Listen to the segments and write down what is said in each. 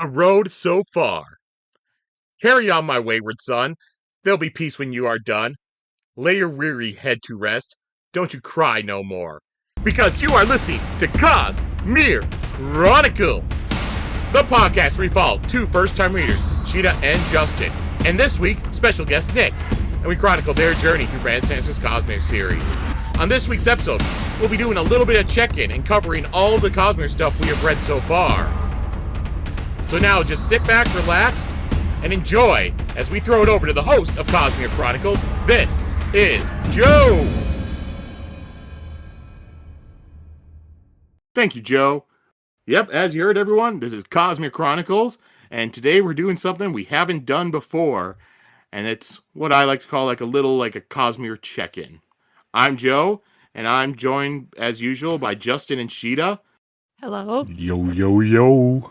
The road so far. Carry on, my wayward son. There'll be peace when you are done. Lay your weary head to rest. Don't you cry no more. Because you are listening to Cosmere Chronicles, the podcast where we follow two first-time readers, Sheta and Justin. And this week, special guest Nick. And we chronicle their journey through Brandon Sanderson's Cosmere series. On this week's episode, we'll be doing a little bit of check-in and covering all the Cosmere stuff we have read so far. So now just sit back, relax, and enjoy as we throw it over to the host of Cosmere Chronicles. This is Joe. Thank you, Joe. Yep, as you heard, everyone, this is Cosmere Chronicles, and today we're doing something we haven't done before, and it's what I like to call like a Cosmere Check-in. I'm Joe, and I'm joined, as usual, by Justin and Sheta. Hello. Yo, yo, yo.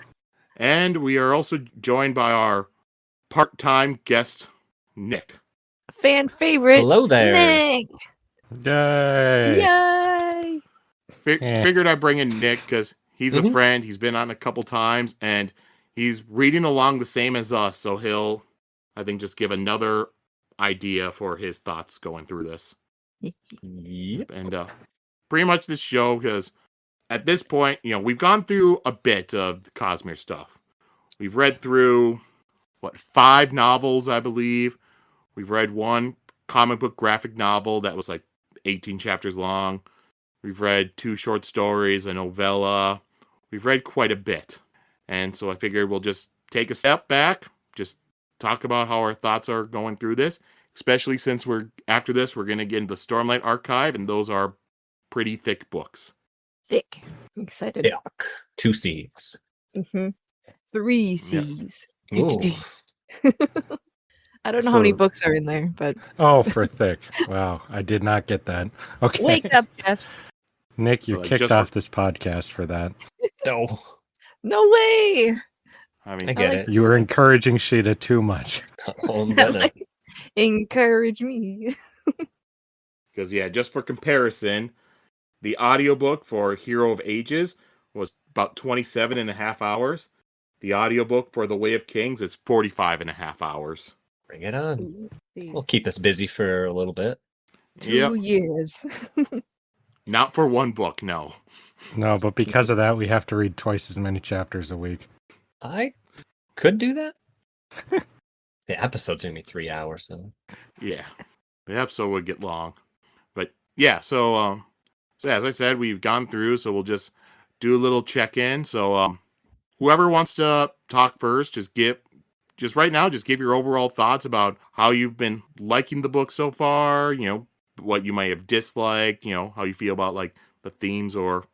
And we are also joined by our part-time guest, Nick. Fan favorite. Hello there. Nick. Yay. Yay. Figured I'd bring in Nick because he's a friend. He's been on a couple times, and he's reading along the same as us, so he'll, I think, just give another idea for his thoughts going through this. Yep. And pretty much this show, because at this point, we've gone through a bit of the Cosmere stuff. We've read through, 5 novels, I believe. We've read one comic book graphic novel that was like 18 chapters long. We've read 2 short stories, a novella. We've read quite a bit. And so I figured we'll just take a step back, just talk about how our thoughts are going through this, especially since after this, we're going to get into the Stormlight Archive, and those are pretty thick books. Thick. I'm excited. Yuck. 2 C's. 3 C's. Ooh. I don't know how many books are in there, but... Oh, for thick. Wow, I did not get that. Okay. Wake up, Jeff. Nick, you're kicked off this podcast for that. No. No way. I mean, I get it. You were encouraging Sheta too much. Encourage me. Because, just for comparison, the audiobook for Hero of Ages was about 27 and a half hours. The audiobook for The Way of Kings is 45 and a half hours. Bring it on. We'll keep us busy for a little bit. 2 years. Not for one book, no. No, but because of that, we have to read twice as many chapters a week. I could do that. The episode's going to be 3 hours, so... Yeah, the episode would get long. But, so as I said, we've gone through, so we'll just do a little check-in. So, whoever wants to talk first, just give your overall thoughts about how you've been liking the book so far, what you might have disliked, how you feel about, like, the themes, or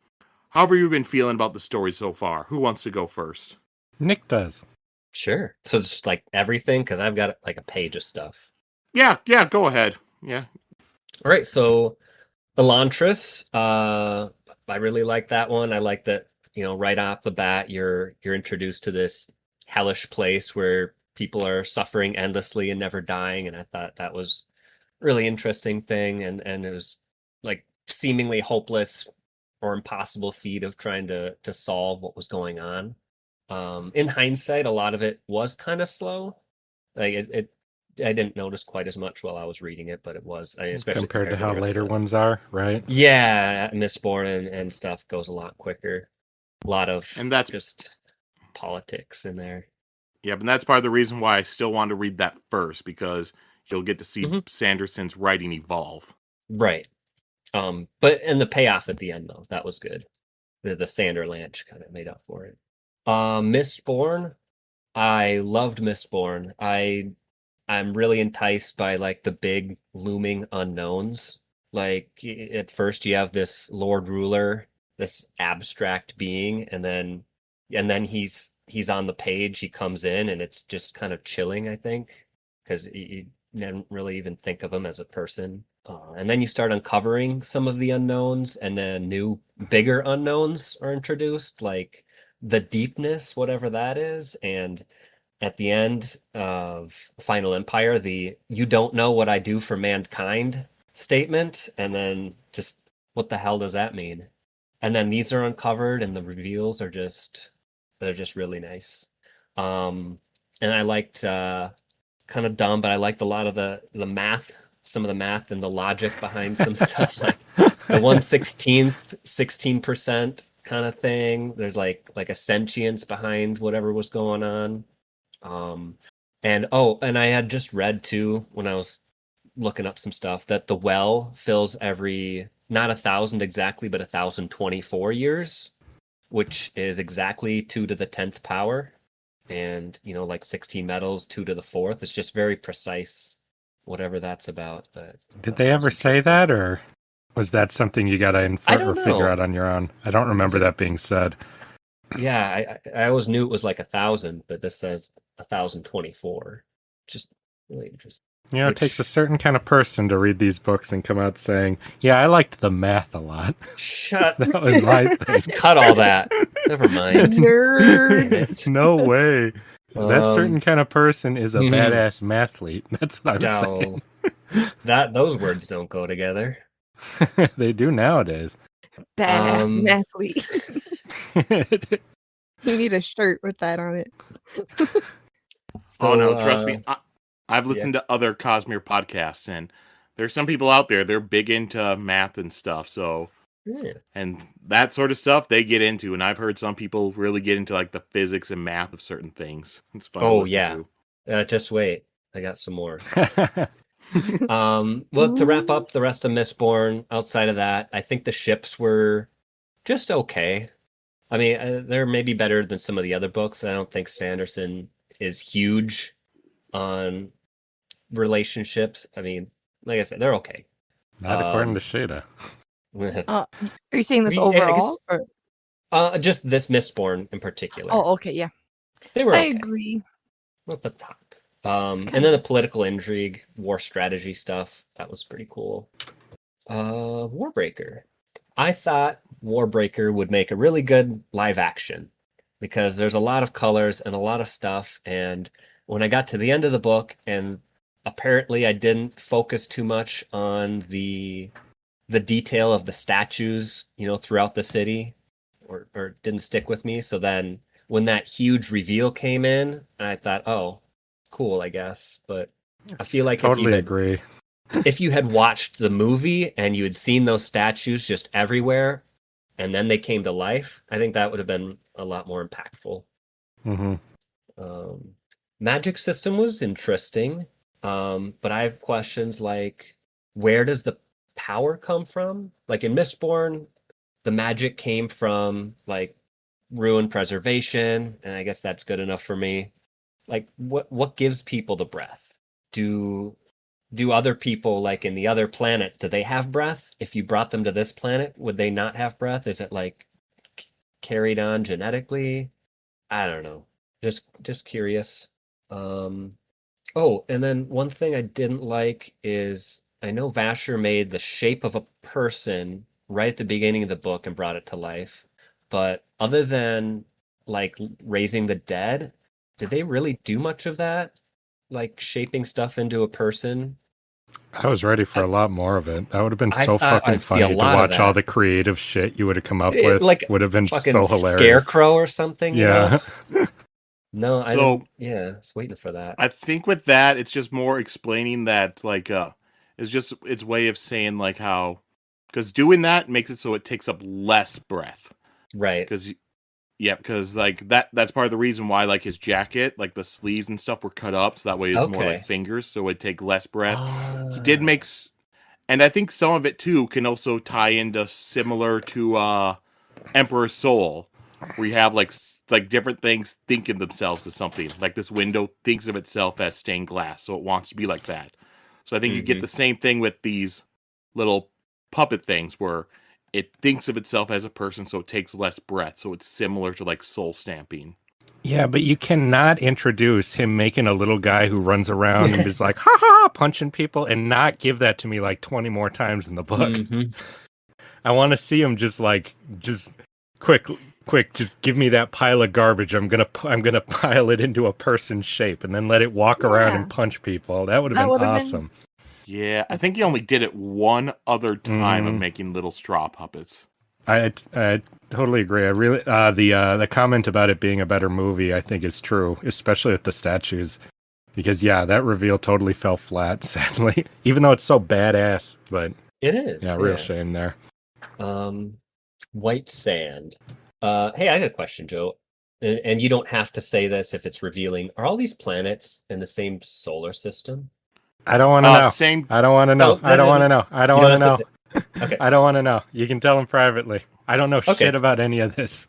however you've been feeling about the story so far. Who wants to go first? Nick does. Sure. So just like everything, because I've got like a page of stuff. Yeah, go ahead. Yeah. All right, so Elantris, I really like that one. I like that, right off the bat, you're introduced to this hellish place where people are suffering endlessly and never dying, and I thought that was a really interesting thing, and it was like seemingly hopeless or impossible feat of trying to solve what was going on. In hindsight, a lot of it was kind of slow. Like I didn't notice quite as much while I was reading it, but it was, especially compared to how later ones are, right? Yeah, Mistborn and stuff goes a lot quicker. A lot of, and that's just politics in there. Yeah, but that's part of the reason why I still want to read that first, because you'll get to see Sanderson's writing evolve. Right. But the payoff at the end, though, that was good. The Sander Lanch kind of made up for it. Mistborn, I loved Mistborn. I'm really enticed by like the big looming unknowns. Like at first you have this Lord Ruler, this abstract being, and then he's on the page, he comes in, and it's just kind of chilling, I think, because you didn't really even think of him as a person. And then you start uncovering some of the unknowns, and then new, bigger unknowns are introduced, like the deepness, whatever that is. And at the end of Final Empire, the "you don't know what I do for mankind" statement, and then just what the hell does that mean? And then these are uncovered, and the reveals are they're just really nice. And I liked kind of dumb, but I liked a lot of the math, some of the math and the logic behind some stuff, like the 1/16th, 16% kind of thing. There's like a sentience behind whatever was going on. And I had just read too when I was looking up some stuff that the well fills every not 1,000 exactly, but 1,024 years, which is exactly 2 to the 10th power. And like 16 metals, 2 to the 4th. It's just very precise, whatever that's about. But Did they ever say that, or was that something you got to I infer don't or figure know. out on your own? I don't remember that being said. Yeah, I always knew it was like 1,000, but this says 1,024. Just really interesting. It takes a certain kind of person to read these books and come out saying, "Yeah, I liked the math a lot." Shut. That was my thing. Just cut all that. Never mind. Nerd. No way. That certain kind of person is a badass mathlete. That's what I'm saying. Those words don't go together. They do nowadays. Badass mathlete. You need a shirt with that on it. So, no, trust me. I've listened to other Cosmere podcasts, and there's some people out there, they're big into math and stuff, so... Yeah. And that sort of stuff they get into, and I've heard some people really get into like the physics and math of certain things. It's fun to listen to. Just wait. I got some more. Well, to wrap up the rest of Mistborn, outside of that, I think the ships were just okay. I mean, they're maybe better than some of the other books. I don't think Sanderson is huge on relationships. I mean, like I said, they're okay. Not according to Sheta. Are you saying this overall? Just this Mistborn in particular. Oh, okay, yeah. They were okay. I agree. At the top. And then the political intrigue, war strategy stuff, that was pretty cool. Warbreaker. I thought Warbreaker would make a really good live action because there's a lot of colors and a lot of stuff. And when I got to the end of the book, and apparently I didn't focus too much on the detail of the statues, throughout the city, or didn't stick with me. So then when that huge reveal came in, I thought, oh, cool, I guess. But I feel like agree. If you had watched the movie and you had seen those statues just everywhere, and then they came to life, I think that would have been a lot more impactful. Mm-hmm. Magic system was interesting, but I have questions like, where does the power come from? Like in Mistborn, the magic came from like ruin preservation, and I guess that's good enough for me. Like what gives people the breath? Do other people, like in the other planets, do they have breath? If you brought them to this planet, would they not have breath? Is it like carried on genetically? I don't know. Just curious. Oh, and then one thing I didn't like is I know Vasher made the shape of a person right at the beginning of the book and brought it to life. But other than like raising the dead, did they really do much of that? Like shaping stuff into a person? I was ready for a lot more of it. That would have been so fucking see a funny to lot of watch that. all the creative shit you would have come up with. Like would have been so fucking hilarious. Scarecrow or something. Yeah. No, I didn't. Yeah, I was waiting for that. I think with that, it's just more explaining that, like, it's just its way of saying, like, how, because doing that makes it so it takes up less breath. Right. Because like that's part of the reason why, like, his jacket, like the sleeves and stuff were cut up, so that way it's more like fingers, so it'd take less breath. He did make, and I think some of it too can also tie into similar to Emperor's Soul, where you have like different things think of themselves as something. Like this window thinks of itself as stained glass, so it wants to be like that. So I think you get the same thing with these little puppet things where it thinks of itself as a person, so it takes less breath. So it's similar to like soul stamping. Yeah, but you cannot introduce him making a little guy who runs around and is like, ha ha, punching people, and not give that to me like 20 more times in the book. I want to see him just quick, just give me that pile of garbage. I'm gonna pile it into a person's shape and then let it walk around and punch people. That would have been awesome. Yeah, I think he only did it one other time of making little straw puppets. I totally agree. I really the comment about it being a better movie, I think, is true, especially with the statues, because that reveal totally fell flat, sadly. Even though it's so badass, but it is. real shame there. White sand. Hey, I got a question, Joe. And you don't have to say this if it's revealing. Are all these planets in the same solar system? I don't want to know. Same. I don't want to know. I don't want to know. I don't want to know. Okay. I don't want to know. You can tell him privately. I don't know shit about any of this.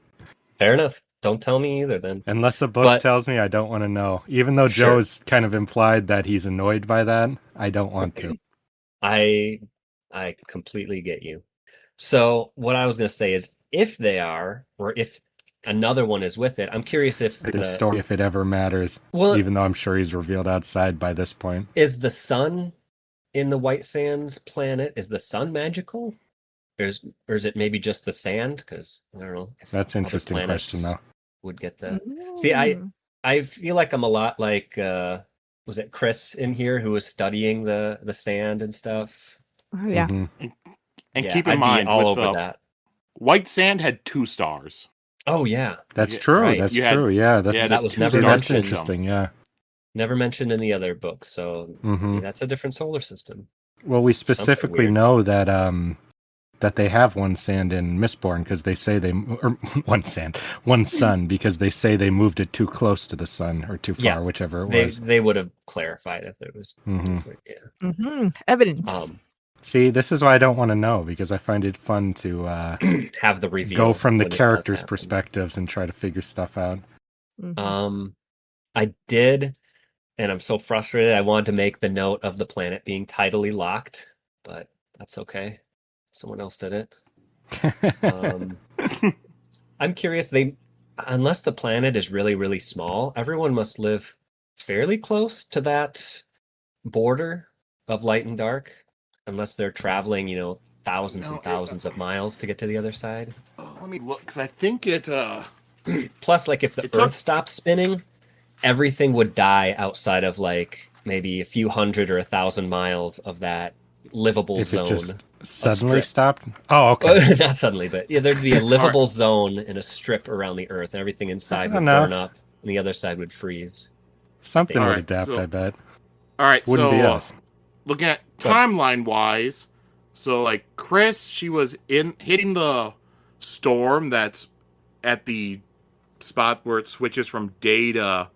Fair enough. Don't tell me either then. Unless a book tells me, I don't want to know. Even though Joe's kind of implied that he's annoyed by that, I don't want to. I completely get you. So what I was going to say is if they are, or if another one is with it, I'm curious if the story, if it ever matters. Well, even though I'm sure he's revealed outside by this point. Is the sun in the White Sands planet, is the sun magical? Or is it maybe just the sand? Because I don't know. That's an interesting question, though. Would get that. See, I feel like I'm a lot like was it Chris in here who was studying the sand and stuff? Oh, yeah. Mm-hmm. And keep in mind, all over that. White sand had 2 stars. Oh yeah, that's true. Right. That's true. Yeah, that was never mentioned. That's interesting. Yeah, never mentioned in the other books. So that's a different solar system. Well, we specifically know that that they have one sand in Mistborn because they say one sun because they say they moved it too close to the sun or too far, whichever it was. They would have clarified if it was different. Yeah. Evidence. See, this is why I don't want to know, because I find it fun to have the reveal. Go from the characters' perspectives and try to figure stuff out. I did, and I'm so frustrated. I wanted to make the note of the planet being tidally locked, but that's okay. Someone else did it. I'm curious. Unless the planet is really, really small, everyone must live fairly close to that border of light and dark. Unless they're traveling, thousands and thousands of miles to get to the other side. Let me look, because I think it... Plus, if the Earth stops spinning, everything would die outside of, maybe a few hundred or 1,000 miles of that livable zone. It just suddenly stopped? Oh, okay. Not suddenly, but there'd be a livable zone in a strip around the Earth. Everything inside would burn up, and the other side would freeze. Something would adapt, I bet. All right, Wouldn't be us. Looking at timeline-wise, so, Chris, she was hitting the storm that's at the spot where it switches from day to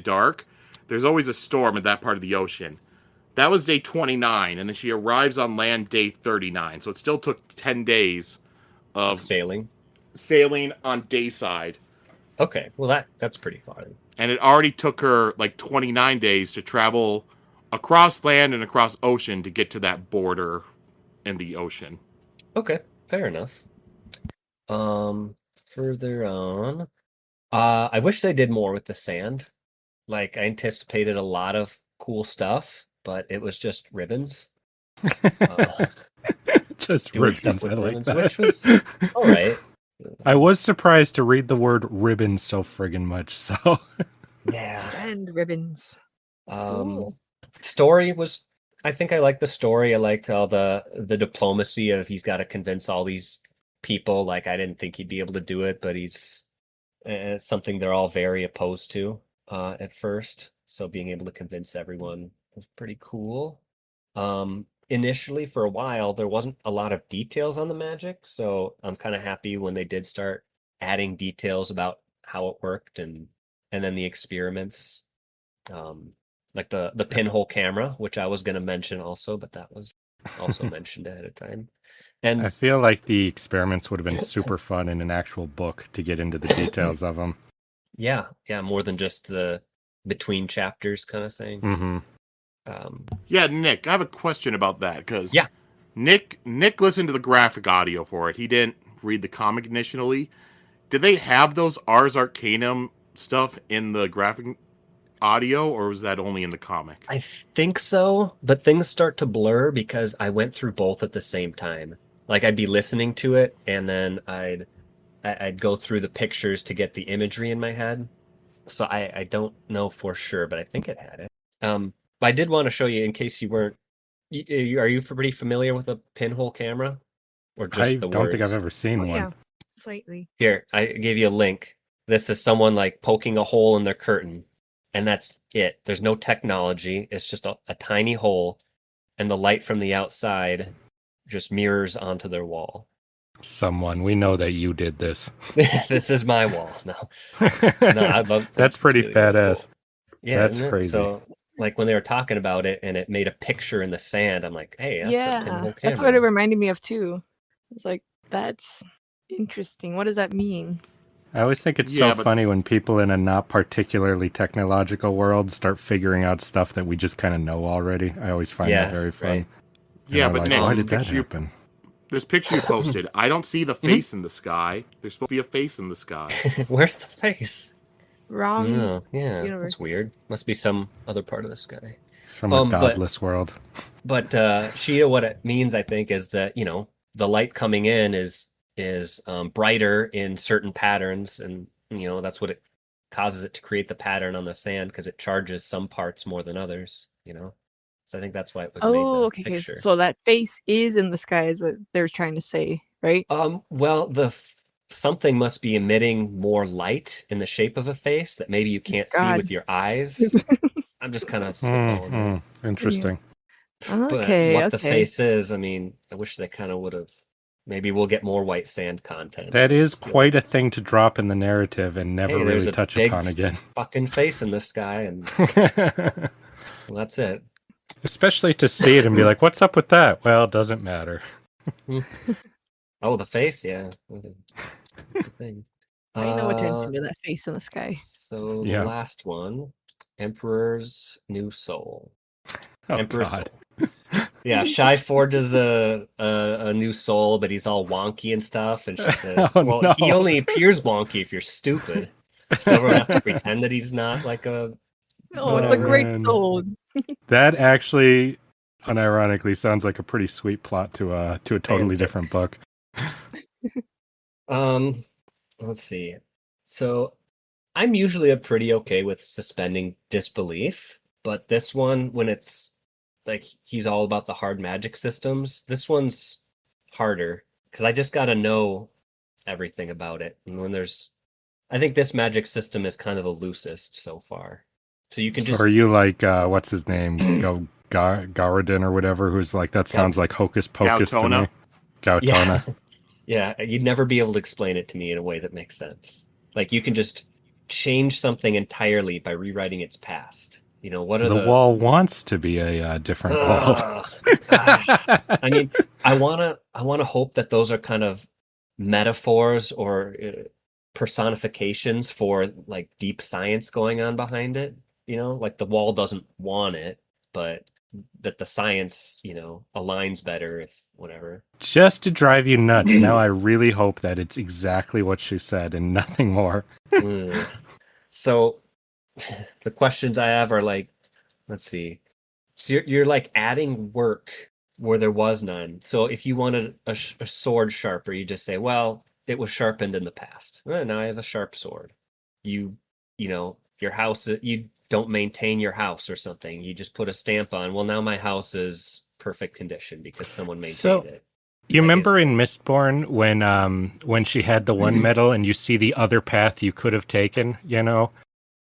dark. There's always a storm at that part of the ocean. That was day 29, and then she arrives on land day 39. So it still took 10 days of sailing on day side. Okay, well that's pretty far. And it already took her 29 days to travel across land and across ocean to get to that border in the ocean. Okay, fair enough. Further on, I wish they did more with the sand. I anticipated a lot of cool stuff, but it was just ribbons. Just ribbons, which was all right. I was surprised to read the word ribbon so friggin' much. So yeah, and ribbons. Cool. Story was. I think I liked the story. I liked all the diplomacy of he's got to convince all these people. I didn't think he'd be able to do it, but he's something they're all very opposed to at first. So being able to convince everyone was pretty cool. Initially, for a while, there wasn't a lot of details on the magic, so I'm kind of happy when they did start adding details about how it worked and then the experiments. Like the pinhole camera, which I was going to mention also, but that was also mentioned ahead of time. And I feel like the experiments would have been super fun in an actual book to get into the details of them. Yeah, more than just the between chapters kind of thing. Mm-hmm. Yeah, Nick, I have a question about that because Nick listened to the graphic audio for it. He didn't read the comic initially. Did they have those Ars Arcanum stuff in the graphic audio, or was that only in the comic? I think so, but things start to blur because I went through both at the same time. I'd be listening to it, and then I'd go through the pictures to get the imagery in my head. So I don't know for sure, but I think it had it. But I did want to show you, in case you weren't. Are you pretty familiar with a pinhole camera? or just I the don't think I've words? ever seen Oh, one. yeah. Slightly. Here, I gave you a link. This is someone like poking a hole in their curtain, and that's it. There's no technology. It's just a tiny hole, and the light from the outside just mirrors onto their wall. Someone, we know that you did this. This is my wall. No, I'd love. That's pretty really, really badass. cool. Yeah, That's isn't it? crazy. So, like when they were talking about it, and it made a picture in the sand, I'm like, hey, that's a pinhole camera. That's what it reminded me of too. It's like, that's interesting. What does that mean? I always think it's Yeah, so but- funny when people in a not particularly technological world start figuring out stuff that we just kind of know already. I always find that very fun. Right. And Yeah, we're but like, Nick, why this did that picture you- happen? This picture you posted, I don't see the face in the sky. There's supposed to be a face in the sky. Where's the face? Wrong. No, yeah, universe. that's weird. Must be some other part of the sky. It's from a but- godless world. But Sheta, what it means, I think, is that the light coming in is brighter in certain patterns, and that's what it causes it to create the pattern on the sand because it charges some parts more than others. So I think that's why it would made Oh, the okay. picture. So that face is in the sky, is what they're trying to say, right? Well, something must be emitting more light in the shape of a face that maybe you can't see God. with your eyes. I'm just kind of spitballing there. Interesting. But Okay. what the okay. face is, I mean, I wish they kind of would have. Maybe we'll get more white sand content. That is quite a thing to drop in the narrative and never Hey, there's really a touch big upon again. fucking face in the sky, and well, that's it. Especially to see it and be like, what's up with that? Well, it doesn't matter. Oh, the face, yeah. That's a thing. Pay no attention to that face in the sky. So Yeah. the last one, Emperor's New Soul. Oh, Emperor's God. Soul. Yeah, Shy forges a new soul, but he's all wonky and stuff. And she says, Oh, "Well, no. he only appears wonky if you're stupid." So everyone has to pretend that he's not like a. Oh, it's a great man. soul. That actually, unironically, sounds like a pretty sweet plot to a totally Fanfic. different book. Let's see. So I'm usually pretty okay with suspending disbelief, but this one, when it's like he's all about the hard magic systems, this one's harder because I just got to know everything about it. And I think this magic system is kind of the loosest so far. So you can So just. are you like, what's his name? Garadin or whatever, who's like, that sounds like Hocus Pocus to me. Gautona? Gautona. Yeah, you'd never be able to explain it to me in a way that makes sense. Like you can just change something entirely by rewriting its past. What are The wall wants to be a different wall. I mean, I wanna hope that those are kind of metaphors or personifications for like deep science going on behind it. Like the wall doesn't want it, but that the science, aligns better if whatever. Just to drive you nuts. Now I really hope that it's exactly what she said and nothing more. So the questions I have are like, let's see. So you're like adding work where there was none. So if you wanted a sword sharper, you just say, well, it was sharpened in the past. Well, now I have a sharp sword. Your house, you don't maintain your house or something. You just put a stamp on, well, now my house is perfect condition because someone maintained it. You remember in Mistborn when she had the one medal and you see the other path you could have taken, Yeah.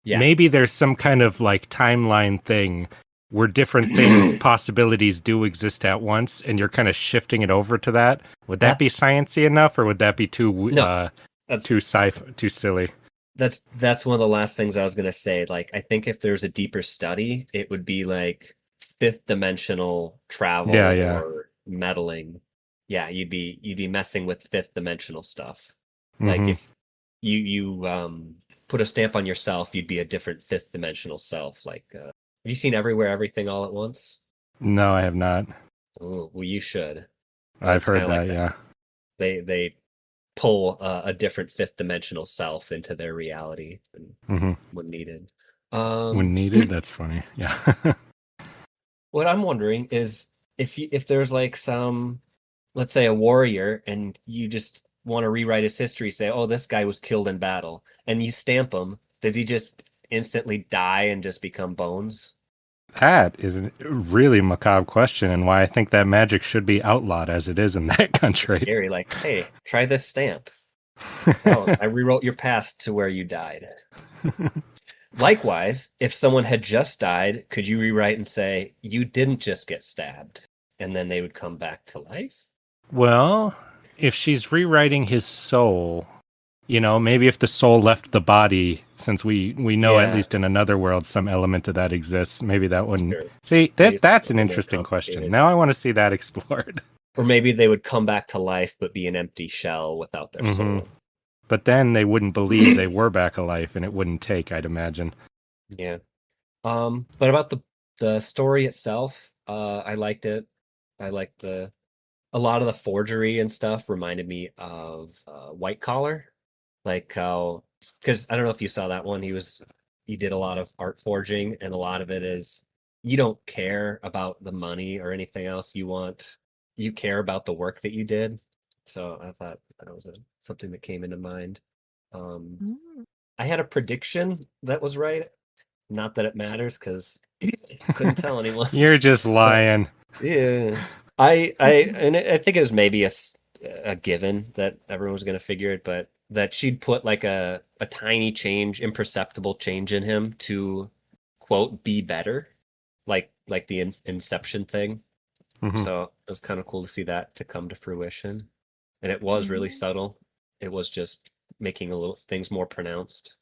Maybe there's some kind of like timeline thing where different things, possibilities do exist at once, and you're kind of shifting it over to that. Would that be sciencey enough, or would that be too too silly? That's one of the last things I was gonna say. Like, I think if there's a deeper study, it would be like fifth dimensional travel or meddling. Yeah, you'd be messing with fifth dimensional stuff. Like if you put a stamp on yourself, you'd be a different fifth dimensional self. Like, have you seen Everywhere, Everything, All at Once? No, I have not. Oh, well, you should. I've It's heard kinda that, like yeah. They pull a different fifth dimensional self into their reality when needed. When needed, that's funny. Yeah. What I'm wondering is if there's like some, let's say, a warrior, and you just want to rewrite his history, say, oh, this guy was killed in battle, and you stamp him, does he just instantly die and just become bones? That is a really macabre question, and why I think that magic should be outlawed as it is in that It's country. scary. Like, hey, try this stamp. Oh, I rewrote your past to where you died. Likewise, if someone had just died, could you rewrite and say, you didn't just get stabbed, and then they would come back to life? Well, if she's rewriting his soul, maybe if the soul left the body, since we know at Yeah. least in another world some element of that exists, maybe that wouldn't. Sure. See, Maybe it's that's a an little more interesting question. complicated. Now I want to see that explored. Or maybe they would come back to life but be an empty shell without their soul. But then they wouldn't believe they were back alive, and it wouldn't take, I'd imagine. Yeah. But about the story itself, I liked it. I liked a lot of the forgery and stuff reminded me of White Collar, like how, because I don't know if you saw that one. He did a lot of art forging, and a lot of it is you don't care about the money or anything else. You care about the work that you did. So I thought that was something that came into mind. I had a prediction that was right. Not that it matters because couldn't tell anyone. You're just lying. Yeah. I think it was maybe a given that everyone was going to figure it, but that she'd put like a tiny change, imperceptible change in him to quote be better, like the Inception thing. So it was kind of cool to see that to come to fruition, and it was really subtle. It was just making a little things more pronounced.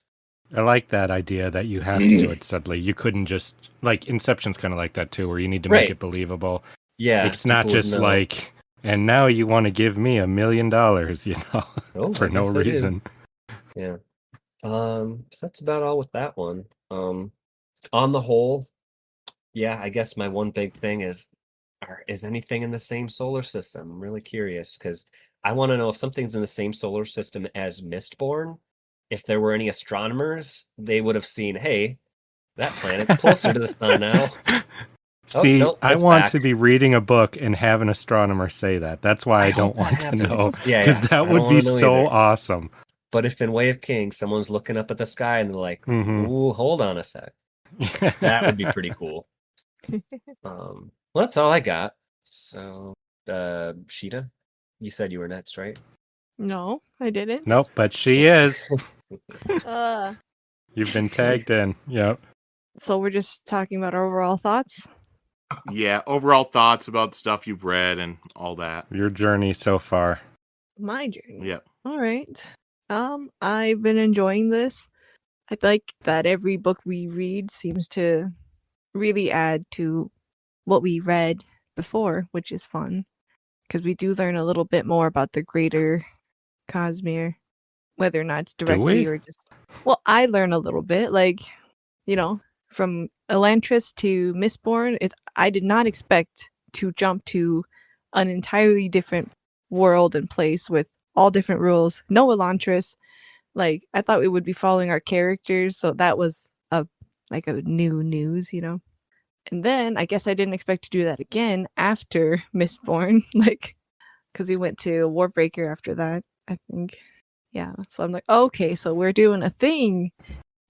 I like that idea that you have to do it subtly. You couldn't just, like, Inception's kind of like that too, where you need to make Right. it believable. Yeah, It's not people would just know. like, and now you want to give me $1 million, Oh, for I no guess I do. reason. Yeah. So that's about all with that one. On the whole, yeah, I guess my one big thing is anything in the same solar system? I'm really curious because I want to know if something's in the same solar system as Mistborn. If there were any astronomers, they would have seen, hey, that planet's closer to the sun now. See, nope, I it's want back. to be reading a book and have an astronomer say that. That's why I hope don't that want to know, happens. Yeah, because yeah. that I don't would be want to know so either. awesome. But if in Way of Kings someone's looking up at the sky and they're like, Mhm. ooh, hold on a sec. That would be pretty cool. Well, that's all I got. So, Sheta, you said you were next, right? No, I didn't. Nope, but she is. Uh, You've been tagged in. Yep. so we're just talking about our overall thoughts. Yeah, overall thoughts about stuff you've read and all that. Your journey so far. My journey. Yeah. All right. I've been enjoying this. I like that every book we read seems to really add to what we read before, which is fun because we do learn a little bit more about the greater Cosmere, whether or not it's directly we? or just. Well, I learn a little bit, like, from Elantris to Mistborn. I did not expect to jump to an entirely different world and place with all different rules. No Elantris. Like, I thought we would be following our characters, so that was a new news. And then I guess I didn't expect to do that again after Mistborn, like, because we went to Warbreaker after that, I think. Yeah, so I'm like, okay, so we're doing a thing,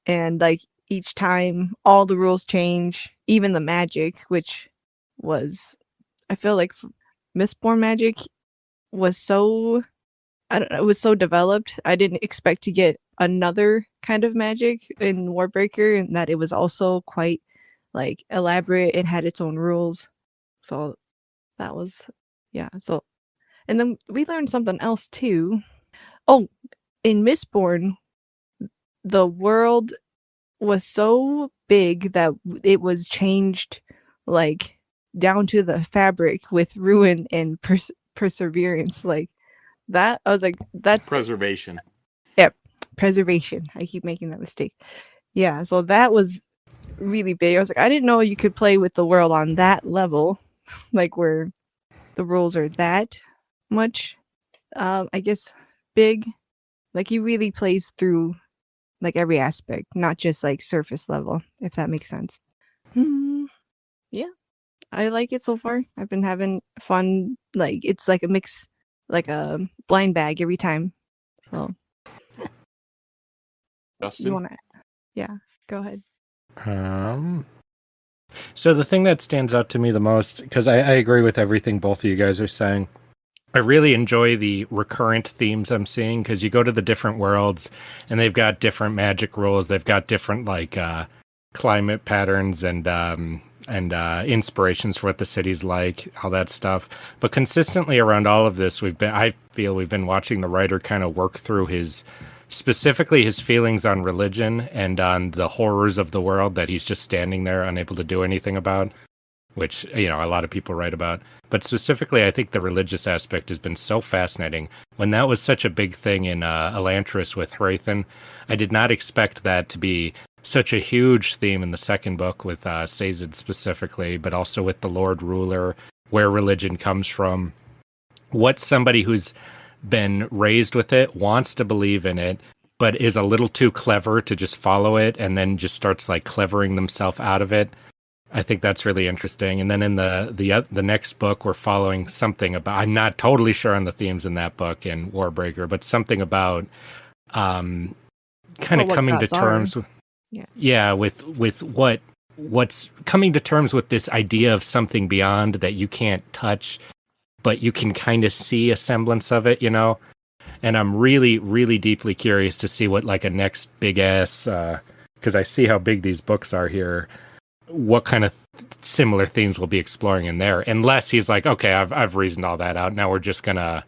and like each time all the rules change, even the magic, which was, I feel like Mistborn magic was so, I don't know, it was so developed. I didn't expect to get another kind of magic in Warbreaker, and that it was also quite like elaborate. It had its own rules, so that was, yeah. So, and then we learned something else too. Oh, in Mistborn, the world was so big that it was changed like down to the fabric with ruin and perseverance, like that. I was like, that's Preservation. preservation. I keep making that mistake. Yeah, so that was really big. I was like, I didn't know you could play with the world on that level, like where the rules are that much, I guess, big. Like he really plays through like every aspect, not just like surface level, if that makes sense. Yeah, I like it so far. I've been having fun. Like it's like a mix, like a blind bag every time. So Justin? you wanna, yeah, go ahead. So the thing that stands out to me the most, because I agree with everything both of you guys are saying, I really enjoy the recurrent themes I'm seeing, because you go to the different worlds and they've got different magic rules. They've got different climate patterns and inspirations for what the city's like, all that stuff. But consistently around all of this, I feel we've been watching the writer kind of work through specifically his feelings on religion and on the horrors of the world that he's just standing there unable to do anything about, which, a lot of people write about. But specifically, I think the religious aspect has been so fascinating. When that was such a big thing in Elantris with Hrathen, I did not expect that to be such a huge theme in the second book with Sazed specifically, but also with the Lord Ruler, where religion comes from, what somebody who's been raised with it wants to believe in it, but is a little too clever to just follow it and then just starts like clevering themselves out of it. I think that's really interesting. And then in the next book, we're following something about, I'm not totally sure on the themes in that book in Warbreaker, but something about kind of coming to terms with, with what's coming to terms with this idea of something beyond that you can't touch, but you can kind of see a semblance of it, And I'm really, really deeply curious to see what like a next big ass, because I see how big these books are here, what kind of similar themes we'll be exploring in there. Unless he's like, okay, I've reasoned all that out. Now we're just gonna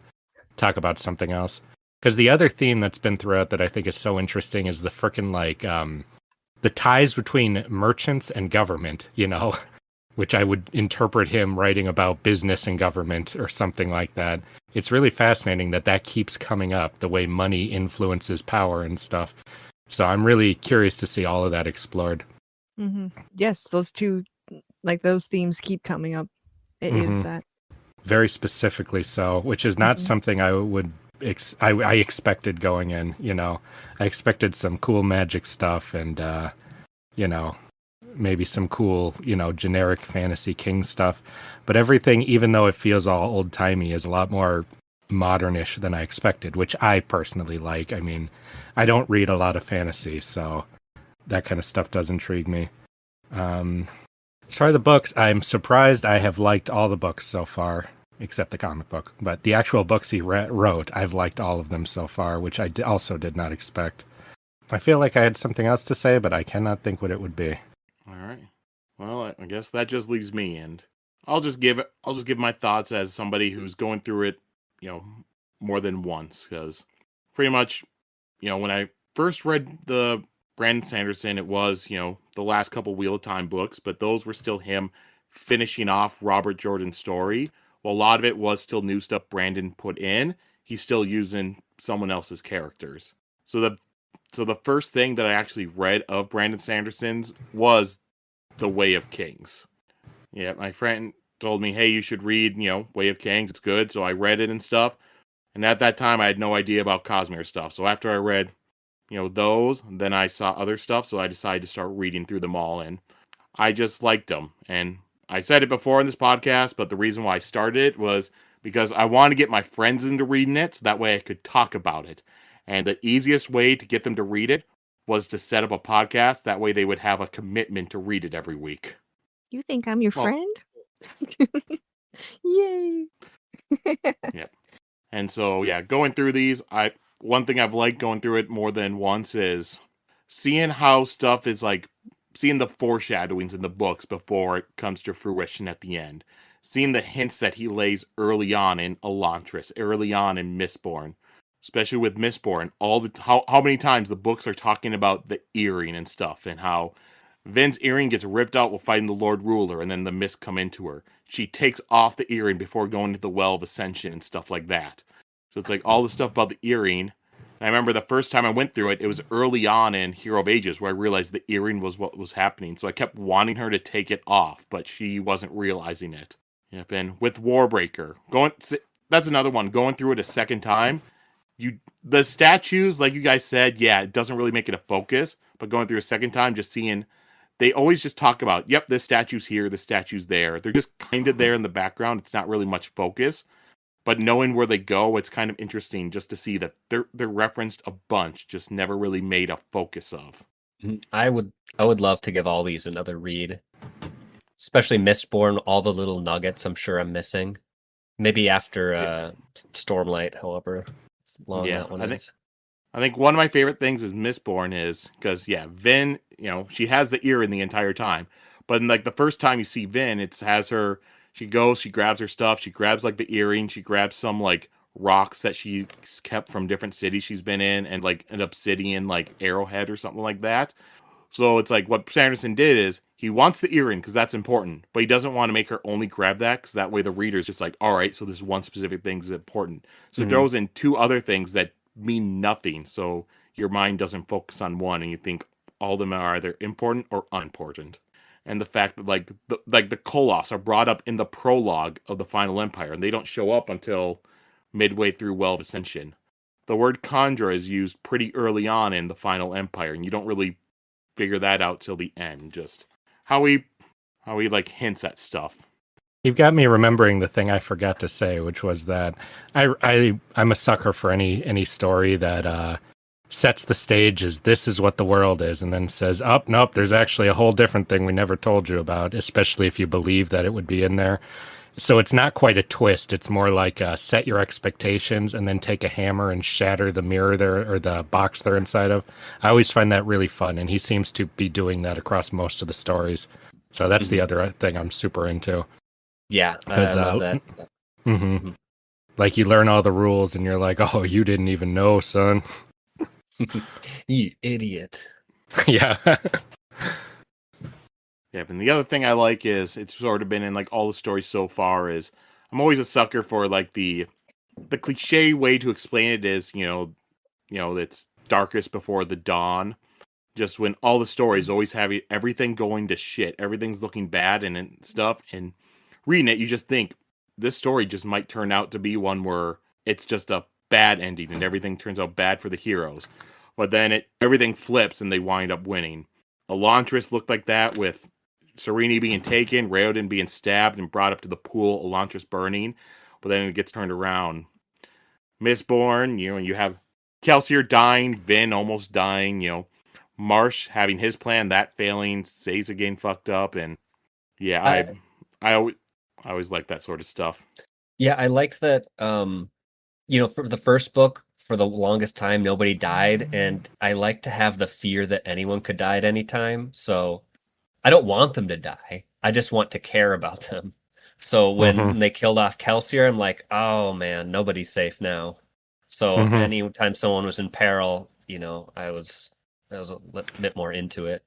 talk about something else. Because the other theme that's been throughout that I think is so interesting is the frickin' the ties between merchants and government, which I would interpret him writing about business and government or something like that. It's really fascinating that keeps coming up, the way money influences power and stuff. So I'm really curious to see all of that explored. Mm-hmm. Yes, those two, those themes keep coming up. It is that. Very specifically so, which is not something I would I expected going in, I expected some cool magic stuff and, maybe some cool, generic fantasy king stuff. But everything, even though it feels all old-timey, is a lot more modernish than I expected, which I personally like. I mean, I don't read a lot of fantasy, so that kind of stuff does intrigue me. As far as the books, I'm surprised I have liked all the books so far, except the comic book. But the actual books he wrote, I've liked all of them so far, which I also did not expect. I feel like I had something else to say, but I cannot think what it would be. All right. Well, I guess that just leaves me, and I'll just give my thoughts as somebody who's going through it, more than once, because pretty much, when I first read the Brandon Sanderson, it was, the last couple Wheel of Time books, but those were still him finishing off Robert Jordan's story. While a lot of it was still new stuff Brandon put in, he's still using someone else's characters. So the first thing that I actually read of Brandon Sanderson's was The Way of Kings. Yeah, my friend told me, hey, you should read, Way of Kings. It's good. So I read it and stuff. And at that time, I had no idea about Cosmere stuff. So after I read, those, then I saw other stuff. So I decided to start reading through them all. And I just liked them. And I said it before in this podcast, but the reason why I started it was because I wanted to get my friends into reading it. So that way I could talk about it. And the easiest way to get them to read it was to set up a podcast. That way they would have a commitment to read it every week. You think I'm your friend? Yay. Yep. And so, going through these, one thing I've liked going through it more than once is seeing how stuff is seeing the foreshadowings in the books before it comes to fruition at the end. Seeing the hints that he lays early on in Elantris, early on in Mistborn. Especially with Mistborn, how many times the books are talking about the earring and stuff, and how Ven's earring gets ripped out while fighting the Lord Ruler, and then the mist come into her. She takes off the earring before going to the Well of Ascension and stuff like that. So it's all the stuff about the earring. And I remember the first time I went through it, it was early on in Hero of Ages where I realized the earring was what was happening. So I kept wanting her to take it off, but she wasn't realizing it. Yep, and with Warbreaker, that's another one. Going through it a second time, the statues, like you guys said, it doesn't really make it a focus. But going through a second time, just seeing, they always just talk about, yep, this statue's here, this statue's there. They're just kind of there in the background. It's not really much focus. But knowing where they go, it's kind of interesting just to see that they're referenced a bunch, just never really made a focus of. I would love to give all these another read. especially Mistborn, all the little nuggets I'm sure I'm missing. Maybe after Stormlight, however long that one is. I think one of my favorite things is Mistborn is because Vin, she has the ear in the entire time, but in, like the first time you see Vin, it has her. She goes, she grabs her stuff, she grabs like the earring, she grabs some like rocks that she's kept from different cities she's been in, and like an obsidian like arrowhead or something like that. So it's like what Sanderson did is he wants the earring because that's important, but he doesn't want to make her only grab that because that way the reader's just like, all right, so this one specific thing is important. So he throws in two other things that mean nothing, so your mind doesn't focus on one and you think all of them are either important or unimportant. And the fact that the Koloss are brought up in the prologue of the Final Empire and they don't show up until midway through Well of Ascension. The word Kandra is used pretty early on in the Final Empire, and you don't really figure that out till the end. Just how he like hints at stuff. You've got me remembering the thing I forgot to say, which was that I'm a sucker for any story that sets the stage as this is what the world is, and then says, "Oh, nope, there's actually a whole different thing we never told you about," especially if you believe that it would be in there. So it's not quite a twist. It's more like set your expectations and then take a hammer and shatter the mirror there or the box they're inside of. I always find that really fun, and he seems to be doing that across most of the stories. So that's the other thing I'm super into. Yeah, I love that. Like you learn all the rules and you're like, oh, you didn't even know, son. You idiot. Yeah. Yeah, and the other thing I like is it's sort of been in like all the stories so far is I'm always a sucker for like the cliche way to explain it is, it's darkest before the dawn. Just when all the stories always have everything going to shit, everything's looking bad and stuff, and reading it, you just think this story just might turn out to be one where it's just a bad ending and everything turns out bad for the heroes. But then everything flips and they wind up winning. Elantris looked like that with Serene being taken, Raoden being stabbed and brought up to the pool, Elantris burning, but then it gets turned around. Mistborn, and you have Kelsier dying, Vin almost dying, Marsh having his plan, that failing, Seiza getting fucked up, and I always like that sort of stuff. Yeah, I liked that. For the first book, for the longest time, nobody died, and I like to have the fear that anyone could die at any time. So I don't want them to die. I just want to care about them. So when they killed off Kelsier, I'm like, oh man, nobody's safe now. So anytime someone was in peril, I was a bit more into it.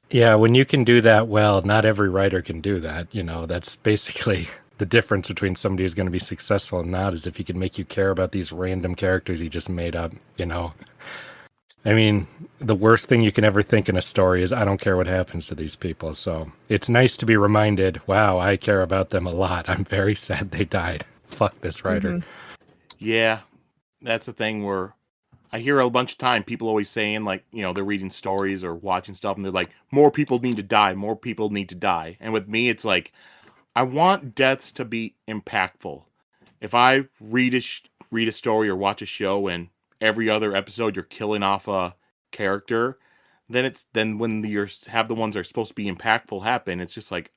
Yeah, when you can do that well, not every writer can do that. That's basically the difference between somebody who's going to be successful and not, is if he can make you care about these random characters he just made up, I mean, the worst thing you can ever think in a story is I don't care what happens to these people. So it's nice to be reminded, wow, I care about them a lot. I'm very sad they died. Fuck this writer. Yeah, that's the thing where I hear a bunch of time people always saying, like, they're reading stories or watching stuff and they're like, more people need to die, more people need to die. And with me, it's like, I want deaths to be impactful. If I read a story or watch a show and every other episode you're killing off a character, then when you have the ones that are supposed to be impactful happen, it's just like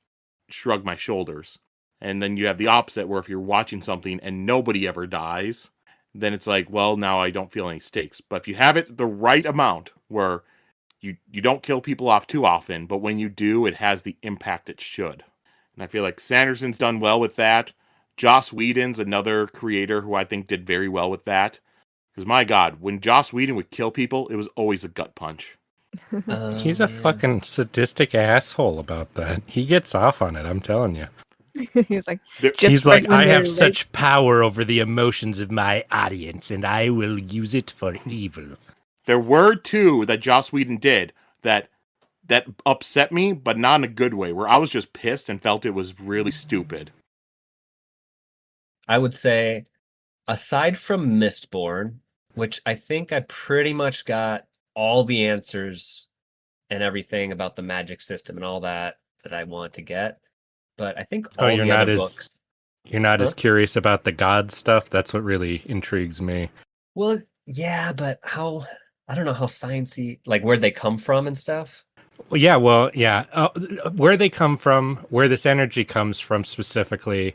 shrug my shoulders. And then you have the opposite where if you're watching something and nobody ever dies, then it's like, well, now I don't feel any stakes. But if you have it the right amount where you don't kill people off too often, but when you do, it has the impact it should. And I feel like Sanderson's done well with that. Joss Whedon's another creator who I think did very well with that. Because my God, when Joss Whedon would kill people, it was always a gut punch. He's a fucking sadistic asshole about that. He gets off on it, I'm telling you. He's like, I have such power over the emotions of my audience, and I will use it for evil. There were two that Joss Whedon did that upset me, but not in a good way, where I was just pissed and felt it was really stupid. I would say, aside from Mistborn, which I think I pretty much got all the answers and everything about the magic system and all that I want to get. But I think all the other books... You're not as curious about the god stuff? That's what really intrigues me. Well, yeah, but I don't know how sciencey, like where they come from and stuff. Where they come from, where this energy comes from specifically,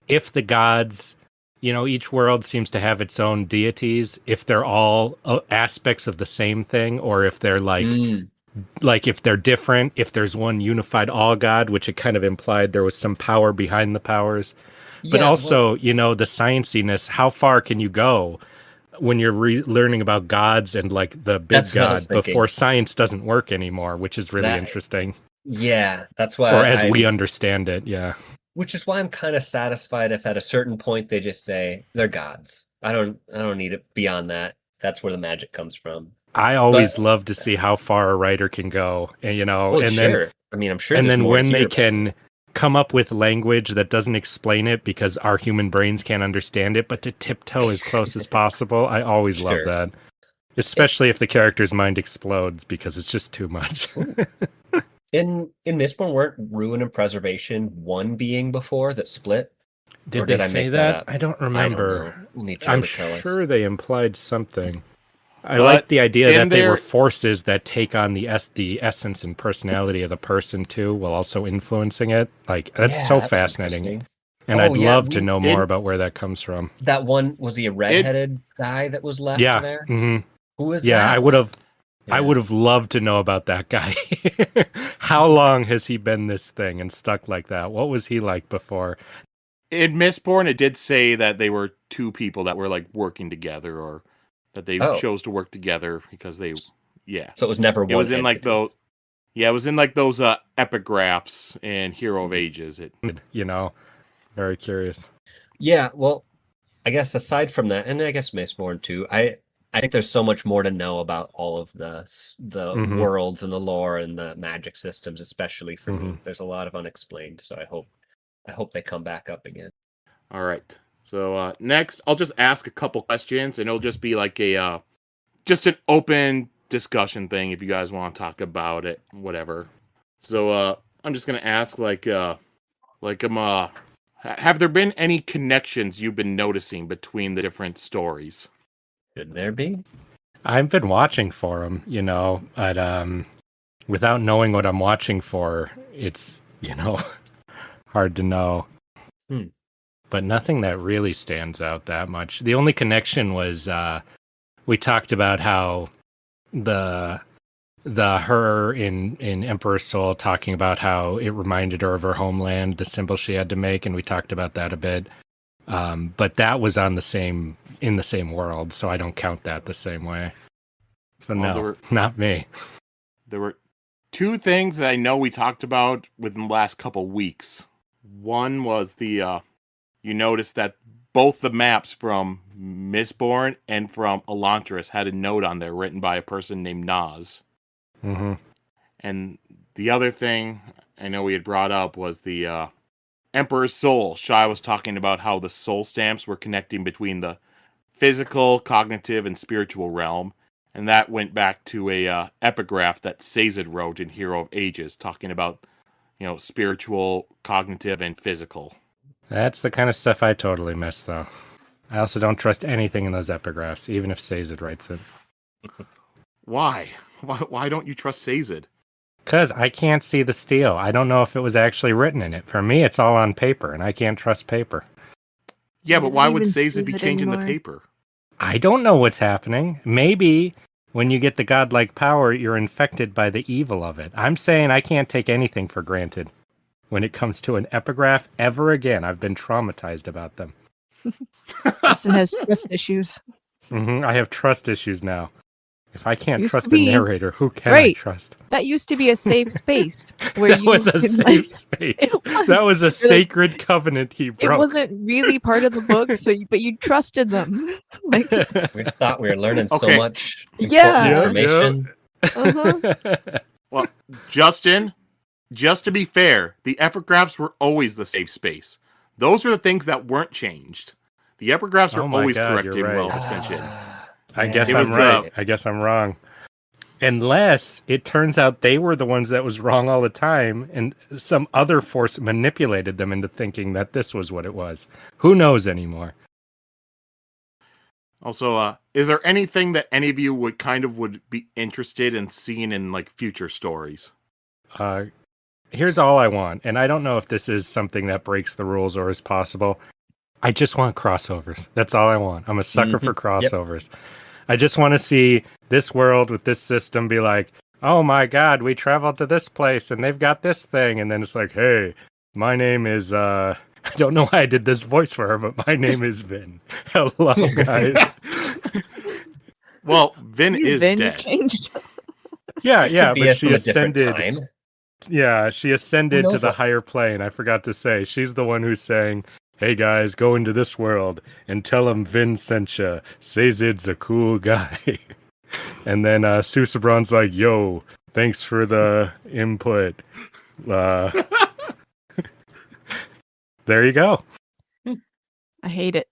if the gods, each world seems to have its own deities, if they're all aspects of the same thing, or if they're like if they're different, if there's one unified all god, which it kind of implied there was some power behind the powers. But also, the scienciness, how far can you go when you're learning about gods and like the big god before science doesn't work anymore, which is really interesting. Yeah, that's why. Or as we understand it, yeah. Which is why I'm kind of satisfied if at a certain point they just say they're gods. I don't need it beyond that. That's where the magic comes from. I always love to see how far a writer can go, and sure. I mean, I'm sure. And then when they can come up with language that doesn't explain it because our human brains can't understand it, but to tiptoe as close as possible, I always love that. Especially if the character's mind explodes because it's just too much. In Mistborn, weren't Ruin and Preservation one being before that split? Did they say that? I don't remember. I'm sure they implied something. I like the idea that they were forces that take on the essence and personality of the person too, while also influencing it. Like that's so fascinating, and I'd love to know more about where that comes from. That one, was he a redheaded guy that was left there? Mm-hmm. Who is that? Yeah, I would have loved to know about that guy. How long has he been this thing and stuck like that? What was he like before? In Mistborn, it did say that they were two people that were like working together, or that they chose to work together because they, So it was never one. It was in like those, it was in like those epigraphs in Hero of Ages. Very curious. Yeah, well, I guess aside from that, and I guess Mistborn too, I think there's so much more to know about all of the worlds and the lore and the magic systems, especially for me. There's a lot of unexplained, so I hope they come back up again. All right. So next, I'll just ask a couple questions, and it'll just be like just an open discussion thing if you guys want to talk about it, whatever. So I'm just gonna ask have there been any connections you've been noticing between the different stories? Should there be? I've been watching for them, but without knowing what I'm watching for, it's hard to know. But nothing that really stands out that much. The only connection was we talked about how the her in Emperor's Soul talking about how it reminded her of her homeland, the symbol she had to make, and we talked about that a bit. But that was in the same world, so I don't count that the same way. So not me. There were two things that I know we talked about within the last couple weeks. One was you noticed that both the maps from Mistborn and from Elantris had a note on there written by a person named Nas. Mm-hmm. And the other thing I know we had brought up was the Emperor's Soul. Shai was talking about how the soul stamps were connecting between the physical, cognitive, and spiritual realm. And that went back to a epigraph that Sazed wrote in Hero of Ages, talking about, spiritual, cognitive, and physical. That's the kind of stuff I totally miss, though. I also don't trust anything in those epigraphs, even if Sazed writes it. Why? Why don't you trust Sazed? Because I can't see the steel. I don't know if it was actually written in it. For me, it's all on paper, and I can't trust paper. Yeah, but why would Sazed be changing the paper? I don't know what's happening. Maybe when you get the godlike power, you're infected by the evil of it. I'm saying I can't take anything for granted. When it comes to an epigraph ever again, I've been traumatized about them. Justin has trust issues. I have trust issues now. If I can't trust a narrator, who can I trust? That used to be a safe space. Where that was a safe space. That was a sacred covenant he broke. It wasn't really part of the book, but you trusted them. We thought we were learning so much information. Well, Justin, just to be fair, the epigraphs were always the safe space. Those are the things that weren't changed. The epigraphs are always correct in Well Ascension. I guess I'm right. I guess I'm wrong. Unless it turns out they were the ones that was wrong all the time, and some other force manipulated them into thinking that this was what it was. Who knows anymore? Also, is there anything that any of you would be interested in seeing in like future stories? Here's all I want, and I don't know if this is something that breaks the rules or is possible. I just want crossovers. That's all I want. I'm a sucker for crossovers. Yep. I just want to see this world with this system be like, oh my god, we traveled to this place and they've got this thing. And then it's like, hey, my name is, I don't know why I did this voice for her, but my name is Vin. Hello, guys. Well, Vin is Vin dead. Changed. Yeah, but she from ascended. A different time. Yeah, she ascended to the higher plane. I forgot to say. She's the one who's saying, hey guys, go into this world and tell him Vin sent ya. Sazid's a cool guy. And then Susabron's like, yo, thanks for the input. There you go. I hate it.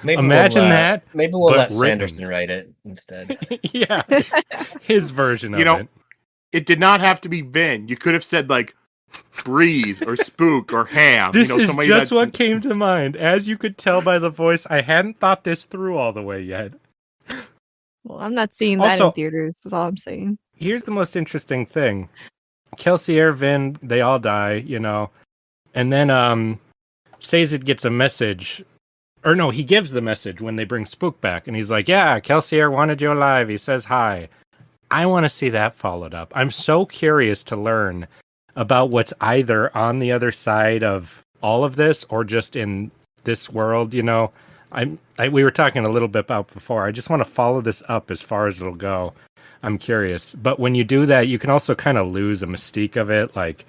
Imagine that. Maybe we'll let Sanderson write it instead. Yeah. His version of it. It did not have to be Vin. You could have said, like, Breeze or Spook or Ham. This is just what came to mind. As you could tell by the voice, I hadn't thought this through all the way yet. Well, I'm not seeing that in theaters. That's all I'm saying. Here's the most interesting thing. Kelsier, Vin, they all die, And then Sazed gets a message. Or no, he gives the message when they bring Spook back. And he's like, yeah, Kelsier wanted you alive. He says hi. I want to see that followed up. I'm so curious to learn about what's either on the other side of all of this or just in this world. We were talking a little bit about before. I just want to follow this up as far as it'll go. I'm curious. But when you do that, you can also kind of lose a mystique of it. Like,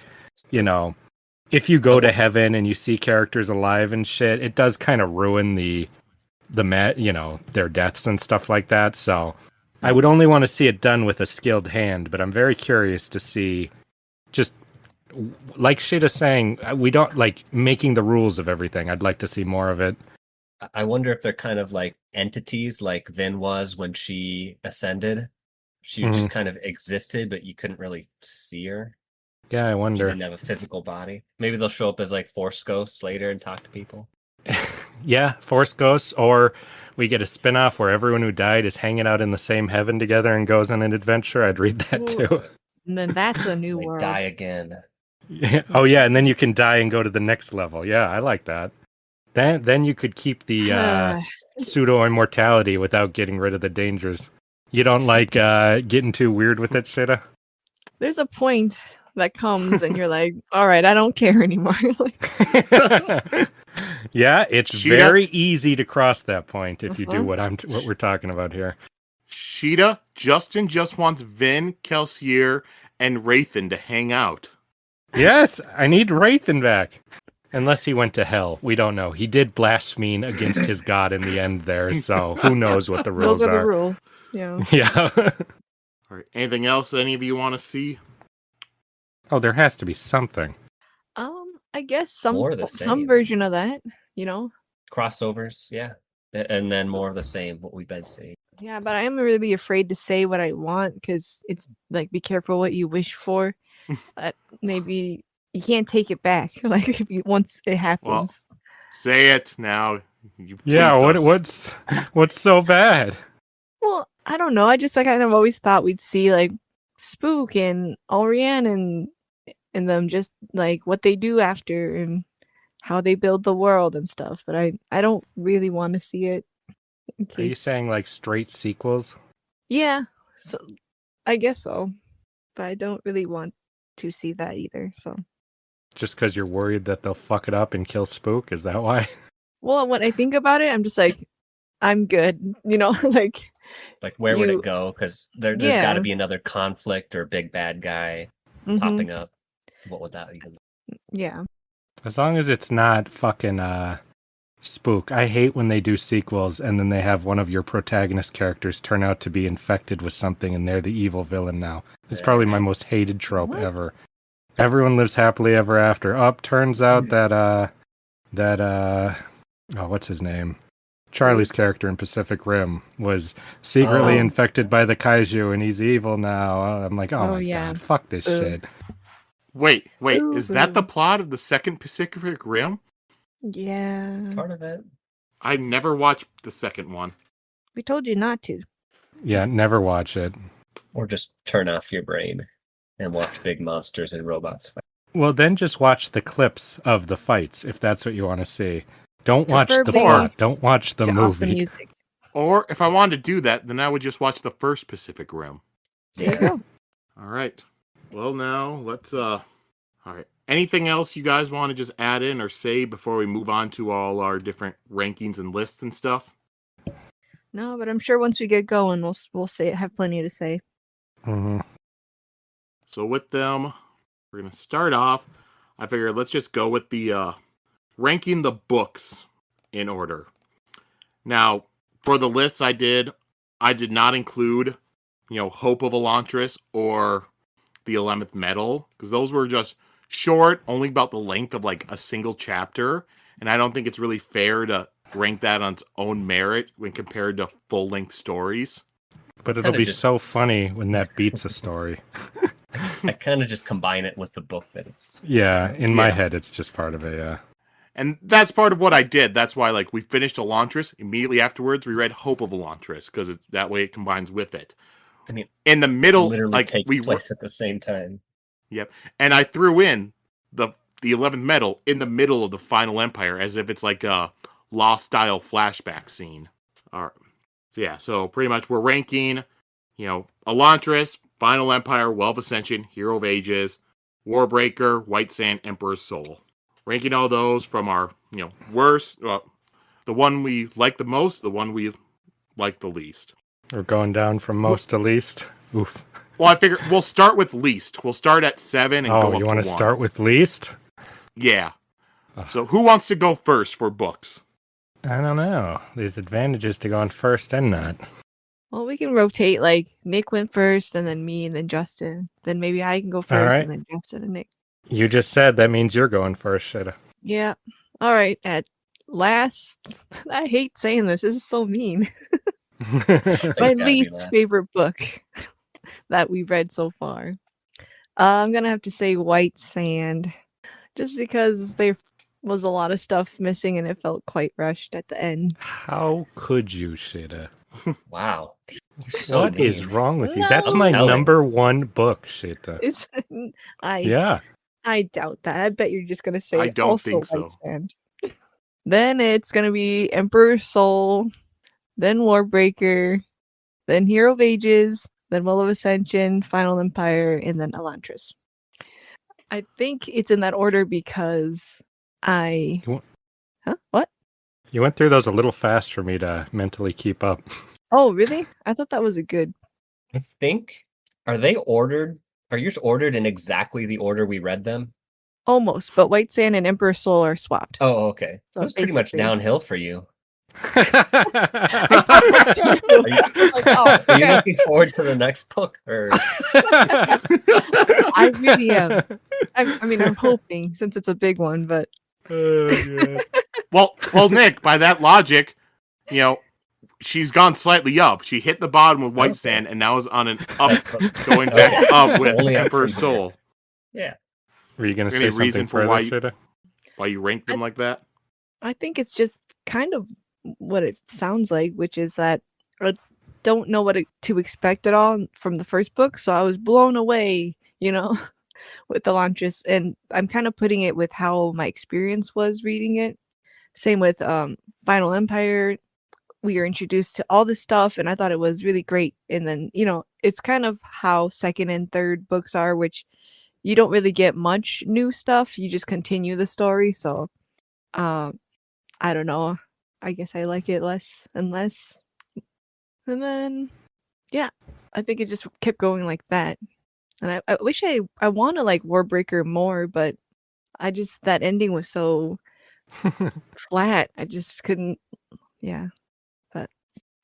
if you go to heaven and you see characters alive and shit, it does kind of ruin their deaths and stuff like that. So I would only want to see it done with a skilled hand, but I'm very curious to see, just like Sheta's saying, we don't like making the rules of everything. I'd like to see more of it. I wonder if they're kind of like entities like Vin was when she ascended. She just kind of existed, but you couldn't really see her. Yeah, I wonder. She didn't have a physical body. Maybe they'll show up as like Force ghosts later and talk to people. Yeah, Force ghosts, or we get a spin-off where everyone who died is hanging out in the same heaven together and goes on an adventure. I'd read that too. And then that's a new world. Die again. Yeah. Oh yeah, and then you can die and go to the next level. Yeah, I like that. Then you could keep the pseudo immortality without getting rid of the dangers. You don't like getting too weird with it, Sheta? There's a point that comes and you're like, all right, I don't care anymore. Yeah, it's very easy to cross that point if you do what we're talking about here. Sheta, Justin just wants Vin, Kelsier, and Rathan to hang out. Yes, I need Rathan back. Unless he went to hell. We don't know. He did blaspheme against his god in the end there, so who knows what the rules are. Those are the rules. Yeah. Yeah. All right. Anything else any of you want to see? Oh, there has to be something. I guess some version of that, Crossovers, yeah. And then more of the same, what we've been seeing. Yeah, but I am really afraid to say what I want because it's like, be careful what you wish for. Maybe you can't take it back. Like once it happens. Well, say it now. What's so bad? Well, I don't know. I kind of always thought we'd see like Spook and Orianne and them just like what they do after and how they build the world and stuff. But I don't really want to see it. Are you saying like straight sequels? Yeah, so I guess so. But I don't really want to see that either. So just because you're worried that they'll fuck it up and kill Spook, is that why? Well, when I think about it, I'm just like, I'm good. Like where would it go? Because there's got to be another conflict or big bad guy popping up. What would that even? Yeah. As long as it's not fucking Spook. I hate when they do sequels and then they have one of your protagonist characters turn out to be infected with something and they're the evil villain now. It's probably my most hated trope ever. Everyone lives happily ever after. Turns out that what's his name? Charlie's character in Pacific Rim was secretly infected by the kaiju and he's evil now. I'm like, oh my god, fuck this shit. Wait, is that the plot of the second Pacific Rim? Yeah. Part of it. I never watched the second one. We told you not to. Yeah, never watch it. Or just turn off your brain. and watch big monsters and robots fight. Well, then just watch the clips of the fights if that's what you want to see. Don't watch the Preferably plot. Don't watch the to awesome movie. music. Or if I wanted to do that, then I would just watch the first Pacific Rim. There you go. All right. Well, now let's all right. Anything else you guys want to just add in or say before we move on to all our different rankings and lists and stuff? No, but I'm sure once we get going, we'll say have plenty to say. Mm-hmm. So with them, we're gonna start off. I figured let's just go with the ranking the books in order. Now, for the lists I did not include, Hope of Elantris or the 11th Metal, because those were just short, only about the length of like a single chapter, and I don't think it's really fair to rank that on its own merit when compared to full-length stories. But it'll be so funny when that beats a story. I kind of just combine it with the book that it's... Yeah, in my head, it's just part of it, yeah. And that's part of what I did. That's why, we finished Elantris. Immediately afterwards, we read Hope of Elantris, because that way it combines with it. I mean, in the middle, literally takes place at the same time. Yep. And I threw in the 11th Metal in the middle of the Final Empire, as if it's like a Lost-style flashback scene. All right. So, yeah. So, pretty much we're ranking, Elantris, Final Empire, Well of Ascension, Hero of Ages, Warbreaker, White Sand, Emperor's Soul. Ranking all those from our, worst, the one we like the most, the one we like the least. We're going down from most to least. Oof. Well, I figure we'll start with least. We'll start at 7 and go up to 1. Oh, you want to start with least? Yeah. So who wants to go first for books? I don't know. There's advantages to going first and not. Well, we can rotate, like Nick went first, and then me, and then Justin. Then maybe I can go first, and then Justin and Nick. You just said that means you're going first, Sheta. Yeah. All right. At last, I hate saying this. This is so mean. My least favorite book that we've read so far. I'm gonna have to say White Sand, just because there was a lot of stuff missing and it felt quite rushed at the end. How could you, Sheta? Wow. What is wrong with you? That's my number one book, Sheta. I doubt that. I bet you're just gonna say I don't also think so. White Sand. Then it's gonna be Emperor's Soul, then Warbreaker, then Hero of Ages, then Will of Ascension, Final Empire, and then Elantris. I think it's in that order because What? You went through those a little fast for me to mentally keep up. Oh, really? I thought that was a good. I think... Are they ordered? Are yours ordered in exactly the order we read them? Almost, but White Sand and Emperor's Soul are swapped. Oh, okay. So it's pretty much downhill for you. Are you looking forward to the next book? Or... I really am. I'm hoping, since it's a big one, but... Well, Nick, by that logic, she's gone slightly up. She hit the bottom with White Sand and now is on an up, going back up with Emperor's Soul. Yeah. Were you going to say something for why you rank them like that? I think it's just kind of what it sounds like, which is that I don't know what to expect at all from the first book, so I was blown away, with Elantris, and I'm kind of putting it with how my experience was reading it. Same with Final Empire. We were introduced to all this stuff, and I thought it was really great. And then, it's kind of how second and third books are, which you don't really get much new stuff. You just continue the story. So, I don't know. I guess I like it less and less. And then, yeah, I think it just kept going like that. And I wish I want to like Warbreaker more, but that ending was so flat. I just couldn't. Yeah. But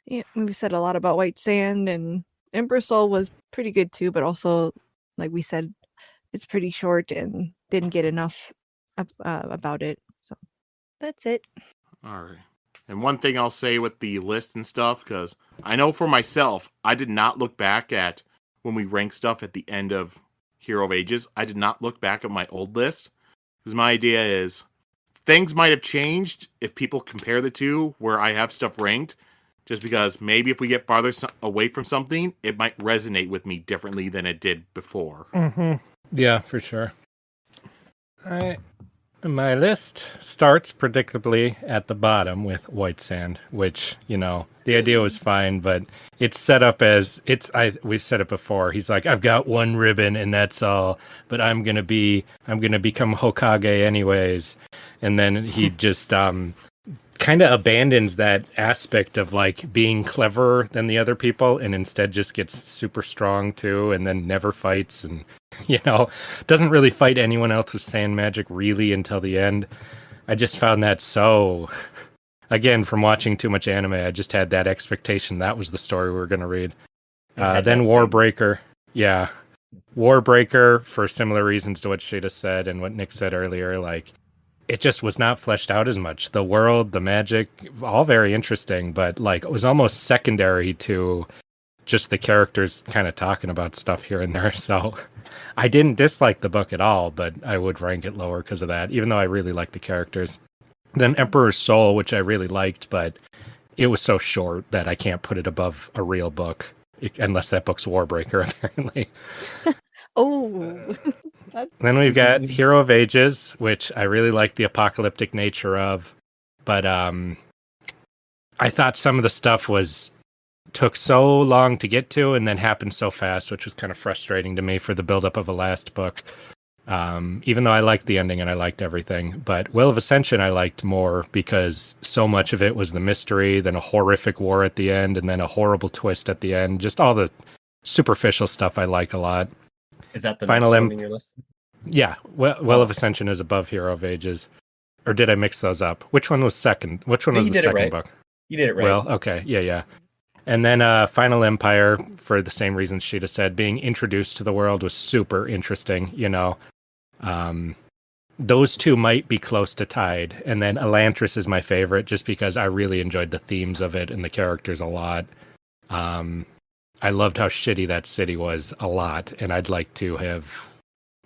yeah, we said a lot about White Sand, and Emperor's Soul was pretty good too, but also, like we said, it's pretty short and didn't get enough about it. So that's it. All right. And one thing I'll say with the list and stuff, because I know for myself, I did not look back at when we rank stuff at the end of Hero of Ages. I did not look back at my old list, because my idea is things might have changed if people compare the two where I have stuff ranked. just because maybe if we get farther away from something, it might resonate with me differently than it did before. Mm-hmm. Yeah, for sure. All right. My list starts predictably at the bottom with White Sand, which, the idea was fine, but it's set up as we've said it before. He's like, I've got one ribbon and that's all, but I'm going to become Hokage anyways. And then he just kind of abandons that aspect of like being cleverer than the other people and instead just gets super strong too, and then never fights and doesn't really fight anyone else with sand magic really until the end. I just found that so, again, from watching too much anime, I just had that expectation that was the story we were going to read. Then Warbreaker. Yeah. Warbreaker, for similar reasons to what Sheta said and what Nick said earlier, like, it just was not fleshed out as much. The world, the magic, all very interesting, but like it was almost secondary to just the characters kind of talking about stuff here and there. So I didn't dislike the book at all, but I would rank it lower because of that, even though I really like the characters. Then Emperor's Soul, which I really liked, but it was so short that I can't put it above a real book, unless that book's Warbreaker, apparently. Oh. Then we've got Hero of Ages, which I really like the apocalyptic nature of, but I thought some of the stuff took so long to get to and then happened so fast, which was kind of frustrating to me for the buildup of a last book. Even though I liked the ending and I liked everything, but Will of Ascension I liked more because so much of it was the mystery, then a horrific war at the end, and then a horrible twist at the end. Just all the superficial stuff I like a lot. Is that the Final next one in your list? Yeah, Will of Ascension is above Hero of Ages. Or did I mix those up? Which one was second? Which one was the second book? You did it right. Well, okay, yeah. And then Final Empire, for the same reasons Sheeta said, being introduced to the world was super interesting, Those two might be close to tied. And then Elantris is my favorite, just because I really enjoyed the themes of it and the characters a lot. I loved how shitty that city was a lot, and I'd like to have...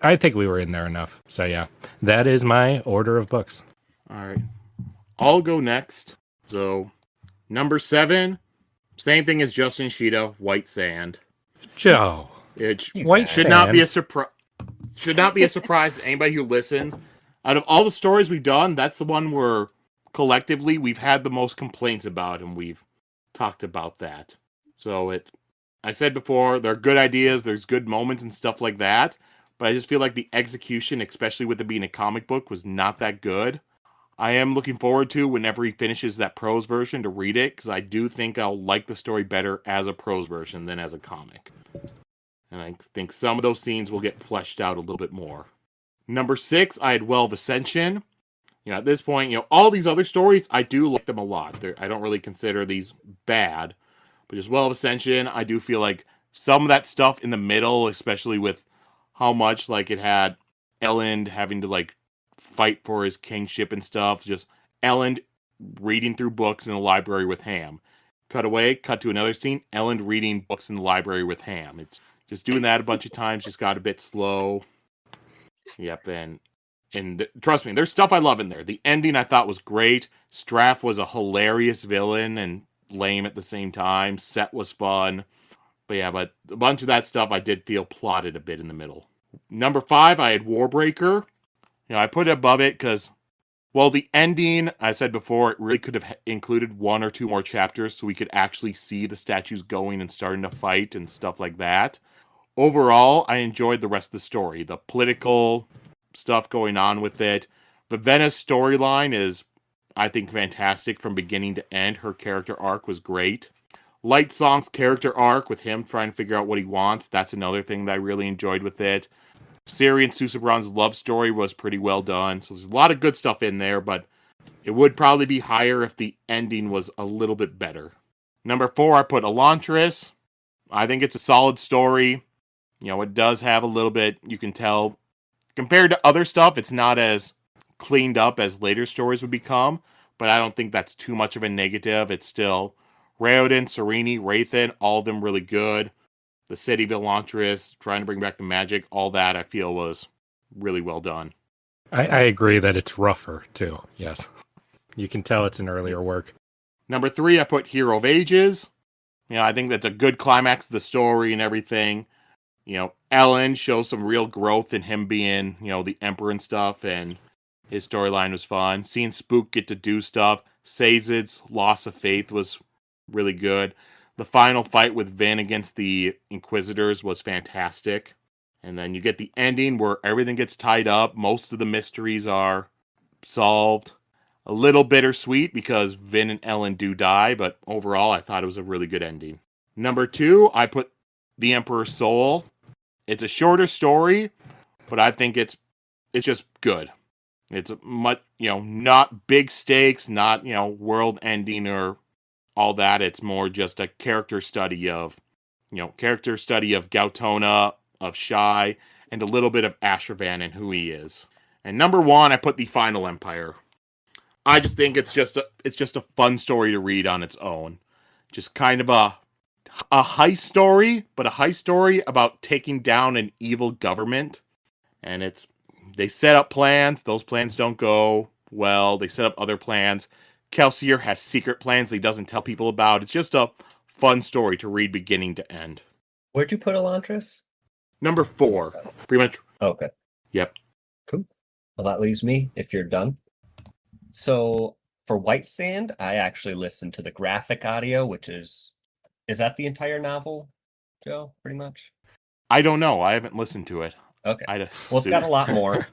I think we were in there enough. So yeah, that is my order of books. All right. I'll go next. So, number 7, same thing as Justin Sheta, White Sand. Joe. White should not be a surprise. Should not be a surprise to anybody who listens. Out of all the stories we've done, that's the one where collectively we've had the most complaints about, and we've talked about that. So I said before, there are good ideas, there's good moments and stuff like that, but I just feel like the execution, especially with it being a comic book, was not that good. I am looking forward to, whenever he finishes that prose version, to read it, because I do think I'll like the story better as a prose version than as a comic. And I think some of those scenes will get fleshed out a little bit more. Number 6, I had Well of Ascension. At this point, all these other stories, I do like them a lot. I don't really consider these bad. But just Well of Ascension, I do feel like some of that stuff in the middle, especially with how much like it had Elend having to like fight for his kingship and stuff. Just Elend reading through books in the library with Ham. Cut to another scene, Elend reading books in the library with Ham. It's just doing that a bunch of times just got a bit slow. Yep, and trust me, there's stuff I love in there. The ending I thought was great. Straff was a hilarious villain and lame at the same time. Set was fun. But a bunch of that stuff I did feel plotted a bit in the middle. Number 5, I had Warbreaker. I put it above it because, well, the ending, I said before, it really could have included 1 or 2 more chapters so we could actually see the statues going and starting to fight and stuff like that. Overall, I enjoyed the rest of the story. The political stuff going on with it. Vivenna's storyline is, I think, fantastic from beginning to end. Her character arc was great. Light Song's character arc with him trying to figure out what he wants, that's another thing that I really enjoyed with it. Siri and Susubran's love story was pretty well done. So there's a lot of good stuff in there, but it would probably be higher if the ending was a little bit better. Number 4, I put Elantris. I think it's a solid story. It does have a little bit, you can tell, compared to other stuff, it's not as cleaned up as later stories would become, but I don't think that's too much of a negative. It's still Raoden, Sereni, Wraithen, all of them really good. The city of Elantris, trying to bring back the magic, all that I feel was really well done. I agree that it's rougher, too, yes. You can tell it's an earlier work. Number 3, I put Hero of Ages. I think that's a good climax of the story and everything. Ellen shows some real growth in him being, the Emperor and stuff, and his storyline was fun. Seeing Spook get to do stuff. Sazed's loss of faith was really good. The final fight with Vin against the Inquisitors was fantastic. And then you get the ending where everything gets tied up. Most of the mysteries are solved. A little bittersweet because Vin and Ellen do die, but overall I thought it was a really good ending. Number 2, I put The Emperor's Soul. It's a shorter story, but I think it's just good. It's much, not big stakes, not, world ending or all that. It's more just a character study of Gautona, of Shai, and a little bit of Ashravan and who he is. And number 1, I put The Final Empire. I just think it's just a fun story to read on its own. Just kind of a heist story, but a heist story about taking down an evil government. And they set up plans. Those plans don't go well. They set up other plans. Kelsier has secret plans he doesn't tell people about. It's just a fun story to read beginning to end. Where'd you put Elantris? Number 4. Pretty much. Okay. Yep. Cool. Well, that leaves me if you're done. So for White Sand, I actually listened to the graphic audio, which is that the entire novel, Joe, pretty much? I don't know. I haven't listened to it. Okay. Well, it's got a lot more,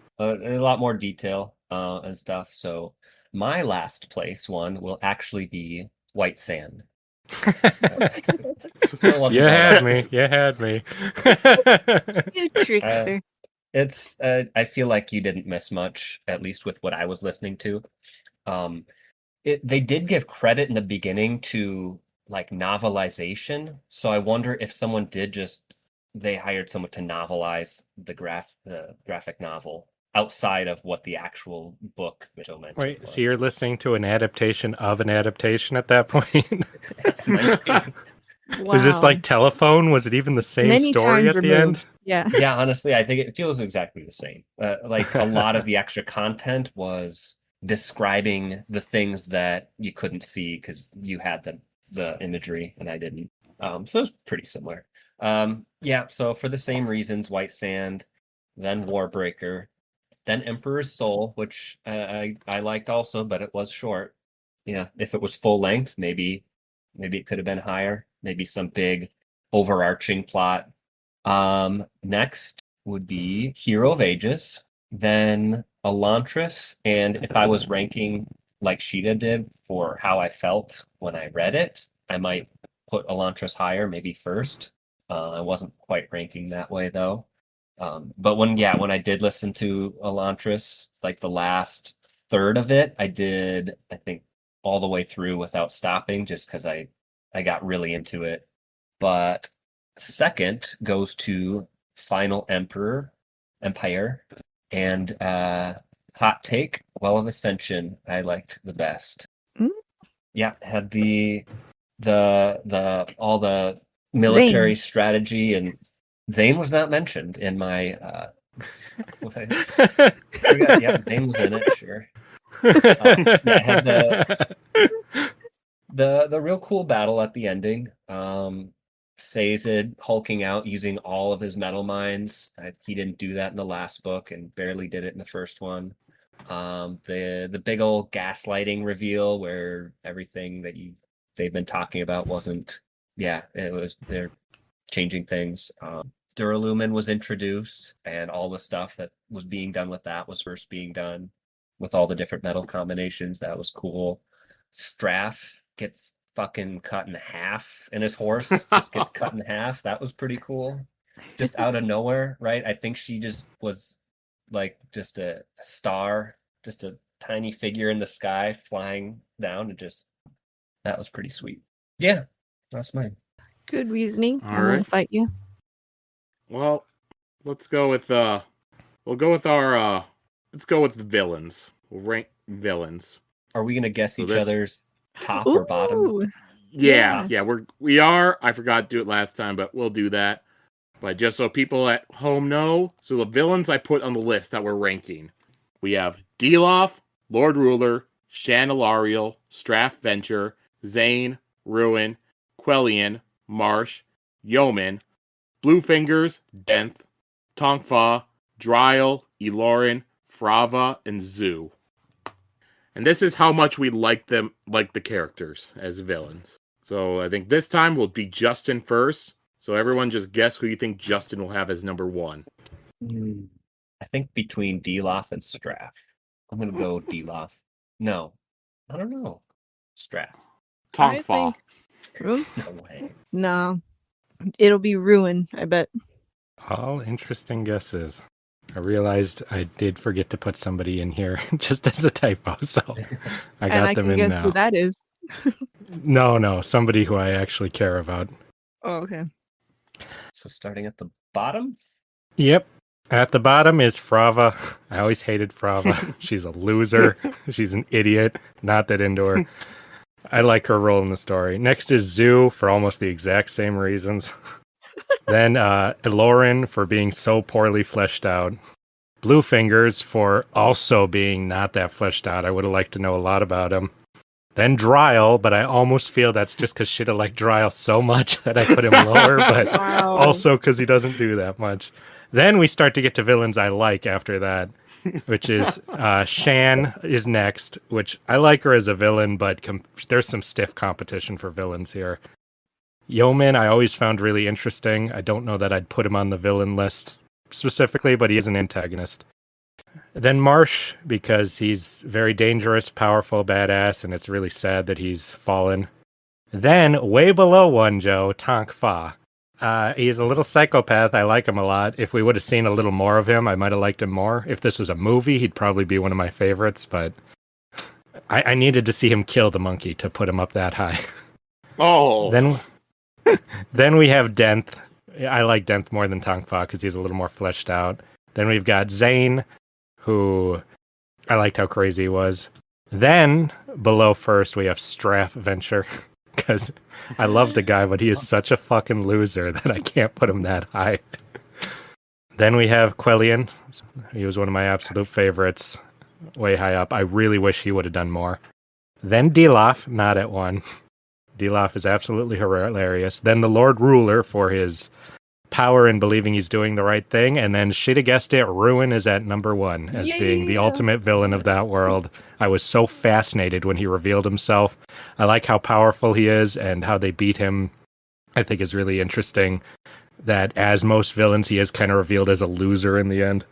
detail and stuff. So my last place one will actually be White Sand. You had me. You trickster. I feel like you didn't miss much, at least with what I was listening to. They did give credit in the beginning to like novelization, so I wonder if someone they hired someone to novelize the graphic novel outside of what the actual book Joe mentioned. Wait, so you're listening to an adaptation of an adaptation at that point? Wow. Is this like Telephone? Was it even the same Many story times at the removed. end? Yeah. Yeah, honestly, I think it feels exactly the same. Like a lot of the extra content was describing the things that you couldn't see because you had the imagery and I didn't. So it's pretty similar. Yeah, so for the same reasons, White Sand, then Warbreaker, then Emperor's Soul, which I liked also, but it was short. Yeah, if it was full length, maybe it could have been higher. Maybe some big overarching plot. Next would be Hero of Ages, then Elantris, and if I was ranking like Sheta did for how I felt when I read it, I might put Elantris higher, maybe first. I wasn't quite ranking that way though. But when I did listen to Elantris, like the last third of it, I did, I think, all the way through without stopping, just because I got really into it. But second goes to Final Empire, and hot take, Well of Ascension, I liked the best. Mm. Yeah, had the all the military strategy, and Zane was not mentioned in my yeah, Zane was in it, sure. Yeah, I had the real cool battle at the ending. Sazed hulking out using all of his metal mines. He didn't do that in the last book and barely did it in the first one. The big old gaslighting reveal where everything that they've been talking about wasn't. Yeah, they're changing things. Duralumin was introduced, and all the stuff that was being done with that was first being done with all the different metal combinations. That was cool. Straff gets fucking cut in half, and his horse just gets cut in half. That was pretty cool. Just out of nowhere, right? I think she just was like just a star, just a tiny figure in the sky flying down, and just that was pretty sweet. Yeah, that's mine. Good reasoning. All I right. won't fight you. Well, let's go with the villains. We'll rank villains. Are we gonna guess each other's top or bottom? Ooh, Yeah, we are. I forgot to do it last time, but we'll do that. But just so people at home know, so the villains I put on the list that we're ranking, we have Deloff, Lord Ruler, Shan Elariel, Straff Venture, Zane, Ruin, Quellion, Marsh, Yeoman, Bluefingers, Denth, Tongfa, Dryle, Elorin, Frava, and Zoo. And this is how much we like the characters as villains. So I think this time will be Justin first. So everyone just guess who you think Justin will have as number 1. I think between Deloff and Straff. I'm gonna go Deloff. No, I don't know. Straff. Tongfa. Ruin? No way. No. It'll be Ruin, I bet. All interesting guesses. I realized I did forget to put somebody in here just as a typo, so I got And I them can in guess now. who that is. No, somebody who I actually care about. Oh, okay. So starting at the bottom. Yep. At the bottom is Frava. I always hated Frava. She's a loser. She's an idiot. Not that into her. I like her role in the story. Next is Zoo for almost the exact same reasons. Then Elorin for being so poorly fleshed out. Bluefingers for also being not that fleshed out. I would have liked to know a lot about him. Then Dryle, but I almost feel that's just because Sheta liked Dryle so much that I put him lower, but Wow. also because he doesn't do that much. Then we start to get to villains I like after that, which is Shan is next, which I like her as a villain, but there's some stiff competition for villains here. Yeoman I always found really interesting. I don't know that I'd put him on the villain list specifically, but he is an antagonist. Then Marsh, because he's very dangerous, powerful, badass, and it's really sad that he's fallen. Then, way below one, Joe, Tonk Fa. He's a little psychopath. I like him a lot. If we would have seen a little more of him, I might have liked him more. If this was a movie, he'd probably be one of my favorites, but I needed to see him kill the monkey to put him up that high. Oh. Then we have Denth. I like Denth more than Tonk Fa because he's a little more fleshed out. Then we've got Zane, who I liked how crazy he was. Then, below first, we have Straff Venture, because I love the guy, but he is such a fucking loser that I can't put him that high. Then we have Quellion. He was one of my absolute favorites, way high up. I really wish he would have done more. Then Deloff, not at 1. Deloff is absolutely hilarious. Then the Lord Ruler for his power and believing he's doing the right thing, and then should have guessed it, Ruin is at number 1 as being the ultimate villain of that world. I was so fascinated when he revealed himself. I like how powerful he is and how they beat him. I think is really interesting that as most villains, he is kind of revealed as a loser in the end.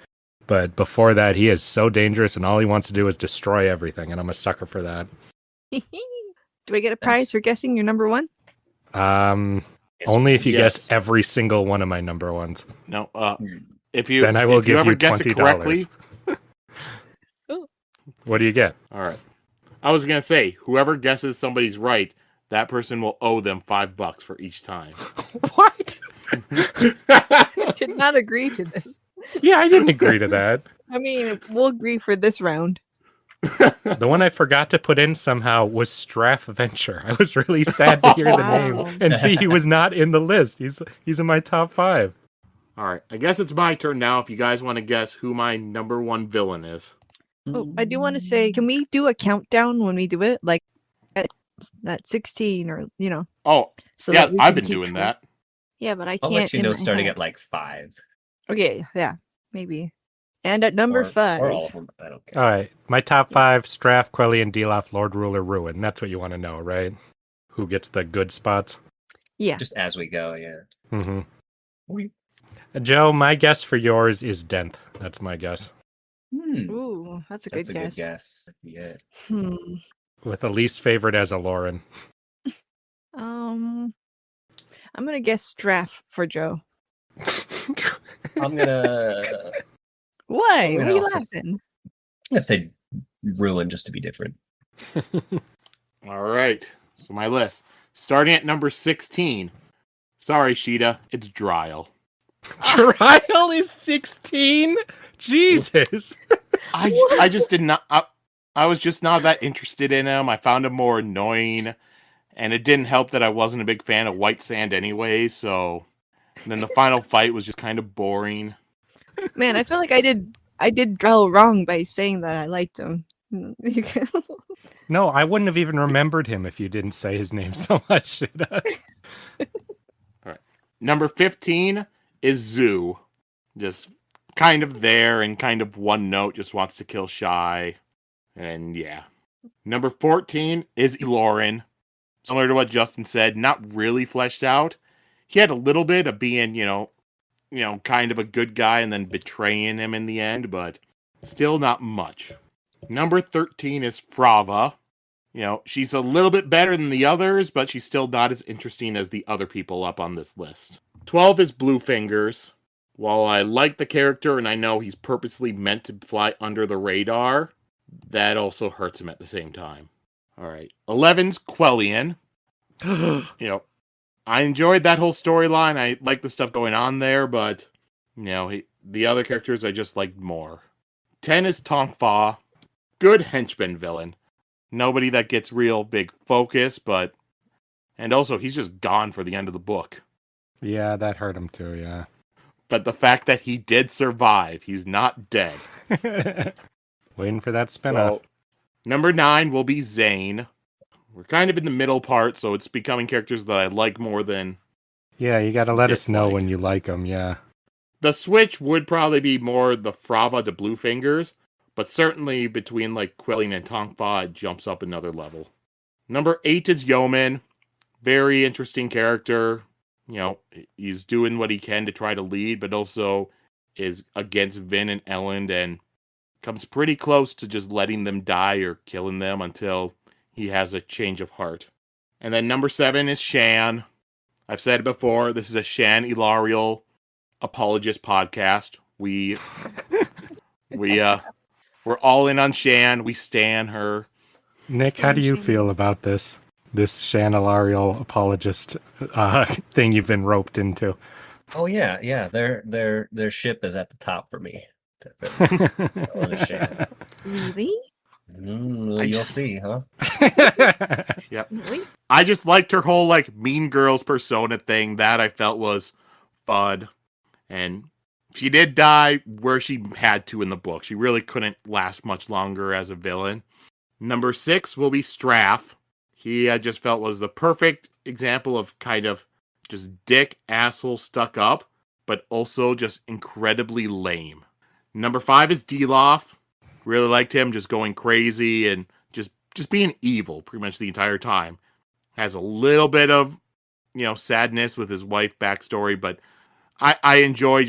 But before that, he is so dangerous and all he wants to do is destroy everything, and I'm a sucker for that. Do I get a prize for guessing your number 1? Only if you Yes. guess every single one of my number ones. No, if you Then I will if you give ever you guess it correctly, Oh. What do you get? all right. I was gonna say, whoever guesses somebody's right, that person will owe them $5 for each time. What? I did not agree to this. Yeah, I didn't agree to that. I mean, we'll agree for this round. The one I forgot to put in somehow was Straff Venture. I was really sad to hear the Wow. name and see he was not in the list. He's in my top 5. All right, I guess it's my turn now. If you guys want to guess who my number 1 villain is. Oh, I do want to say, can we do a countdown when we do it? Like at 16 or, Oh, so yeah, that we I've can been keep doing track. that. Yeah, but I I'll can't. let you in know my starting head. at like 5. Okay, yeah, maybe. And at number Or 5. all of them. I don't care. All right, my top 5: Straff, Quellion, Deloff, Lord Ruler, Ruin. That's what you want to know, right? Who gets the good spots? Yeah. Just as we go, yeah. Mm-hmm. Joe, my guess for yours is Denth. That's my guess. Ooh, that's a That's good a guess. good guess. Yeah. With the least favorite as a Lauren. I'm gonna guess Straff for Joe. I'm gonna Why? I'm What gonna are you also- laughing? say Ruin just to be different. All right, so my list. Starting at number 16. Sorry, Sheta, it's Dryle. Trial is 16? Jesus. I just did not. I was just not that interested in him. I found him more annoying, and it didn't help that I wasn't a big fan of White Sand anyway. So, and then the final fight was just kind of boring. Man, I feel like I did Drell wrong by saying that I liked him. You can... No, I wouldn't have even remembered him if you didn't say his name so much. All right. Number 15 is Zoo. Just kind of there and kind of one note, just wants to kill Shy. And yeah. Number 14 is Elorin. Similar to what Justin said, not really fleshed out. He had a little bit of being, kind of a good guy and then betraying him in the end, but still not much. Number 13 is Frava. She's a little bit better than the others, but she's still not as interesting as the other people up on this list. 12 is Bluefingers. While I like the character and I know he's purposely meant to fly under the radar, that also hurts him at the same time. All right. 11's Quellian. I enjoyed that whole storyline. I like the stuff going on there, but, the other characters I just liked more. 10 is Tonkfa. Good henchman villain. Nobody that gets real big focus, and also he's just gone for the end of the book. Yeah, that hurt him too, yeah. But the fact that he did survive, he's not dead. Waiting for that spinoff. So, number 9 will be Zane. We're kind of in the middle part, so it's becoming characters that I like more than... Yeah, you gotta let us know dislike. when you like them, yeah. The switch would probably be more the Frava to Bluefingers, but certainly between Quellian and Tonkfa, it jumps up another level. Number 8 is Yeoman. Very interesting character. He's doing what he can to try to lead, but also is against Vin and Elend and comes pretty close to just letting them die or killing them until he has a change of heart. And then number 7 is Shan. I've said it before, this is a Shan Ilarial apologist podcast. We're all in on Shan. We stan her. Nick, how do you feel about this Shan Ilarial apologist thing you've been roped into? Oh yeah. Their ship is at the top for me. Really? You'll see, huh? Yep. Really? I just liked her whole Mean Girls persona thing. That I felt was fun. And she did die where she had to in the book. She really couldn't last much longer as a villain. Number 6 will be Straff. He I just felt was the perfect example of kind of just dick, asshole, stuck up, but also just incredibly lame. Number 5 is Deloff. Really liked him, just going crazy and just being evil pretty much the entire time. Has a little bit of, sadness with his wife backstory, but I enjoy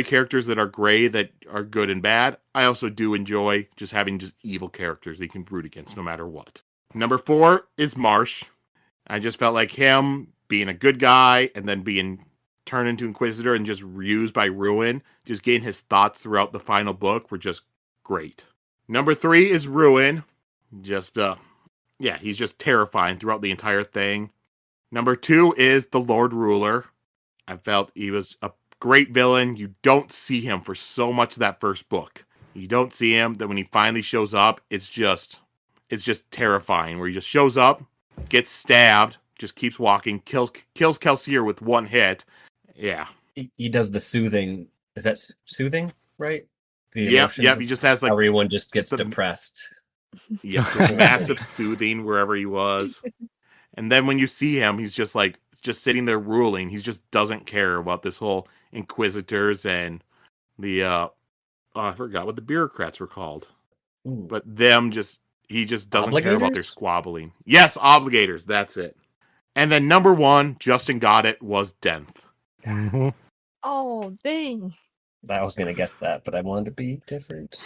characters that are gray, that are good and bad. I also do enjoy just having just evil characters that you can root against no matter what. Number 4 is Marsh. I just felt like him being a good guy and then being turned into Inquisitor and just used by Ruin, just getting his thoughts throughout the final book were just great. Number 3 is Ruin. Just, he's just terrifying throughout the entire thing. Number 2 is the Lord Ruler. I felt he was a great villain. You don't see him for so much of that first book. You don't see him. Then when he finally shows up, it's just terrifying. Where he just shows up, gets stabbed, just keeps walking, kills Kelsier with one hit. Yeah. He does the soothing. Is that soothing? Right. Yep. He just has everyone just gets depressed. Yeah, massive soothing wherever he was. And then when you see him, he's just sitting there ruling. He just doesn't care about this whole Inquisitors and the I forgot what the bureaucrats were called. Ooh. But he just doesn't care about their squabbling. Yes, obligators, that's it. And then number 1, Justin got it, was Denth. Mm-hmm. Oh, dang. I was gonna guess that, but I wanted to be different.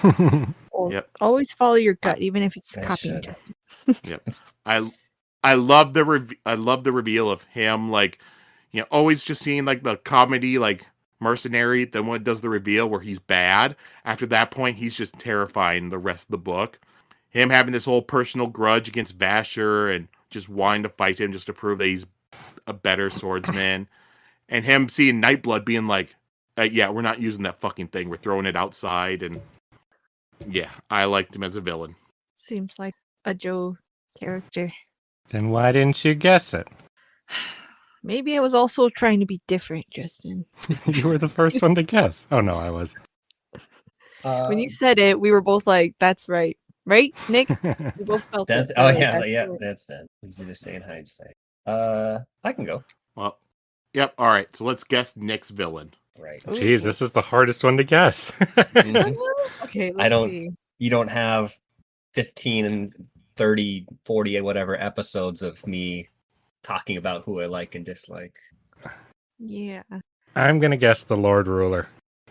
Yep. Always follow your gut, even if it's I copying should. Justin. Yep. I love the reveal of him, always just seeing the comedy mercenary. Then when it does the reveal where he's bad, after that point he's just terrifying the rest of the book. Him having this whole personal grudge against Vasher and just wanting to fight him just to prove that he's a better swordsman, and him seeing Nightblood being we're not using that fucking thing, we're throwing it outside. And yeah, I liked him as a villain. Seems like a Joe character. Then why didn't you guess it? Maybe I was also trying to be different, Justin. You were the first one to guess. Oh no, I was. When you said it, we were both like, "That's right." Right, Nick? We both felt Death. it. Oh We were like, yeah, "That's yeah, right." that's dead. Easy to say in hindsight. I can go. Well, yep. All right. So let's guess Nick's villain. Right. Ooh. Jeez, this is the hardest one to guess. Mhm. Okay, I let's don't. see. You don't have 15 and 30, 40, whatever episodes of me talking about who I like and dislike. Yeah. I'm gonna guess the Lord Ruler.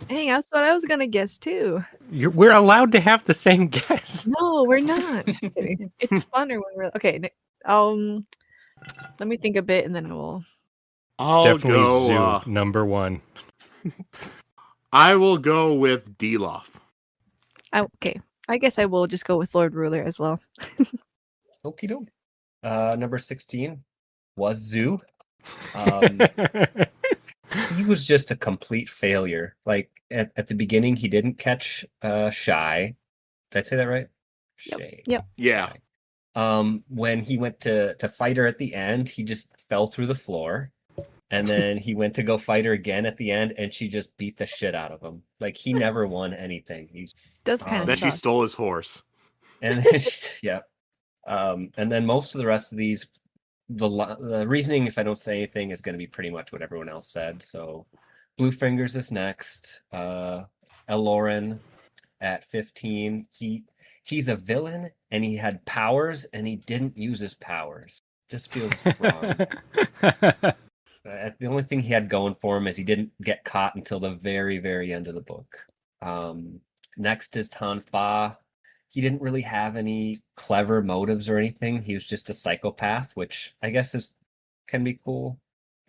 Hey, that's what I was gonna guess too. We're allowed to have the same guess. No, we're not. Just kidding. It's funner when we're okay. Let me think a bit, and then we'll. I'll Definitely go. Zoo, number one. I will go with Deloff. Okay, I guess I will just go with Lord Ruler as well. Okie doke. Number 16 was Zoo. He was just a complete failure. Like at the beginning, he didn't catch Shy. Did I say that right? Yep. Shay. Yep. Yeah. When he went to fight her at the end, he just fell through the floor. And then he went to go fight her again at the end, and she just beat the shit out of him. Like he never won anything. He Does kind of Then she suck. stole his horse. and then yeah. And then most of the rest of these, the reasoning, if I don't say anything, is going to be pretty much what everyone else said. So, Blue Fingers is next. Eloren at 15. He's a villain, and he had powers, and he didn't use his powers. Just feels wrong. The only thing he had going for him is he didn't get caught until the very, very end of the book. Next is Tanfa. He didn't really have any clever motives or anything. He was just a psychopath, which I guess can be cool.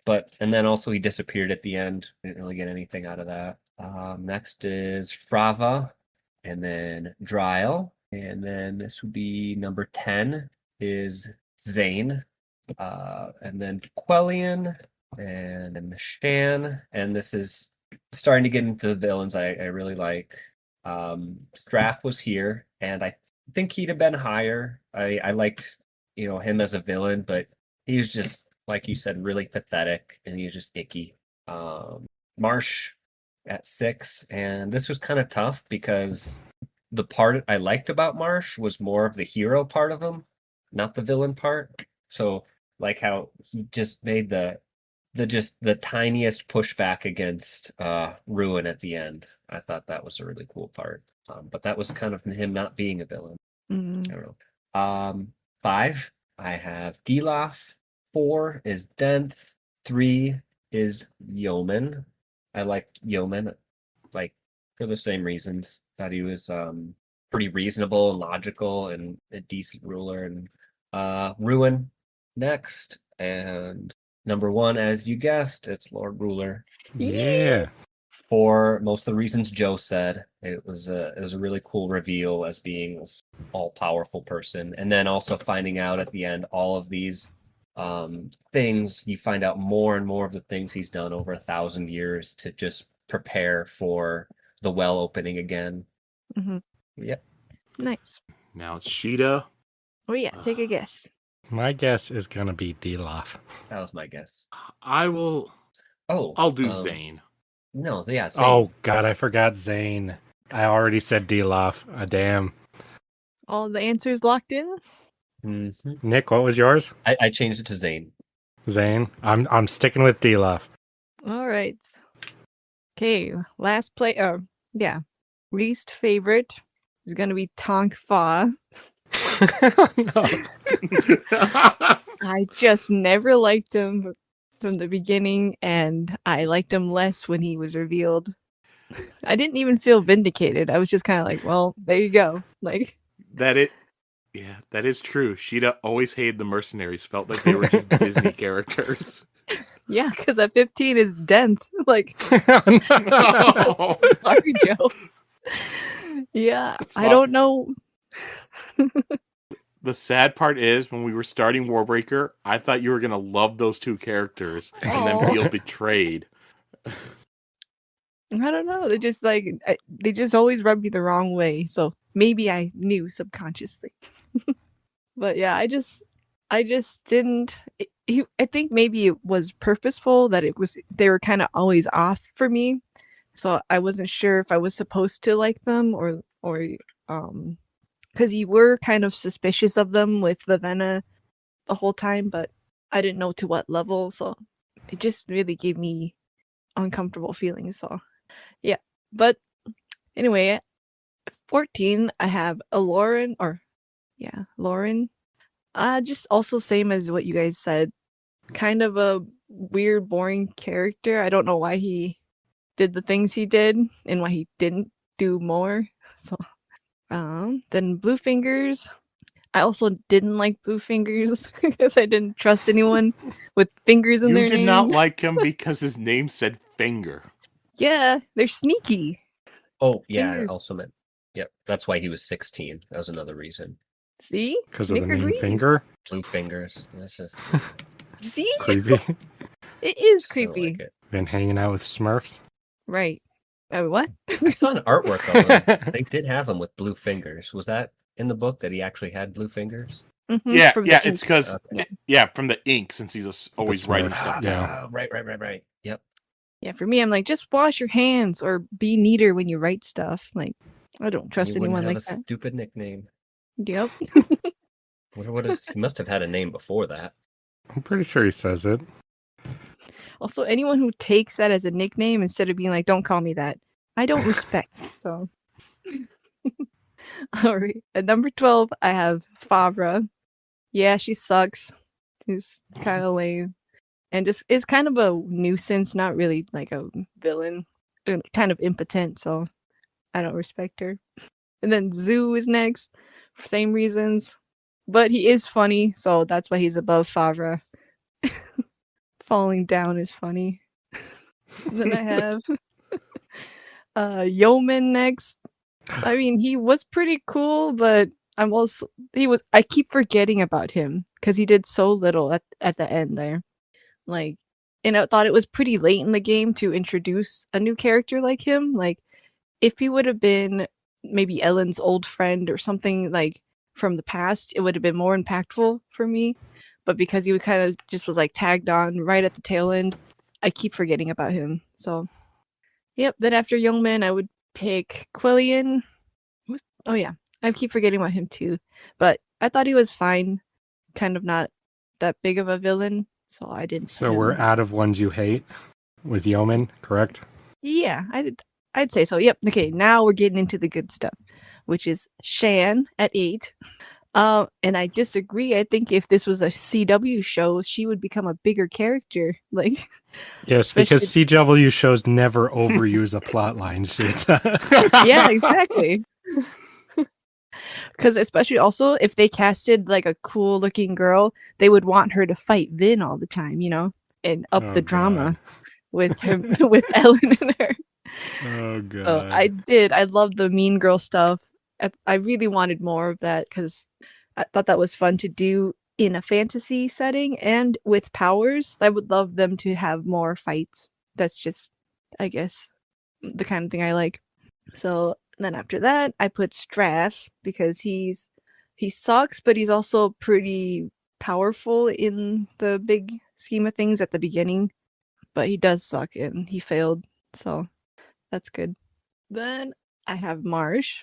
And then also he disappeared at the end. Didn't really get anything out of that. Next is Frava, and then Dryle, and then this would be number 10 is Zane, and then Quellian, and then Shan, and this is starting to get into the villains I really like. Straff was here, and I think he'd have been higher. I liked him as a villain, but he was just, like you said, really pathetic, and he was just icky. Marsh at 6, and this was kind of tough because the part I liked about Marsh was more of the hero part of him, not the villain part. So like how he just made the tiniest pushback against Ruin at the end. I thought that was a really cool part. But that was kind of him not being a villain. Mm. I don't know. 5, I have Deloff. 4 is Denth. 3 is Yeoman. I liked Yeoman, like for the same reasons. Thought he was pretty reasonable and logical and a decent ruler. And Ruin next, and number 1, as you guessed, it's Lord Ruler. Yeah. For most of the reasons Joe said, it was a really cool reveal as being this all-powerful person, and then also finding out at the end all of these things. You find out more and more of the things he's done over 1,000 years to just prepare for the well opening again. Mm-hmm. Yep. Nice. Now it's Sheta. Oh yeah, take a guess. My guess is gonna be Deloff. That was my guess. I will. Oh, I'll do Zane. No, yeah. Same. Oh God, I forgot Zane. I already said Deloff. Damn. All the answers locked in. Mm-hmm. Nick, what was yours? I changed it to Zane. Zane. I'm sticking with Deloff. All right. Okay, last play. Yeah, least favorite is gonna be Tonk Fa. No. I just never liked him from the beginning, and I liked him less when he was revealed. I didn't even feel vindicated. I was just kind of like, well, there you go. Like that is true. Sheta always hated the mercenaries. Felt like they were just Disney characters. yeah, because at 15 is Denth. Like, No. sorry, Joe. Yeah, I don't know. The sad part is when we were starting Warbreaker, I thought you were gonna love those two characters and then feel betrayed. I don't know. They just always rub me the wrong way. So maybe I knew subconsciously. But yeah, I just didn't. I think maybe it was purposeful that they were kind of always off for me. So I wasn't sure if I was supposed to like them or because you were kind of suspicious of them with Vivenna the whole time, but I didn't know to what level, so it just really gave me uncomfortable feelings. So yeah, but anyway, at 14 I have a Lauren, Lauren. Just also same as what you guys said, kind of a weird, boring character. I don't know why he did the things he did and why he didn't do more. So then Blue Fingers. I also didn't like Blue Fingers because I didn't trust anyone with fingers in You their did name. not like him because his name said finger. Yeah, they're sneaky. Oh, yeah, I Finger. also meant. Yep, that's why he was 16. That was another reason. See? Because of the Nick name agrees. Finger? Blue fingers. That's just. See? Creepy. It is Just don't creepy. like it. Been hanging out with Smurfs? Right. What? I saw an artwork of him. They did have him with blue fingers. Was that in the book that he actually had blue fingers? Mhm, Yeah, from the yeah, ink. it's because Yeah. from the ink, since he's always writing Smurfs, stuff. yeah. Right. Yep. Yeah, for me, I'm like, just wash your hands or be neater when you write stuff. Like, I don't trust He wouldn't anyone have like a that. stupid nickname. Yep. Wonder what is. He must have had a name before that. I'm pretty sure he says it. Also, anyone who takes that as a nickname instead of being like, don't call me that, I don't respect. So, all right. At number 12, I have Favre. Yeah, she sucks. She's kind of lame. And just is kind of a nuisance, not really like a villain. And kind of impotent, so I don't respect her. And then Zoo is next for same reasons. But he is funny, so that's why he's above Favre. Falling down is funny. Then I have Yeoman next. I mean, he was pretty cool, but I keep forgetting about him because he did so little at the end there. Like, and I thought it was pretty late in the game to introduce a new character like him. Like, if he would have been maybe Ellen's old friend or something like from the past, it would have been more impactful for me. But because he kind of just was like tagged on right at the tail end, I keep forgetting about him. So, yep. Then after Youngman, I would pick Quillian. Oh yeah, I keep forgetting about him too. But I thought he was fine, kind of not that big of a villain, so I didn't. So we're out of ones you hate with Yeoman, correct? Yeah, I'd say so. Yep. Okay, now we're getting into the good stuff, which is Shan at 8. And I disagree. I think if this was a CW show, she would become a bigger character. Like, Yes, because CW shows never overuse a plot line shit. yeah, exactly. Because especially also if they casted like a cool looking girl, they would want her to fight Vin all the time, and up the drama with him with Ellen and her. Oh god. So I loved the mean girl stuff. I really wanted more of that because I thought that was fun to do in a fantasy setting and with powers. I would love them to have more fights. That's just, I guess, the kind of thing I like. So then after that, I put Straff because he sucks, but he's also pretty powerful in the big scheme of things at the beginning. But he does suck and he failed, so that's good. Then I have Marsh.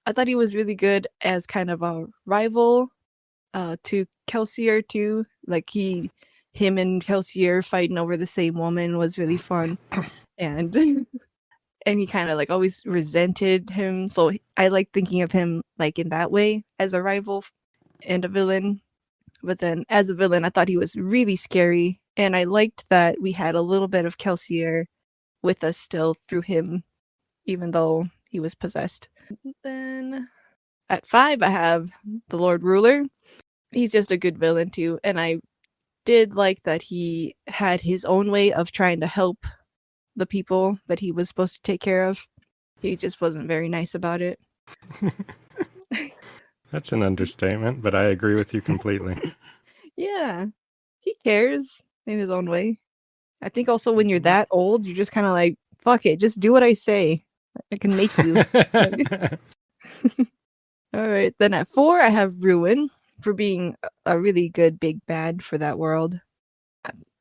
I thought he was really good as kind of a rival to Kelsier too. Like him and Kelsier fighting over the same woman was really fun, and and he kind of like always resented him. So I like thinking of him like in that way as a rival and a villain. But then as a villain, I thought he was really scary, and I liked that we had a little bit of Kelsier with us still through him, even though he was possessed. Then at 5, I have the Lord Ruler. He's just a good villain too, and I did like that he had his own way of trying to help the people that he was supposed to take care of. He just wasn't very nice about it. That's an understatement, but I agree with you completely. Yeah, he cares in his own way. I think also when you're that old, you're just kind of like, fuck it, just do what I say. I can make you. All right, then at 4, I have Ruin for being a really good big bad for that world.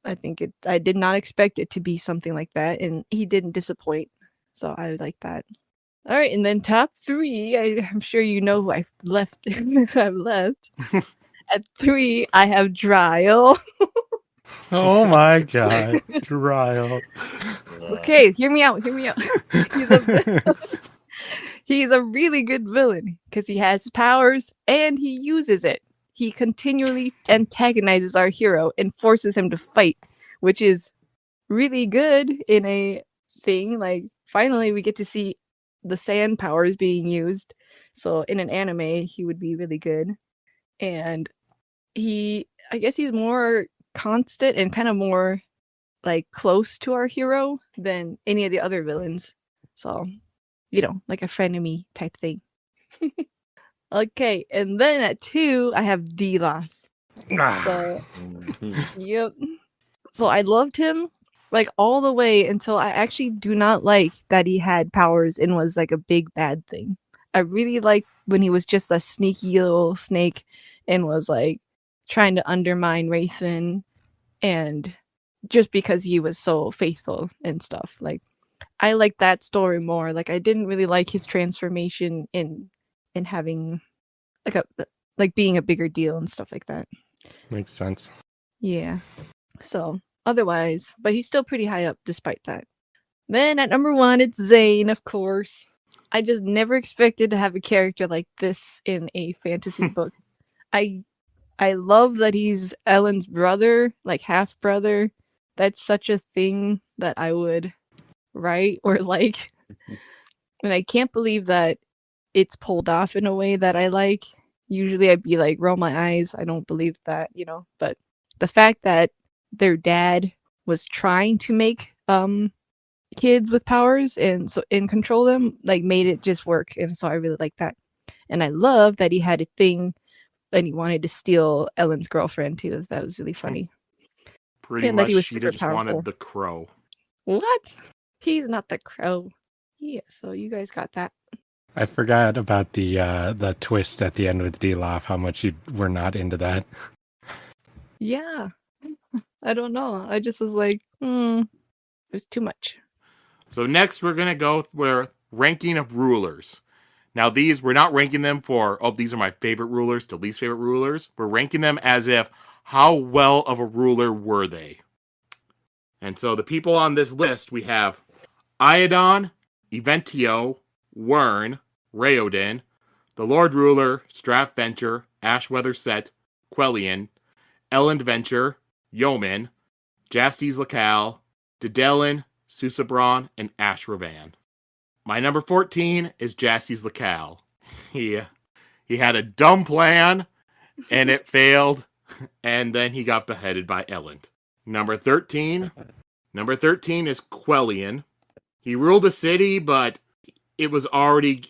I think I did not expect it to be something like that, and he didn't disappoint. So I like that. All right, and then top 3. I'm sure you know who I've left. Who I've left. At 3, I have Dryle. Oh my god, Ryle. Okay, hear me out. Hear me out. He's a really good villain because he has powers and he uses it. He continually antagonizes our hero and forces him to fight, which is really good in a thing. Like, finally, we get to see the sand powers being used. So, in an anime, he would be really good. And I guess he's more constant and kind of more like close to our hero than any of the other villains. So, like a frenemy type thing. Okay, and then at 2, I have D-Loth. So, yep. So I loved him like all the way until I actually do not like that he had powers and was like a big bad thing. I really liked when he was just a sneaky little snake and was like trying to undermine Wraithen, and just because he was so faithful and stuff. Like, I like that story more. Like, I didn't really like his transformation in having like being a bigger deal and stuff like that. Makes sense. Yeah. So otherwise, but he's still pretty high up despite that. Then at number 1, it's Zane, of course. I just never expected to have a character like this in a fantasy book. I love that he's Ellen's brother, like half brother. That's such a thing that I would write or like. And I can't believe that it's pulled off in a way that I like. Usually I'd be like, roll my eyes. I don't believe that, But the fact that their dad was trying to make kids with powers and control them, like, made it just work. And so I really like that. And I love that he had a thing and he wanted to steal Ellen's girlfriend too. That was really funny. Pretty And that much, he was she super just powerful. wanted the crow. What? He's not the crow. Yeah, so you guys got that. I forgot about the twist at the end with D-Loth, how much you were not into that. Yeah. I don't know. I just was like, it's too much. So next we're going to go with ranking of rulers. Now these, we're not ranking them for, these are my favorite rulers to least favorite rulers. We're ranking them as if, how well of a ruler were they? And so the people on this list, we have Iadon, Eventio, Wern, Raoden, the Lord Ruler, Strathventure, Ashweather Set, Quellion, Elendventure, Yeoman, Jastes Lacal, Dedelin, Susabron, and Ashravan. My number 14 is Jastes Lacal. He had a dumb plan, and it failed, and then he got beheaded by Elend. Number 13 is Quellion. He ruled a city, but it was already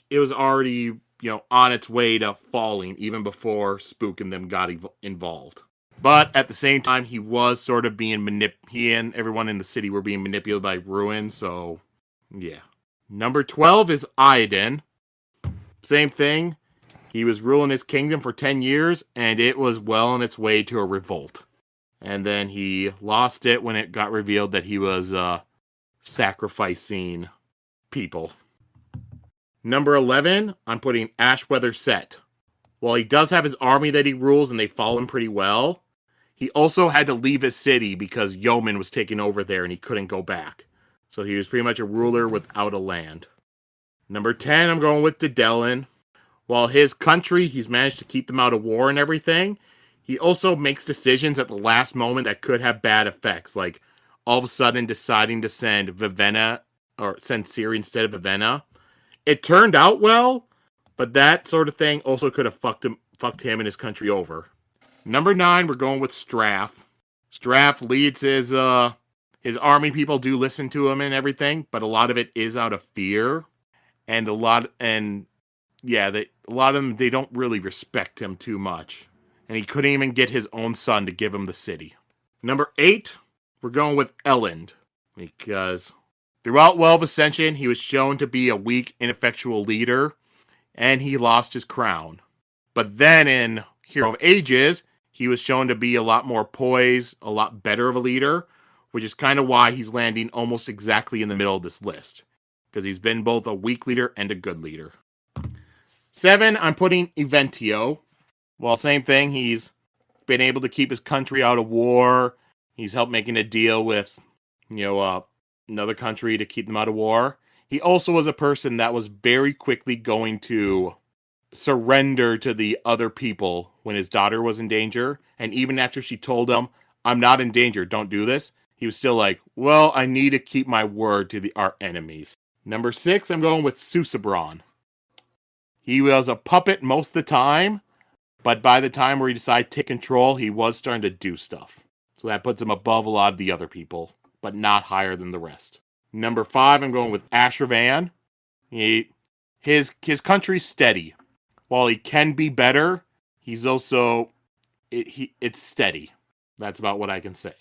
on its way to falling even before Spook and them got involved. But at the same time, he was sort of being he and everyone in the city were being manipulated by Ruin, so yeah. Number 12 is Iadon. Same thing. He was ruling his kingdom for 10 years, and it was well on its way to a revolt. And then he lost it when it got revealed that he was sacrificing people. Number 11, I'm putting Ashweather Set. While he does have his army that he rules and they follow him pretty well, he also had to leave his city because Yeoman was taking over there and he couldn't go back. So he was pretty much a ruler without a land. Number 10, I'm going with Dedelin. While his country, he's managed to keep them out of war and everything, he also makes decisions at the last moment that could have bad effects, like all of a sudden deciding to send Vivenna, or send Ciri instead of Vivenna. It turned out well, but that sort of thing also could have fucked him and his country over. Number 9, we're going with Strath. Strath leads his army. People do listen to him and everything, but a lot of it is out of fear, and a lot of them, they don't really respect him too much. And he couldn't even get his own son to give him the city. Number 8, we're going with Elend, because throughout Well of Ascension, he was shown to be a weak, ineffectual leader, and he lost his crown. But then in Hero of Ages, he was shown to be a lot more poised, a lot better of a leader, which is kind of why he's landing almost exactly in the middle of this list. because he's been both a weak leader and a good leader. 7, I'm putting Eventio. Well, same thing. He's been able to keep his country out of war. He's helped making a deal with, another country to keep them out of war. He also was a person that was very quickly going to surrender to the other people when his daughter was in danger. And even after she told him, I'm not in danger, don't do this, he was still like, well, I need to keep my word to our enemies. Number 6, I'm going with Susebron. He was a puppet most of the time, but by the time where he decided to take control, he was starting to do stuff. So that puts him above a lot of the other people, but not higher than the rest. Number 5, I'm going with Ashravan. His country's steady. While he can be better, he's also it's steady. That's about what I can say.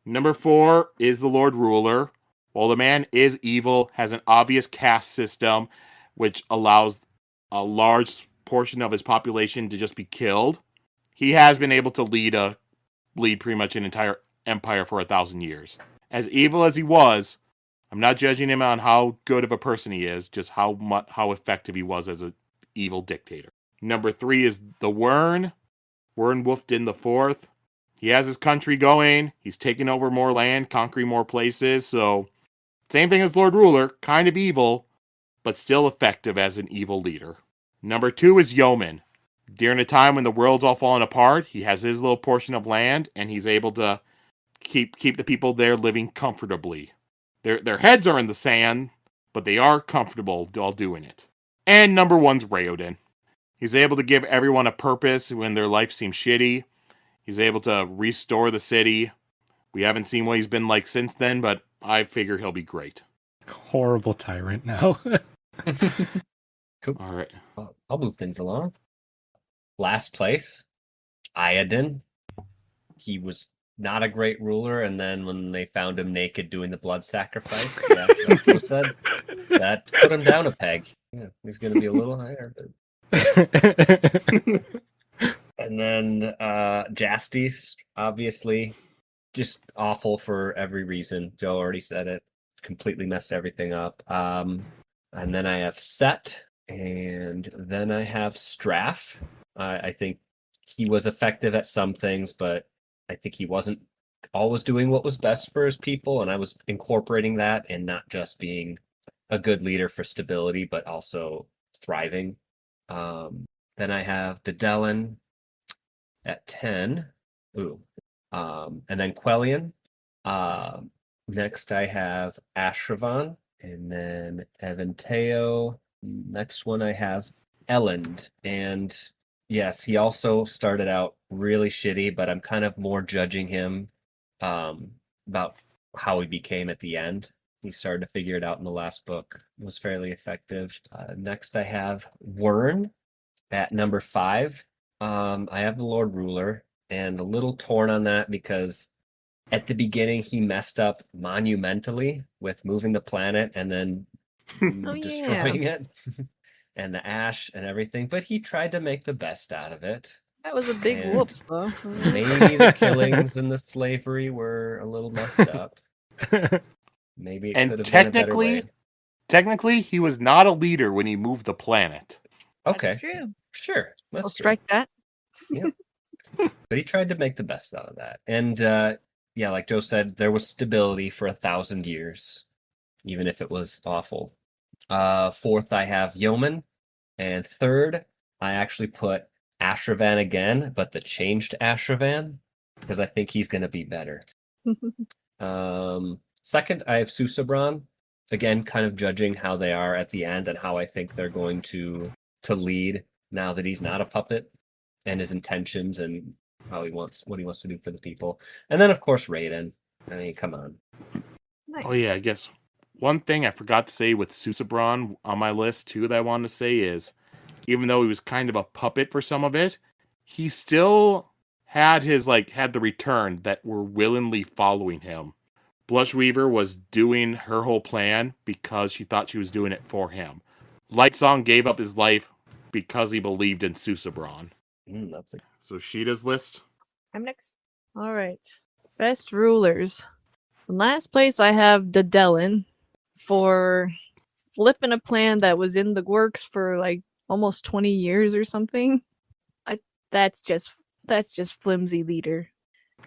Number 4 is the Lord Ruler. While the man is evil, has an obvious caste system, which allows a large portion of his population to just be killed, he has been able to lead pretty much an entire empire for 1,000 years. As evil as he was, I'm not judging him on how good of a person he is, just how effective he was as an evil dictator. Number 3 is the Wern Wolfden IV. He has his country going. He's taking over more land, conquering more places. So, same thing as Lord Ruler, kind of evil, but still effective as an evil leader. Number 2 is Yeoman. During a time when the world's all falling apart, he has his little portion of land, and he's able to keep the people there living comfortably. Their heads are in the sand, but they are comfortable while doing it. And number 1's Raoden. He's able to give everyone a purpose when their life seems shitty. He's able to restore the city. We haven't seen what he's been like since then, but I figure he'll be great. Horrible tyrant now. Cool. All right. I'll move things along. Last place, Iadin. He was not a great ruler, and then when they found him naked doing the blood sacrifice, like you said, that put him down a peg. Yeah, he's going to be a little higher. And then Jastis, obviously, just awful for every reason. Joe already said it. Completely messed everything up. And then I have Set, and then I have Straff. I think he was effective at some things, but I think he wasn't always doing what was best for his people, and I was incorporating that and not just being a good leader for stability, but also thriving. Then I have Dedelin at 10. Ooh. And then Quellion. Next I have Ashravan, and then Eventeo. Next one I have Elend, and yes, he also started out really shitty, but I'm kind of more judging him about how he became at the end. He started to figure it out in the last book. It was fairly effective. Next I have Wern at number 5. I have the Lord Ruler, and a little torn on that because at the beginning he messed up monumentally with moving the planet and then destroying it and the ash and everything, but he tried to make the best out of it. That was a big whoops, though. Maybe the killings and the slavery were a little messed up. Maybe it could have been a better way. Technically, he was not a leader when he moved the planet. Okay. That's true. Sure. I'll strike that. Yep. But he tried to make the best out of that. And yeah, like Joe said, there was stability for 1,000 years, even if it was awful. 4th, I have Yeoman. And 3rd, I actually put Ashravan again, but the changed Ashravan, because I think he's going to be better. 2nd, I have Susebron. Again, kind of judging how they are at the end and how I think they're going to lead now that he's not a puppet, and his intentions and what he wants to do for the people. And then, of course, Raiden. I mean, come on. Nice. Oh yeah, I guess one thing I forgot to say with Susebron on my list too that I wanted to say is, even though he was kind of a puppet for some of it, he still had the return that were willingly following him. Blushweaver was doing her whole plan because she thought she was doing it for him. Lightsong gave up his life because he believed in Susebron. So Sheta's list. I'm next. All right. Best rulers. In last place, I have Dedelin for flipping a plan that was in the works for like almost 20 years or something. That's just flimsy leader.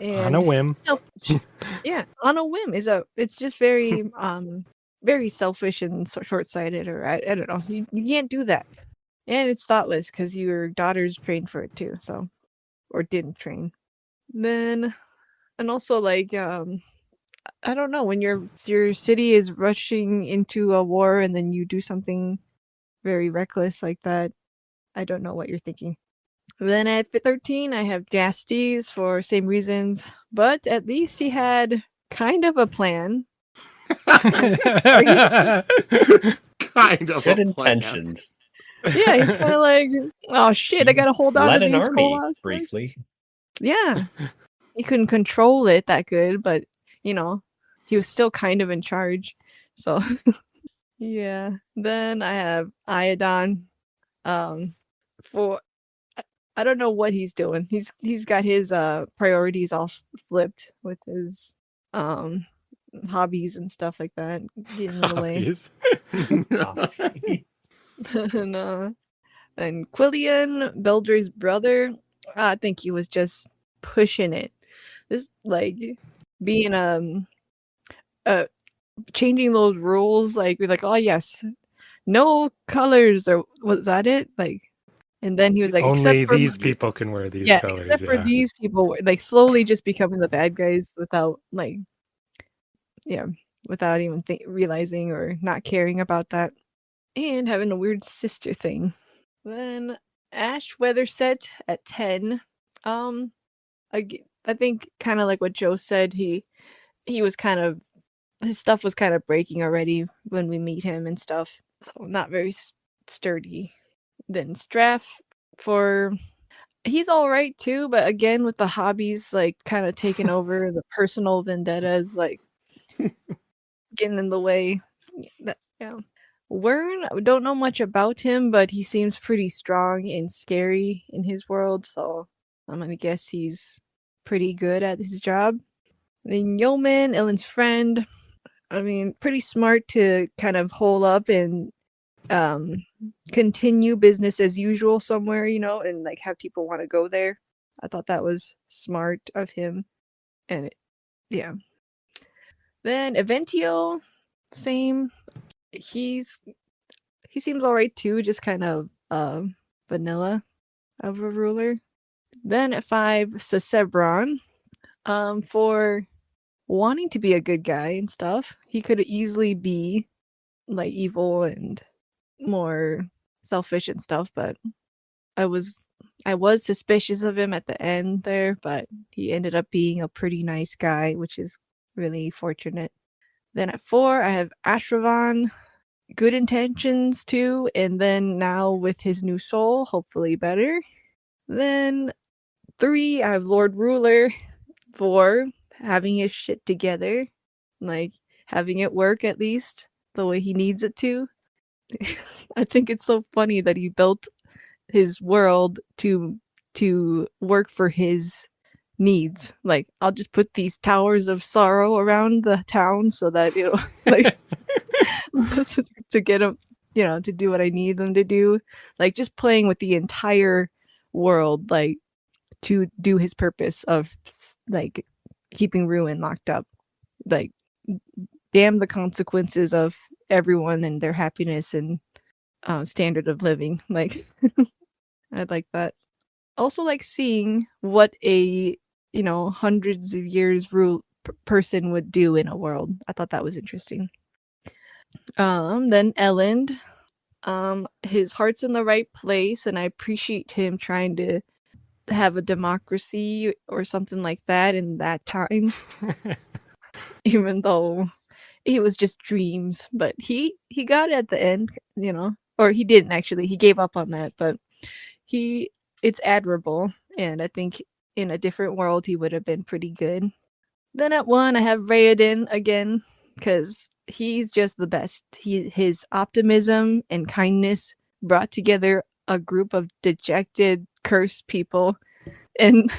On a And whim. selfish. Yeah, on a whim. It's just very very selfish and short-sighted, or I don't know. You can't do that. And it's thoughtless because your daughter's trained for it too, so or didn't train. Then and also like I don't know, when your city is rushing into a war and then you do something very reckless like that, I don't know what you're thinking. Then at 13, I have Jastes for same reasons, but at least he had kind of a plan. Kind of Good a plan. intentions. Yeah, he's kind of like, oh shit, I gotta hold on Led to an these army coal. briefly. Yeah, he couldn't control it that good, but you know, he was still kind of in charge. So yeah. Then I have Iodon. For I don't know what he's doing. He's got his priorities all flipped with his hobbies and stuff like that getting in the way. Hobbies. And Quillian, Beldre's brother, I think he was just pushing it. This like being changing those rules, like we're like, oh yes, no colors, or was that it? Like, and then he was like, Only except for these people can wear these yeah, colors. except for Yeah. these people, like slowly just becoming the bad guys without like, yeah, without even realizing or not caring about that, and having a weird sister thing. Then Ash Weatherset at 10. I think kind of like what Joe said, he was kind of, his stuff was kind of breaking already when we meet him and stuff, so not very sturdy. Then Straff for, he's all right too, but again with the hobbies like kind of taking over, the personal vendettas like getting in the way. Yeah. Wern, I don't know much about him, but he seems pretty strong and scary in his world, so I'm gonna guess he's pretty good at his job. Then Yeoman, Ellen's friend, I mean, pretty smart to kind of hole up and continue business as usual somewhere, and like have people want to go there. I thought that was smart of him. And yeah. Then Eventio, same. He seems alright too, just kind of vanilla of a ruler. Then at 5, Sesebron, for wanting to be a good guy and stuff. He could easily be like evil and more selfish and stuff, but I was suspicious of him at the end there, but he ended up being a pretty nice guy, which is really fortunate. Then at 4, I have Ashravan, good intentions too, and then now with his new soul, hopefully better. Then 3, I have Lord Ruler for having his shit together, like having it work at least the way he needs it to. I think it's so funny that he built his world to work for his needs. Like, I'll just put these towers of sorrow around the town so that like to get him, to do what I need them to do. Like, just playing with the entire world, like to do his purpose of like keeping Ruin locked up. Like, damn the consequences of everyone and their happiness and standard of living. Like, I like that. Also, like seeing what a hundreds of years person would do in a world. I thought that was interesting. Then Elend, his heart's in the right place, and I appreciate him trying to have a democracy or something like that in that time. Even though it was just dreams, but he got it at the end, or he didn't actually. He gave up on that, but it's admirable, and I think in a different world he would have been pretty good. Then at 1, I have Raoden again because he's just the best. His optimism and kindness brought together a group of dejected, cursed people and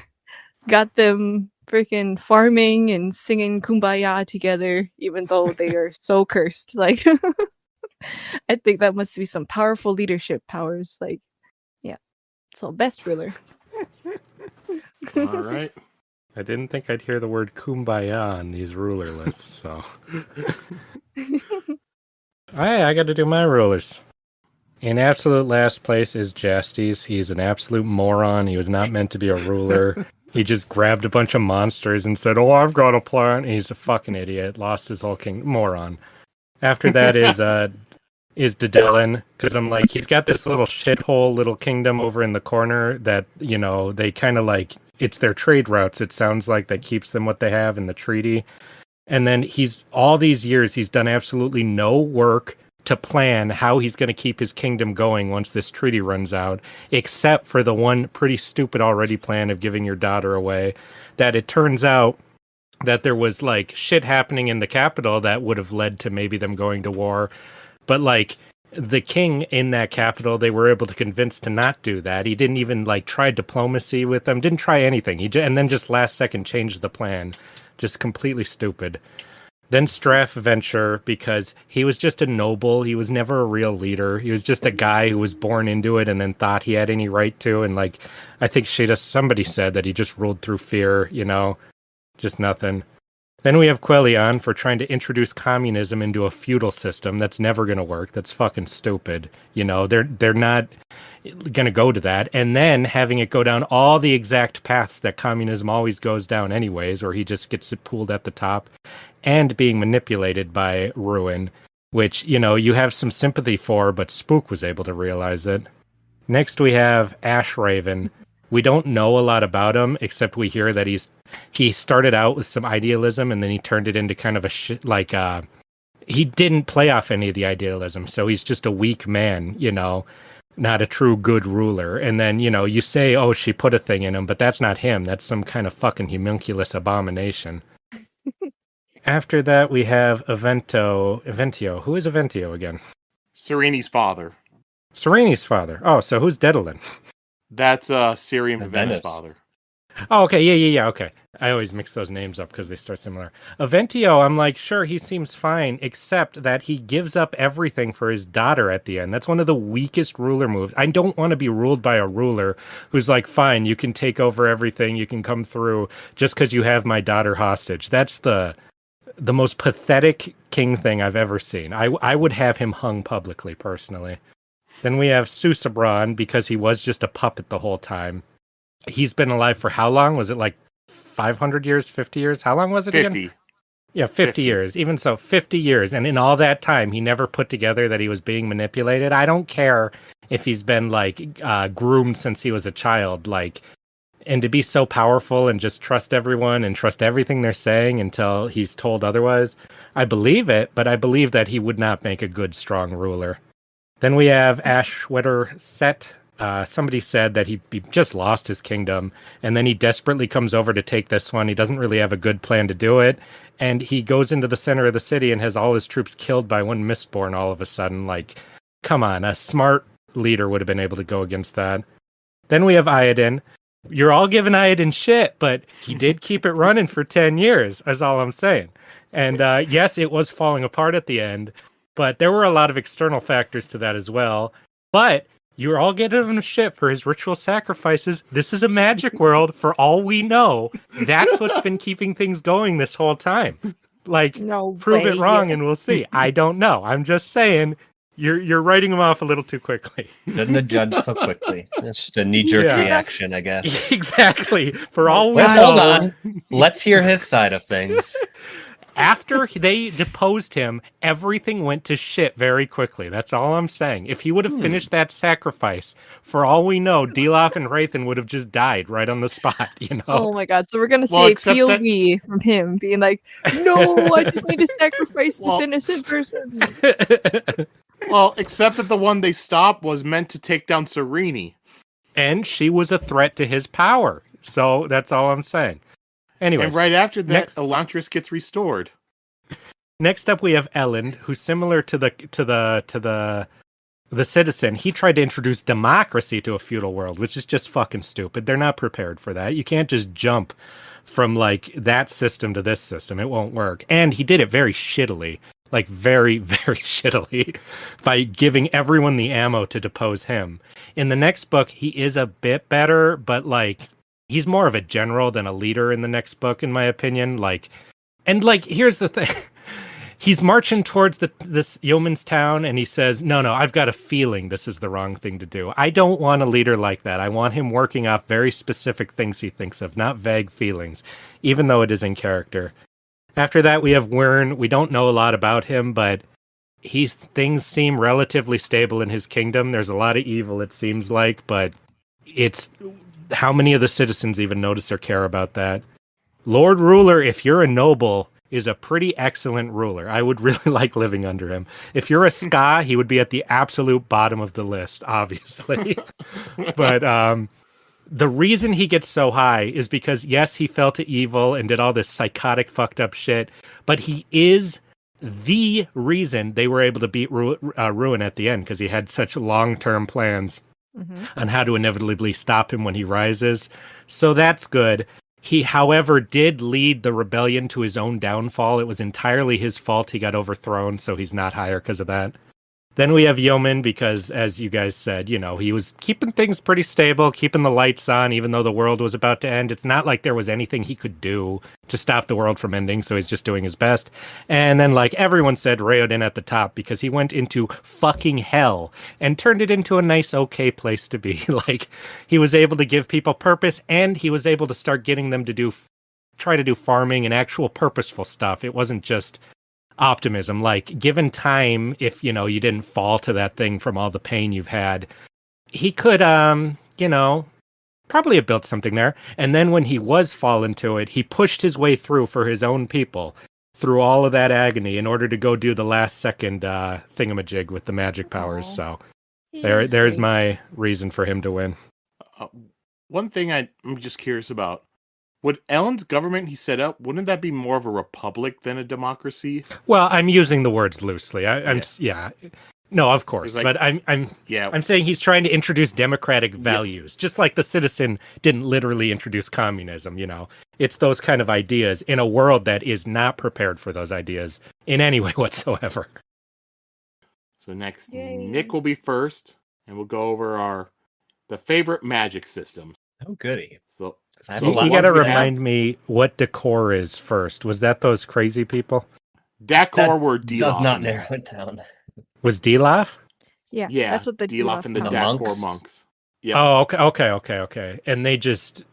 got them freaking farming and singing Kumbaya together, even though they are so cursed. Like, I think that must be some powerful leadership powers. Like, yeah. So best ruler. All right. I didn't think I'd hear the word kumbaya on these ruler lists, so. Alright, I gotta do my rulers. In absolute last place is Jastes. He's an absolute moron. He was not meant to be a ruler. He just grabbed a bunch of monsters and said, "Oh, I've got a plan." He's a fucking idiot. Lost his whole kingdom. Moron. After that is Dedelin, because I'm like, he's got this little shithole little kingdom over in the corner that, you know, they kind of like, it's their trade routes, it sounds like, that keeps them what they have in the treaty. And then all these years, he's done absolutely no work to plan how he's going to keep his kingdom going once this treaty runs out, except for the one pretty stupid already plan of giving your daughter away, that it turns out that there was like shit happening in the capital that would have led to maybe them going to war. But like the king in that capital, they were able to convince to not do that. He didn't even like try diplomacy with them, didn't try anything. And then just last second changed the plan. Just completely stupid. Then Straff Venture, because he was just a noble. He was never a real leader. He was just a guy who was born into it and then thought he had any right to. And like, I think somebody said that he just ruled through fear, you know, just nothing. Then we have Quellion for trying to introduce communism into a feudal system. That's never going to work. That's fucking stupid. You know, they're not going to go to that. And then having it go down all the exact paths that communism always goes down anyways, or he just gets it pulled at the top, and being manipulated by Ruin, which, you know, you have some sympathy for, but Spook was able to realize it. Next we have Ash Raven. We don't know a lot about him, except we hear that he started out with some idealism, and then he turned it into kind of a he didn't play off any of the idealism, so he's just a weak man, you know, not a true good ruler. And then, you know, you say, oh, she put a thing in him, but that's not him. That's some kind of fucking homunculus abomination. After that, we have Eventio. Who is Eventio again? Serene's father. Serene's father. Oh, so who's Dedalin? That's Syrian Venice father. Oh, okay, yeah, okay. I always mix those names up because they start similar. Eventio, I'm like, sure, he seems fine, except that he gives up everything for his daughter at the end. That's one of the weakest ruler moves. I don't want to be ruled by a ruler who's like, fine, you can take over everything, you can come through just because you have my daughter hostage. That's the most pathetic king thing I've ever seen. I would have him hung publicly, personally. Then we have Susabran, because he was just a puppet the whole time. He's been alive for how long? Was it like 500 years, 50 years? How long was it 50. again? Yeah, 50 years. Even so, 50 years. And in all that time, he never put together that he was being manipulated. I don't care if he's been like groomed since he was a child. Like, and to be so powerful and just trust everyone and trust everything they're saying until he's told otherwise. I believe it, but I believe that he would not make a good, strong ruler. Then we have Ashwetter Set. Somebody said that he just lost his kingdom, and then he desperately comes over to take this one. He doesn't really have a good plan to do it, and he goes into the center of the city and has all his troops killed by one Mistborn all of a sudden. Like, come on, a smart leader would have been able to go against that. Then we have Iadin. You're all giving Iadin shit, but he did keep it running for 10 years, is all I'm saying. And yes, it was falling apart at the end, but there were a lot of external factors to that as well. But you're all getting him shit for his ritual sacrifices. This is a magic world, for all we know. That's what's been keeping things going this whole time. Like, prove it wrong and we'll see. I don't know. I'm just saying, you're writing him off a little too quickly. Shouldn't judge so quickly. It's just a knee-jerk reaction, I guess. Exactly. For all we know. Hold on. Let's hear his side of things. After they deposed him, everything went to shit very quickly. That's all I'm saying. If he would have finished that sacrifice, for all we know, Delof and Wraithen would have just died right on the spot, you know? Oh my god, so we're gonna see a POV from him being like, no, I just need to sacrifice this innocent person. Well, except that the one they stopped was meant to take down Serene. And she was a threat to his power. So that's all I'm saying. Anyway, and right after that, Elantris gets restored. Next up, we have Elend, who's similar to the citizen. He tried to introduce democracy to a feudal world, which is just fucking stupid. They're not prepared for that. You can't just jump from like that system to this system. It won't work. And he did it very shittily. like very, very shittily by giving everyone the ammo to depose him. In the next book, he is a bit better, but like he's more of a general than a leader in the next book, in my opinion. Like, and like, here's the thing. He's marching towards this yeoman's town and he says, no, I've got a feeling this is the wrong thing to do. I don't want a leader like that. I want him working off very specific things he thinks of, not vague feelings, even though it is in character. After that, we have Wyrn. We don't know a lot about him, but things seem relatively stable in his kingdom. There's a lot of evil, it seems like, but it's how many of the citizens even notice or care about that? Lord Ruler, if you're a noble, is a pretty excellent ruler. I would really like living under him. If you're a ska, he would be at the absolute bottom of the list, obviously. But the reason he gets so high is because, yes, he fell to evil and did all this psychotic, fucked up shit, but he is the reason they were able to beat Ruin at the end, because he had such long-term plans on how to inevitably stop him when he rises. So that's good. He, however, did lead the rebellion to his own downfall. It was entirely his fault he got overthrown, so he's not higher because of that. Then we have Yeoman because, as you guys said, he was keeping things pretty stable, keeping the lights on, even though the world was about to end. It's not like there was anything he could do to stop the world from ending, so he's just doing his best. And then, like everyone said, Raoden at the top because he went into fucking hell and turned it into a nice, okay place to be. Like, he was able to give people purpose, and he was able to start getting them to try to do farming and actual purposeful stuff. It wasn't just optimism. Like, given time, if you didn't fall to that thing from all the pain you've had, he could probably have built something there. And then when he was fallen to it, he pushed his way through for his own people through all of that agony in order to go do the last second thingamajig with the magic powers. So there's my reason for him to win. One thing I'm just curious about. Would Elend's government he set up, wouldn't that be more of a republic than a democracy? Well, I'm using the words loosely. No, of course, like, but I'm saying he's trying to introduce democratic values, just like the Citizen didn't literally introduce communism. It's those kind of ideas in a world that is not prepared for those ideas in any way whatsoever. So next, Nick will be first, and we'll go over the favorite magic systems. Oh, goody! So you got to remind me what Decor is first. Was that those crazy people? Decor were Dilaf. Does not narrow it down. Was Dilaf? Yeah, that's what the Dilaf and the Decor monks. Yeah. Oh, okay. And they just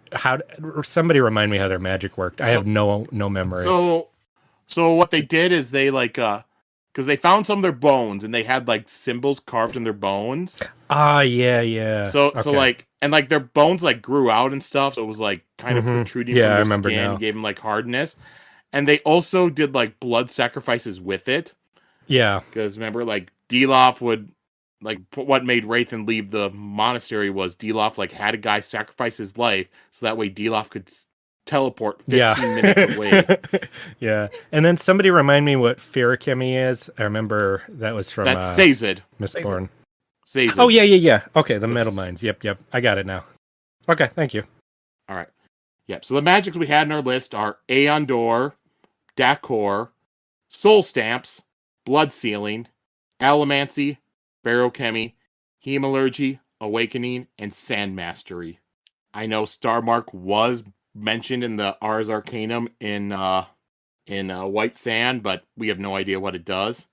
somebody remind me how their magic worked. I have no memory. So what they did is they because they found some of their bones and they had like symbols carved in their bones. Yeah. So their bones like grew out and stuff, so it was like kind of protruding from their skin and gave them like hardness. And they also did like blood sacrifices with it. Yeah. Because remember, like Dilaf would what made Wraithen leave the monastery was Dilaf like had a guy sacrifice his life so that way Dilaf could teleport 15 minutes away. Yeah. And then somebody remind me what Fearachemy is. I remember that was from that's Sazed. Mistborn. Sazed. Oh yeah. Okay, the metal mines. Yep. I got it now. Okay, thank you. All right. Yep. So the magics we had in our list are Aeon Door, Dakor, Soul Stamps, Blood Sealing, Allomancy, Barochemy, Hemalurgy, Awakening, and Sand Mastery. I know Starmark was mentioned in the Ars Arcanum in White Sand, but we have no idea what it does.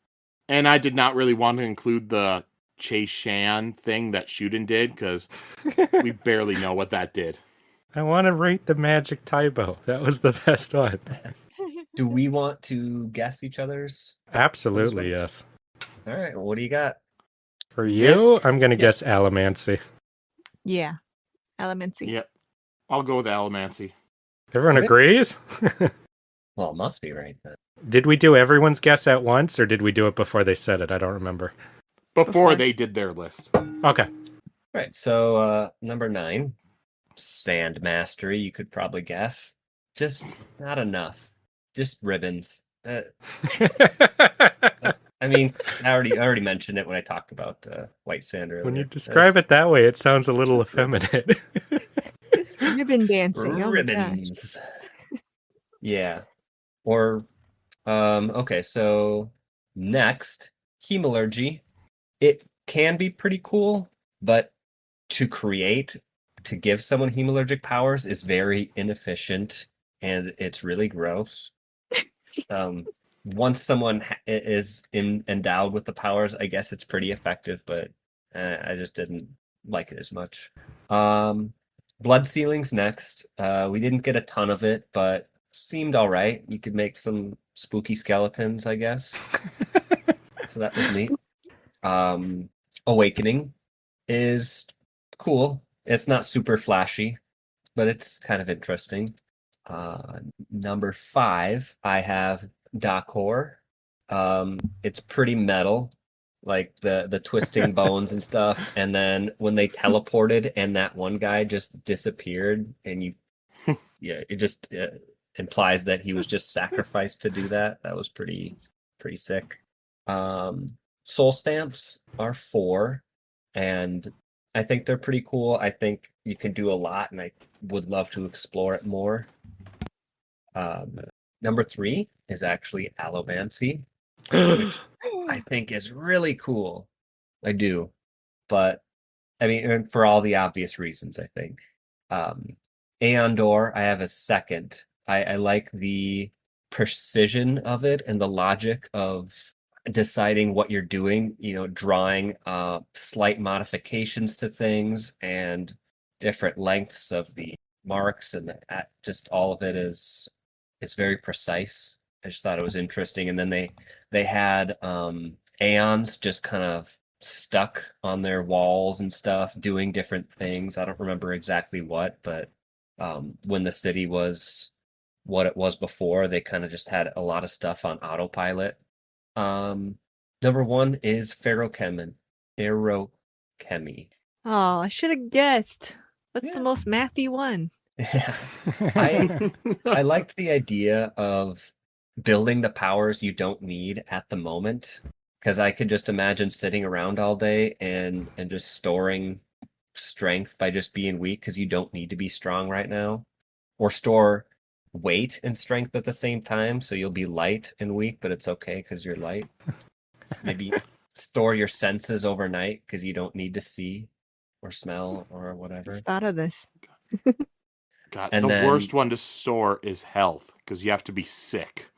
And I did not really want to include the Chase Shan thing that Shuden did, because we barely know what that did. I want to rate the Magic Tybo. That was the best one. Do we want to guess each other's? Absolutely, yes. All right, what do you got? For you, I'm going to guess Allomancy. Yeah, Allomancy. Yep. I'll go with Allomancy. Everyone agrees? Well, it must be right then. Did we do everyone's guess at once, or did we do it before they said it? I don't remember. Before they did their list. Okay. Right, so number 9, Sand Mastery, you could probably guess. Just not enough. Just ribbons. I mean, I already mentioned it when I talked about White Sand earlier. When you describe it that way, it sounds a little effeminate. Just ribbon dancing. Ribbons. Yeah. Or, okay, so Next, Hemalurgy. It can be pretty cool, but to give someone hemalurgic powers is very inefficient and it's really gross. Once someone is endowed with the powers, I guess it's pretty effective, but I just didn't like it as much. Blood Sealing's next. We didn't get a ton of it, but seemed all right. You could make some spooky skeletons, I guess. So that was neat. Awakening is cool. It's not super flashy, but it's kind of interesting. Number 5, I have Dakor. It's pretty metal, like the twisting bones and stuff. And then when they teleported and that one guy just disappeared, and it just implies that he was just sacrificed to do that. That was pretty sick. Soul stamps are 4, and I think they're pretty cool. I think you can do a lot, and I would love to explore it more. Number 3 is actually Allomancy, which I think is really cool. I do, but I mean, for all the obvious reasons, I think. Aeon Door, I have a second. I like the precision of it and the logic of deciding what you're doing, drawing slight modifications to things and different lengths of the marks, and just all of it is very precise. I just thought it was interesting. And then they had aeons just kind of stuck on their walls and stuff doing different things. I don't remember exactly what, but when the city was what it was before, they kind of just had a lot of stuff on autopilot. Number 1 is Ferrochemy. Oh, I should have guessed. What's Yeah. the most mathy one? Yeah. I liked the idea of building the powers you don't need at the moment, because I could just imagine sitting around all day and just storing strength by just being weak, because you don't need to be strong right now, or store weight and strength at the same time, so you'll be light and weak, but it's okay because you're light. Maybe store your senses overnight because you don't need to see or smell or whatever. Just thought of this. God, And the then- worst one to store is health, because you have to be sick.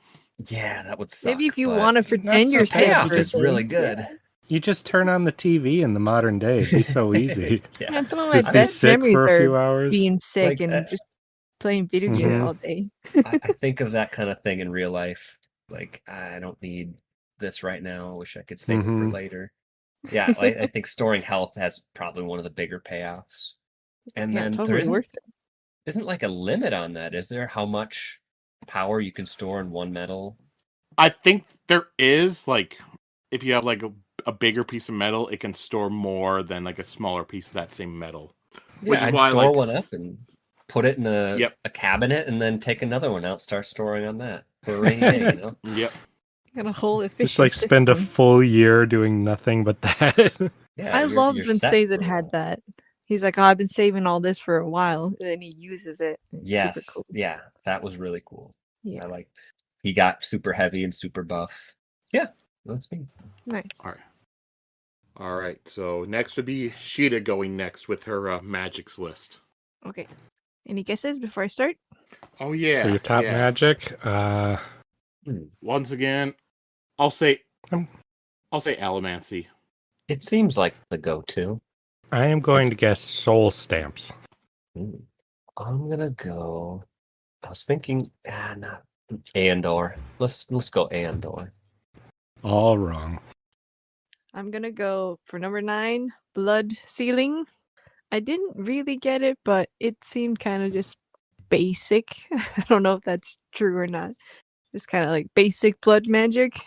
Yeah, that would suck. Maybe if you but want to That's pretend you're okay. sick payoff for a is really day. good. You just turn on the TV in the modern day. It'd be so easy. Yeah. Man, some of my Just be best sick memories for a few are hours. being sick Like, and just playing video games Mhm. all day. I think of that kind of thing in real life. Like, I don't need this right now. I wish I could save it for Mhm. later. Yeah, I think storing health has probably one of the bigger payoffs. And Yeah, then there totally worth it. isn't like a limit on that, is there? How much power you can store in one metal? I think there is, like, if you have like a bigger piece of metal, it can store more than like a smaller piece of that same metal. Which Yeah, is I'd why, store like, one up and put it in a Yep. cabinet, and then take another one out, start storing on that for a rainy day, Yep. Got a whole efficient Just like spend a system. full year doing nothing but that. Yeah, I you're loved when set Sazed for- had that. He's like, oh, I've been saving all this for a while, and then he uses it. It's Yes, super cool. yeah, that was really cool. Yeah, I liked. He got super heavy and super buff. Yeah, that's me. nice. All right. So next would be Sheta going next with her magics list. Okay. Any guesses before I start? Oh yeah. For your top yeah. magic, Once again, I'll say Um, Allomancy. It seems like the go-to. I am going to It's- guess soul stamps. I'm gonna go. I was thinking, not Andor. Let's go Andor. All wrong. I'm gonna go for number 9, blood sealing. I didn't really get it, but it seemed kind of just basic. I don't know if that's true or not. Just kind of like basic blood magic.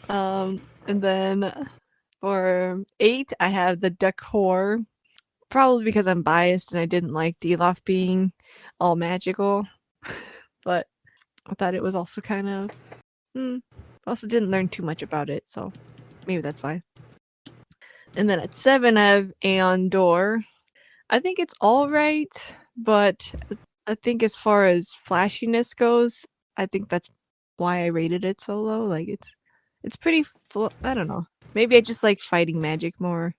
And then for 8, I have the Dakor. Probably because I'm biased and I didn't like Delof being all magical. But I thought it was also kind of... Also didn't learn too much about it, so maybe that's why. And then at 7, I have Aeon Door. I think it's all right, but I think as far as flashiness goes, I think that's why I rated it so low. Like, it's pretty full. I don't know. Maybe I just like fighting magic more,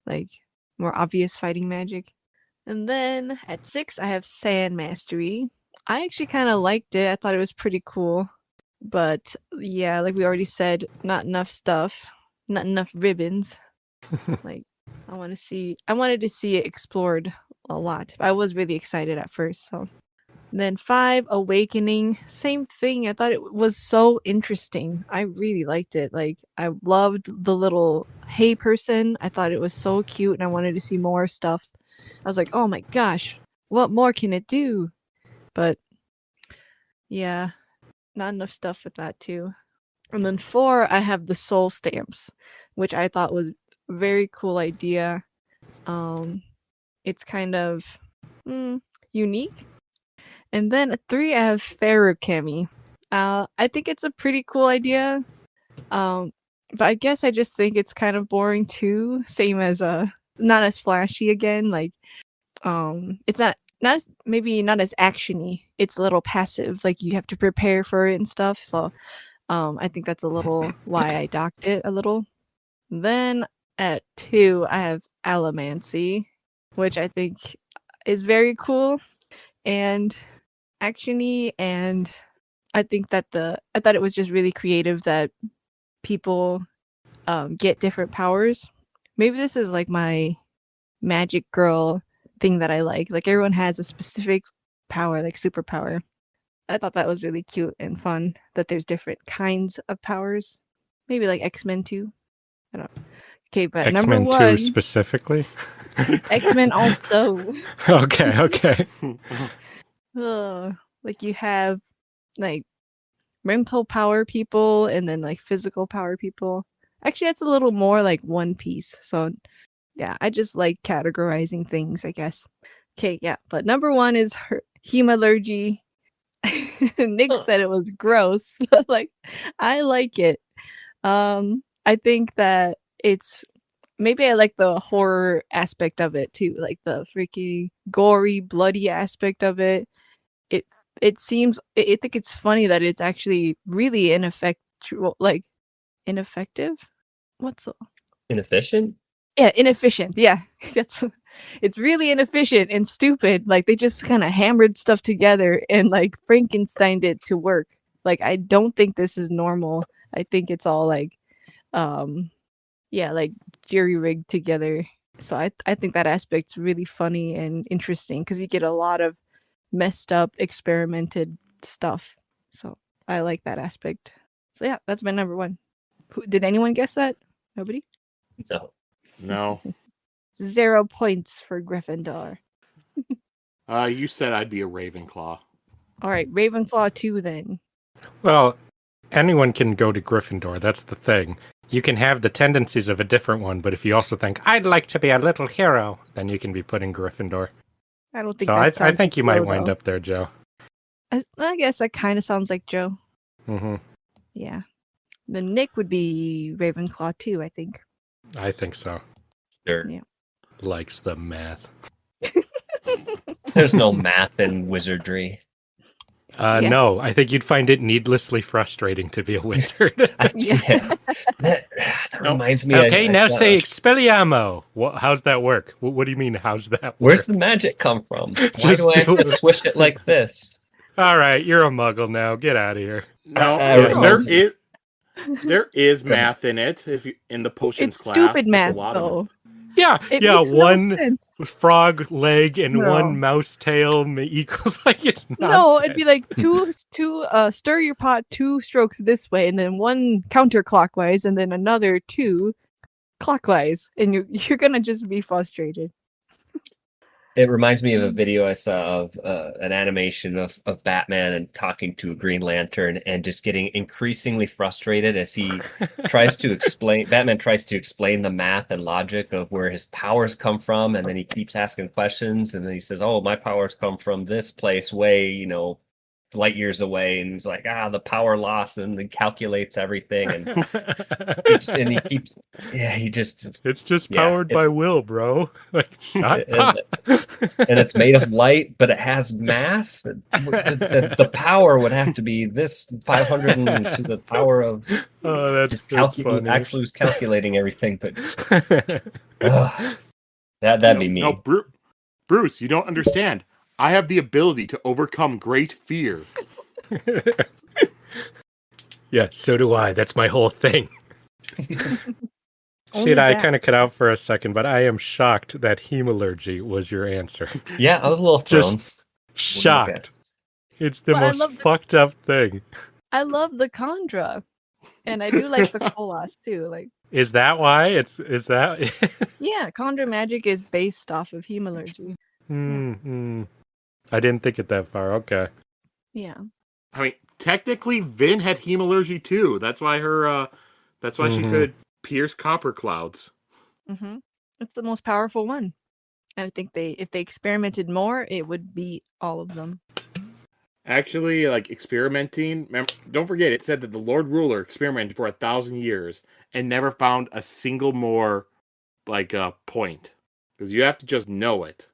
like more obvious fighting magic. And then at 6, I have Sand Mastery. I actually kind of liked it. I thought it was pretty cool. But yeah, like we already said, not enough stuff, not enough ribbons. Like I wanted to see it explored a lot. I was really excited at first, so. Then 5, Awakening, same thing. I thought it was so interesting. I really liked it. Like I loved the little hay person. I thought it was so cute and I wanted to see more stuff. I was like, "Oh my gosh, what more can it do?" But yeah, not enough stuff with that too. And then 4, I have the soul stamps, which I thought was a very cool idea. It's kind of unique. And then at 3, I have Ferrokemi. I think it's a pretty cool idea. But I guess I just think it's kind of boring too. Same as not as flashy again. Like it's not maybe not as actiony. It's a little passive. Like you have to prepare for it and stuff. So I think that's a little why I docked it a little. Then at 2, I have Allomancy, which I think is very cool and actiony, and I think that I thought it was just really creative that people get different powers. Maybe this is like my magic girl thing that I like. Like everyone has a specific power, like superpower. I thought that was really cute and fun that there's different kinds of powers. Maybe like X-Men too. I don't know. Okay, but number X-Men 1, 2 specifically. X-Men also. Okay. Like you have like mental power people and then like physical power people. Actually, that's a little more like One Piece. So yeah, I just like categorizing things, I guess. Okay, yeah, but number 1 is hemalurgy. Nick said it was gross, but like I like it. I think that it's maybe I like the horror aspect of it too, like the freaking gory, bloody aspect of it. It seems I think it's funny that it's actually really ineffectual, like ineffective. What's Inefficient? Yeah, inefficient. Yeah, that's it's really inefficient and stupid. Like they just kind of hammered stuff together and like Frankensteined it to work. Like I don't think this is normal. I think it's all like, yeah, like jury rigged together. So I think that aspect's really funny and interesting because you get a lot of messed up, experimented stuff. So I like that aspect. So yeah, that's my number 1. Did anyone guess that? Nobody? No. No. 0 points for Gryffindor. You said I'd be a Ravenclaw. All right, Ravenclaw 2 then. Well, anyone can go to Gryffindor. That's the thing. You can have the tendencies of a different one, but if you also think, I'd like to be a little hero, then you can be put in Gryffindor. I don't think So that I think you might Joe, wind though. up there, Joe. I guess that kind of sounds like Joe. Mm-hmm. Yeah. Then Nick would be Ravenclaw 2, I think. I think so. Sure. Yeah. Likes the math. There's no math in wizardry. Yeah. No, I think you'd find it needlessly frustrating to be a wizard. Yeah. That reminds me. Okay, I now saw- say Expelliarmus. How's that work? What do you mean, how's that work? Where's the magic come from? Why Just do I have do to it. swish it like this? All right, you're a muggle now. Get out of here. No, Right. there is math in it. If you in the potions It's class, stupid it's math, a lot though. of Yeah, It yeah, makes one no sense. frog leg and No. one mouse tail may equal like it's No, nonsense. it'd be like two stir your pot 2 strokes this way and then 1 counterclockwise and then another 2 clockwise and you're gonna just be frustrated. It reminds me of a video I saw of an animation of Batman and talking to a Green Lantern and just getting increasingly frustrated as he tries to explain. Batman tries to explain the math and logic of where his powers come from, and then he keeps asking questions, and then he says, "Oh, my powers come from this place, way light years away, and he's like, the power loss, and he calculates everything, and he keeps, he just, It's just yeah, powered by will, bro. Like, shut and, up. and it's made of light, but it has mass. The power would have to be this 500 to the power of. Oh, that's funny. Actually was calculating everything, but that'd be me. No, Bruce, you don't understand. I have the ability to overcome great fear. Yeah, so do I. That's my whole thing. Only Sheta, I that. kind of cut out for a second, but I am shocked that hemalurgy was your answer. Yeah, I was a little thrown. Just shocked. It's the Well, I most love the- fucked up thing. I love the Kandra, and I do like the Kolas too. Like, Is that why? Is that? yeah, Kandra magic is based off of hemalurgy. I didn't think it that far. Okay. Yeah. I mean, technically, Vin had hemalurgy too. That's why she could pierce copper clouds. Mm-hmm. It's the most powerful one. And I think if they experimented more, it would be all of them. Actually, like experimenting. Don't forget, it said that the Lord Ruler experimented for 1,000 years and never found a single more point. Because you have to just know it.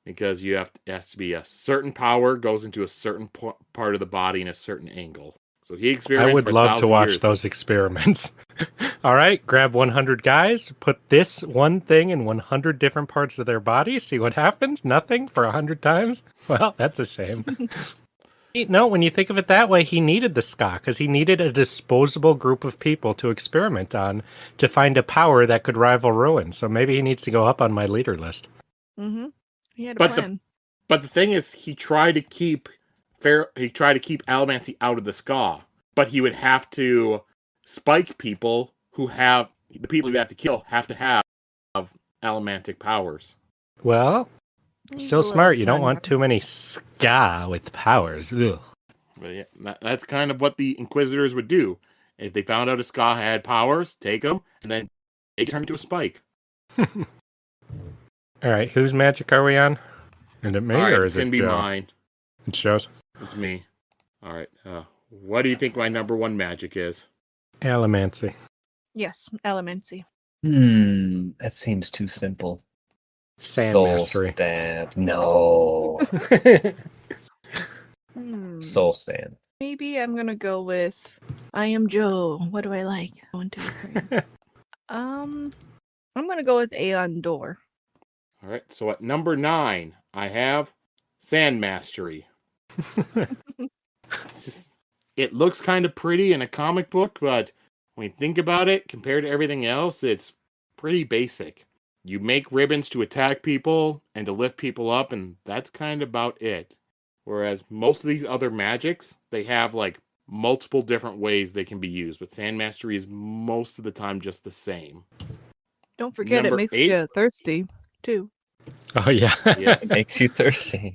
Because it has to be a certain power goes into a certain part of the body in a certain angle. So he experimented. I would for love 1,000 to watch years. those experiments. All right, grab 100 guys, put this one thing in 100 different parts of their body, see what happens. Nothing for 100 times. Well, that's a shame. No, when you think of it that way, he needed the ska because he needed a disposable group of people to experiment on to find a power that could rival Ruin. So maybe he needs to go up on my leader list. Mm-hmm. He had a plan. But the thing is, he tried to keep Allomancy out of the ska, but he would have to spike people who have to kill have to have allomantic powers. Well, still smart. You don't None. want too many ska with powers. Ugh. But yeah, that's kind of what the Inquisitors would do. If they found out a ska had powers, take them, and then they turn into a spike. All right, whose magic are we on? Is it me or is it's gonna be Joe? mine. It shows. It's me. All right. What do you think my number one magic is? Allomancy. Yes, elemency. That seems too simple. Sand Soul mastery. stab. No. Hmm. Soul stand. Maybe I'm gonna go with I am Joe. What do I like? 1, 2, 3. I'm gonna go with Aeon Door. All right. So at number 9, I have Sand Mastery. It looks kind of pretty in a comic book, but when you think about it, compared to everything else, it's pretty basic. You make ribbons to attack people and to lift people up, and that's kind of about it. Whereas most of these other magics, they have multiple different ways they can be used, but Sand Mastery is most of the time just the same. Don't forget, Number it makes 8. you thirsty too. Oh, yeah. Yeah. It makes you thirsty.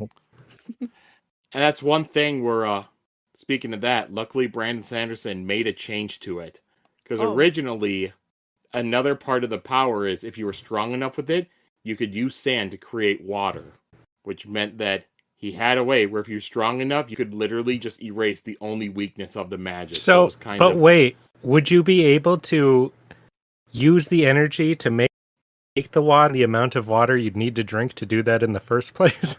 And that's one thing where, speaking of that, luckily Brandon Sanderson made a change to it. Because originally, another part of the power is if you were strong enough with it, you could use sand to create water. Which meant that he had a way where if you're strong enough, you could literally just erase the only weakness of the magic. So it was wait, would you be able to use the energy to make the wand the amount of water you'd need to drink to do that in the first place?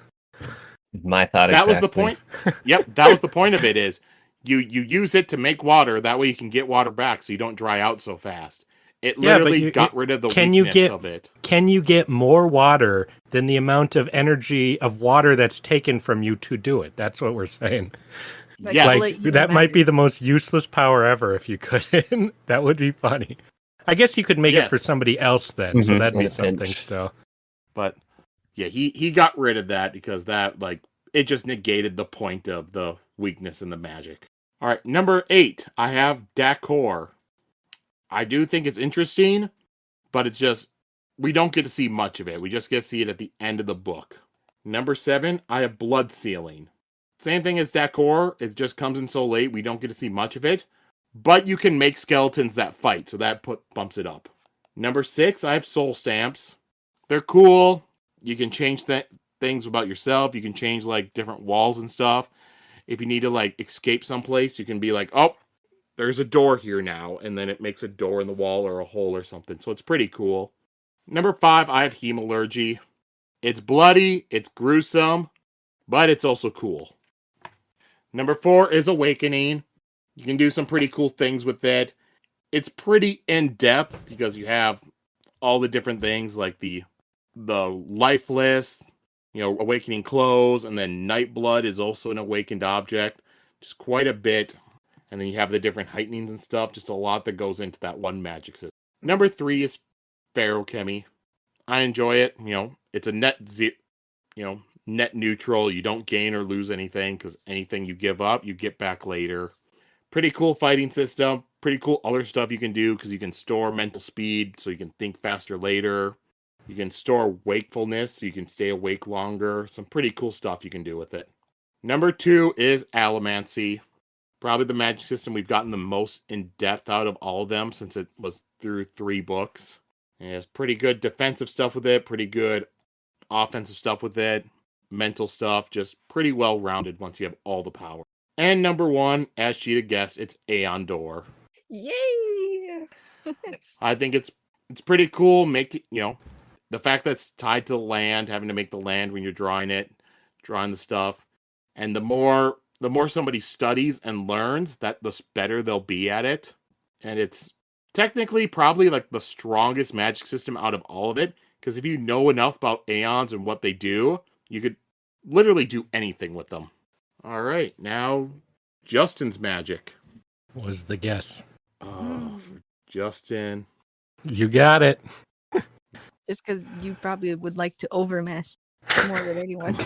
My thought that exactly. was the point. Yep, that was the point of it is you use it to make water, that way you can get water back so you don't dry out so fast. It literally got rid of the weakness of it. Can you get more water than the amount of energy of water that's taken from you to do it? That's what we're saying. Yes. That might be the most useless power ever if you couldn't. That would be funny. I guess you could make it for somebody else then, so that'd be something still. But yeah, he got rid of that because that it just negated the point of the weakness in the magic. All right, number 8, I have D'accord. I do think it's interesting, but it's just we don't get to see much of it. We just get to see it at the end of the book. Number 7, I have Blood Sealing. Same thing as D'accord. It just comes in so late we don't get to see much of it. But you can make skeletons that fight, so that bumps it up. Number 6, I have Soul Stamps. They're cool. You can change things about yourself. You can change different walls and stuff. if you need to like escape someplace, you can be like, oh, there's a door here now, and then it makes a door in the wall or a hole or something. So it's pretty cool. Number 5, I have Hemalurgy. It's bloody, it's gruesome, but it's also cool. Number 4 is Awakening. You can do some pretty cool things with it. It's pretty in-depth because you have all the different things like the lifeless, awakening clothes, and then Nightblood is also an awakened object. Just quite a bit. And then you have the different heightenings and stuff. Just a lot that goes into that one magic system. Number 3 is Ferrochemy. I enjoy it. It's a net neutral. You don't gain or lose anything because anything you give up, you get back later. Pretty cool fighting system. Pretty cool other stuff you can do because you can store mental speed so you can think faster later. You can store wakefulness so you can stay awake longer. Some pretty cool stuff you can do with it. Number 2 is Allomancy. Probably the magic system we've gotten the most in depth out of all of them since it was through 3 books. And it has pretty good defensive stuff with it, pretty good offensive stuff with it, mental stuff, just pretty well rounded once you have all the power. And number 1, as Sheta guessed, it's Aeon Door. Yay! I think it's pretty cool. The fact that it's tied to the land, having to make the land when you're drawing the stuff, and the more somebody studies and learns, the better they'll be at it. And it's technically probably like the strongest magic system out of all of it, because if you know enough about Aeons and what they do, you could literally do anything with them. All right, now Justin's magic. What was the guess? Justin. You got it. Just because you probably would like to overmaster more than anyone.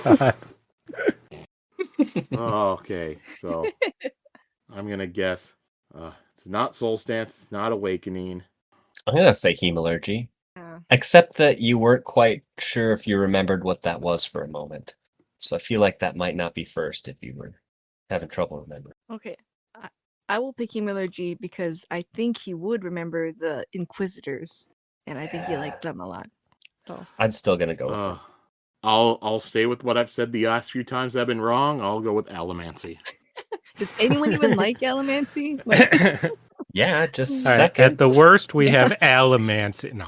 Okay, so I'm going to guess. It's not Soul Stance, it's not Awakening. I'm going to say Hemalurgy. Yeah. Except that you weren't quite sure if you remembered what that was for a moment. So I feel like that might not be first if you were having trouble remembering. Okay. I will pick Hemalurgy because I think he would remember the Inquisitors, and I think he liked them a lot. So I'm still going to go with it. I'll stay with what I've said the last few times I've been wrong. I'll go with Allomancy. does anyone even like Allomancy? Like, Yeah, just All right, second. at the worst, we have Allomancy. No.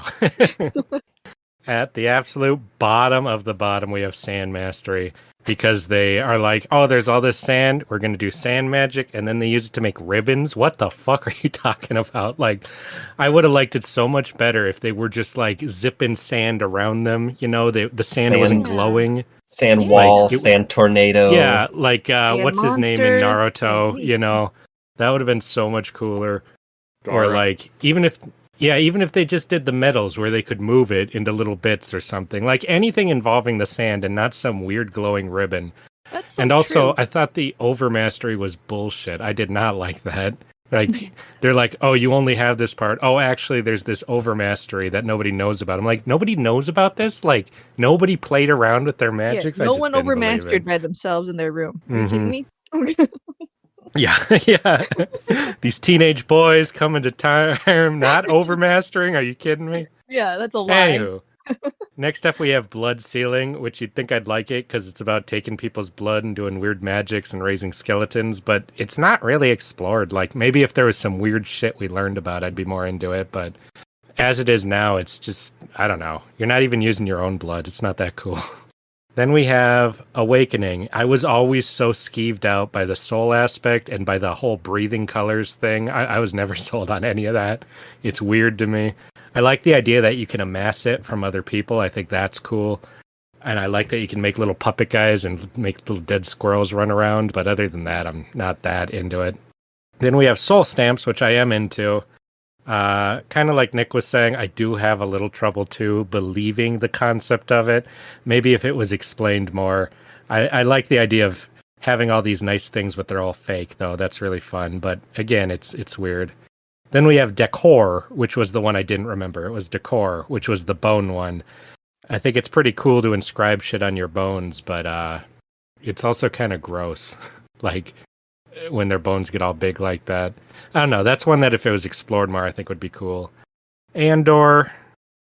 At the absolute bottom of the bottom, we have Sand Mastery. Because they are like, oh, there's all this sand, we're going to do sand magic, and then they use it to make ribbons? What the fuck are you talking about? Like, I would have liked it so much better if they were just, like, zipping sand around them, the sand wasn't glowing. Sand wall, sand tornado. Yeah, like, what's his name in monsters. Naruto, that would have been so much cooler. Dara. Or, like, even if they just did the metals where they could move it into little bits or something. Like anything involving the sand and not some weird glowing ribbon. That's so and also, true. I thought the overmastery was bullshit. I did not like that. Like, they're like, oh, you only have this part. Oh, actually, there's this overmastery that nobody knows about. I'm like, nobody knows about this? Like, nobody played around with their magics? Yeah, I no just one didn't believe overmastered it. by themselves in their room. Are you kidding me? Yeah, yeah. These teenage boys coming to time, not overmastering. Are you kidding me? Yeah, that's a lie. Anywho, next up we have Blood Sealing, which you'd think I'd like it because it's about taking people's blood and doing weird magics and raising skeletons, but it's not really explored. Like, maybe if there was some weird shit we learned about, I'd be more into it, but as it is now, it's just, I don't know. You're not even using your own blood. It's not that cool. Then we have Awakening. I was always so skeeved out by the soul aspect and by the whole breathing colors thing. I was never sold on any of that. It's weird to me. I like the idea that you can amass it from other people. I think that's cool. And I like that you can make little puppet guys and make little dead squirrels run around. But other than that, I'm not that into it. Then we have Soul Stamps, which I am into. Kind of like Nick was saying, I do have a little trouble too believing the concept of it. Maybe if it was explained more. I like the idea of having all these nice things, but they're all fake, though. That's really fun. But again, it's weird. Then we have Decor, which was the one I didn't remember. It was Decor, which was the bone one. I think it's pretty cool to inscribe shit on your bones, but it's also kind of gross. Like, when their bones get all big like that. I don't know. That's one that if it was explored more, I think would be cool. Andor,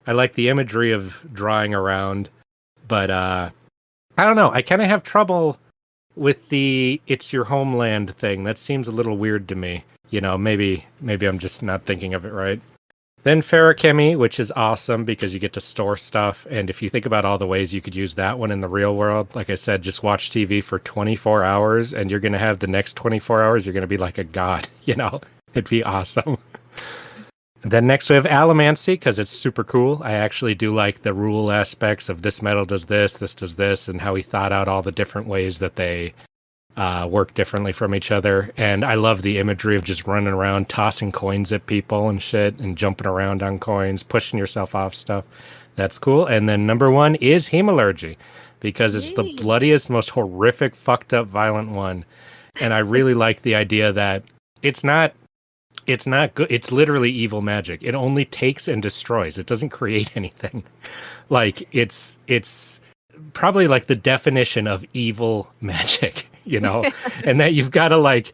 I like the imagery of drawing around, but I don't know. I kind of have trouble with the "it's your homeland" thing, that seems a little weird to me. You know, maybe I'm just not thinking of it right. Then Ferrochemy, which is awesome because you get to store stuff. And if you think about all the ways you could use that one in the real world, like I said, just watch TV for 24 hours and you're going to have the next 24 hours, you're going to be like a god, you know? It'd be awesome. Then next we have Allomancy because it's super cool. I actually do like the rule aspects of this metal does this does this, and how he thought out all the different ways that they work differently from each other. And I love the imagery of just running around, tossing coins at people and shit, and jumping around on coins, pushing yourself off stuff. That's cool. And then number 1 is Hemalurgy, because it's the bloodiest, most horrific, fucked up, violent one. And I really like the idea that it's not good. It's literally evil magic. It only takes and destroys. It doesn't create anything. Like it's probably like the definition of evil magic, you know? And that you've got to like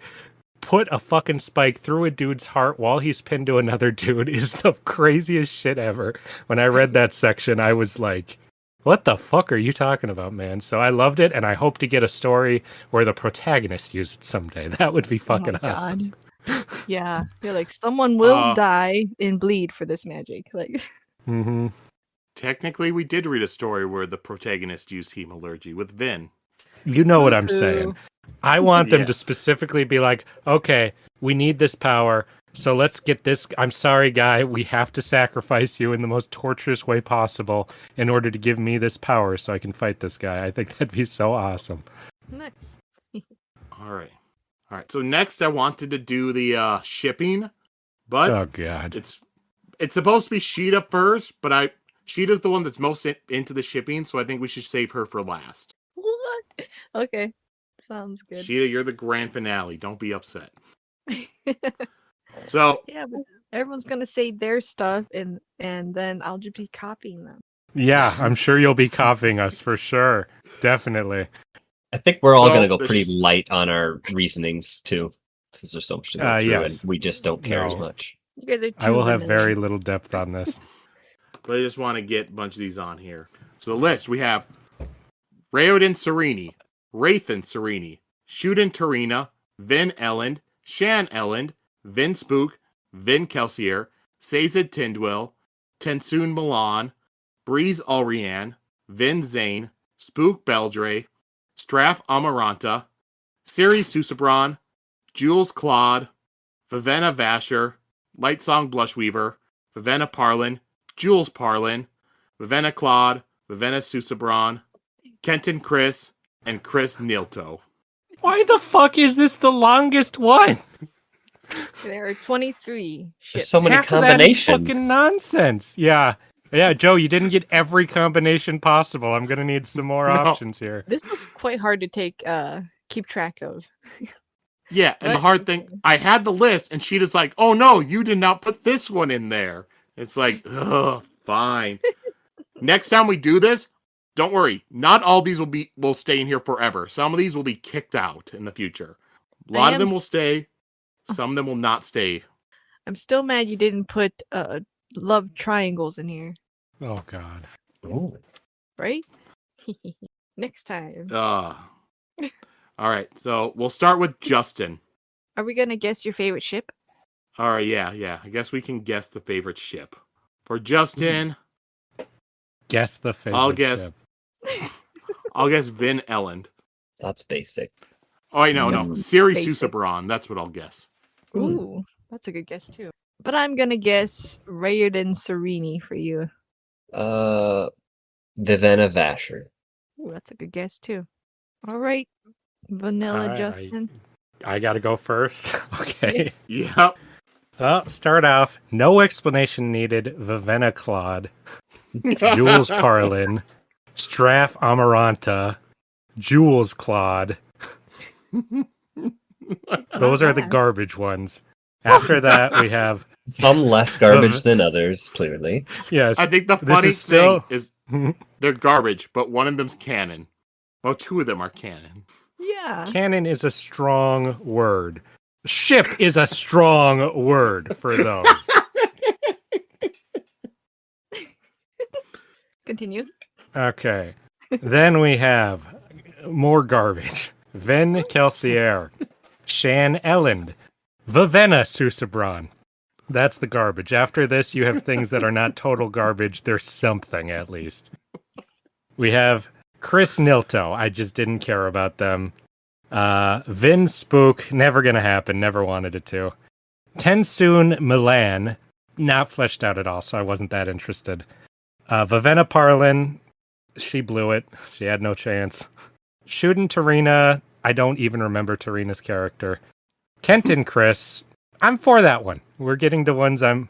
put a fucking spike through a dude's heart while he's pinned to another dude is the craziest shit ever. When I read that section, I was like, what the fuck are you talking about, man? So I loved it, and I hope to get a story where the protagonist uses it someday. That would be fucking awesome. Yeah, you're like, someone will die and bleed for this magic. Like, Technically, we did read a story where the protagonist used hemalurgy with Vin. You know what I'm saying. I want them to specifically be like, okay, we need this power, so let's get this. I'm sorry, guy, we have to sacrifice you in the most torturous way possible in order to give me this power so I can fight this guy. I think that'd be so awesome. nice. All right. So next, I wanted to do the shipping, but oh god, it's supposed to be Sheta first, but Sheta's the one that's most into the shipping, so I think we should save her for last. What? Okay, sounds good. Sheta, you're the grand finale. Don't be upset. So yeah, but everyone's gonna say their stuff, and then I'll just be copying them. Yeah, I'm sure you'll be copying us for sure. Definitely. I think we're all going to go pretty light on our reasonings too, since there's so much to go through, and we just don't care as much. You guys are. I will have very little depth on this. But I just want to get a bunch of these on here. So the list, we have Raoden Serini, Wraithen Serini, Shuden Tarina, Vin Elend, Shan Elend, Vin Spook, Vin Kelsier, Sazed Tindwill, Tensoon Milan, Breeze Alrian, Vin Zane, Spook Beldre, Straff Amaranta, Siri Susabron, Jules Claude, Vivenna Vasher, Lightsong Blushweaver, Vivenna Parlin, Jules Parlin, Vivenna Claude, Vivenna Susabron, Kenton Chris, and Chris Nilto. Why the fuck is this the longest one? There are 23 ships. There's so many Half combinations. Of that is fucking nonsense. Yeah, Joe, you didn't get every combination possible. I'm gonna need some more options here. This was quite hard to keep track of. Yeah, and the hard thing, I had the list, and Sheeta's like, oh no, you did not put this one in there. It's like, ugh, fine. Next time we do this, don't worry. Not all these will stay in here forever. Some of these will be kicked out in the future. A lot of them will stay. Some of them will not stay. I'm still mad you didn't put love triangles in here. Oh god. Ooh. Right? Next time. All right, so we'll start with Justin. Are we gonna guess your favorite ship? All right, yeah. I guess we can guess the favorite ship. For Justin, guess the favorite ship. I'll guess Vin Elend. That's basic. Oh, wait, no. Siri Susabron. That's what I'll guess. Ooh, that's a good guess too. But I'm gonna guess Raoden Serini for you. Vivenna Vasher. Ooh, that's a good guess too. All right, Vanilla Justin. I gotta go first. Okay. Yep. Well, start off. No explanation needed. Vivenna Claude, Jules Parlin, Straff Amaranta, Jules Claude. Those are the garbage ones. After that, we have some less garbage than others, clearly. Yes. I think the funny thing is they're garbage, but one of them's canon. Well, two of them are canon. Yeah. Canon is a strong word. Ship is a strong word for those. Continue. Okay. Then we have more garbage. Vin Kelsier, Shan Elland, Vivenna Susabron. That's the garbage. After this, you have things that are not total garbage. There's something, at least. We have Chris Nilto. I just didn't care about them. Vin Spook. Never gonna happen. Never wanted it to. Tensoon Milan. Not fleshed out at all, so I wasn't that interested. Vivenna Parlin. She blew it. She had no chance. Shuden Tarina. I don't even remember Tarina's character. Kenton Chris. I'm for that one. We're getting to ones I'm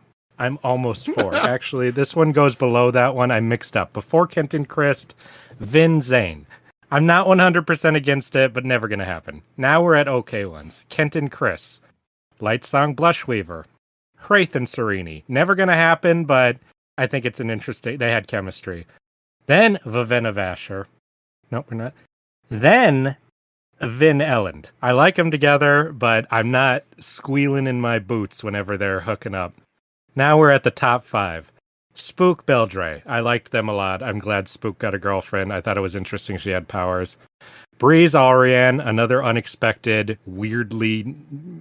almost for. Actually, this one goes below that one. I mixed up. Before Kenton Christ, Vin Zane. I'm not 100% against it, but never going to happen. Now we're at okay ones. Kenton Chris. Lightsong Blushweaver. Wraith and Serini. Never going to happen, but I think it's an interesting... They had chemistry. Then Vivenna Vasher. Nope, we're not. Then Vin Elland. I like them together, but I'm not squealing in my boots whenever they're hooking up. Now we're at the top 5. Spook Beldre. I liked them a lot. I'm glad Spook got a girlfriend. I thought it was interesting she had powers. Breeze Ariane, another unexpected, weirdly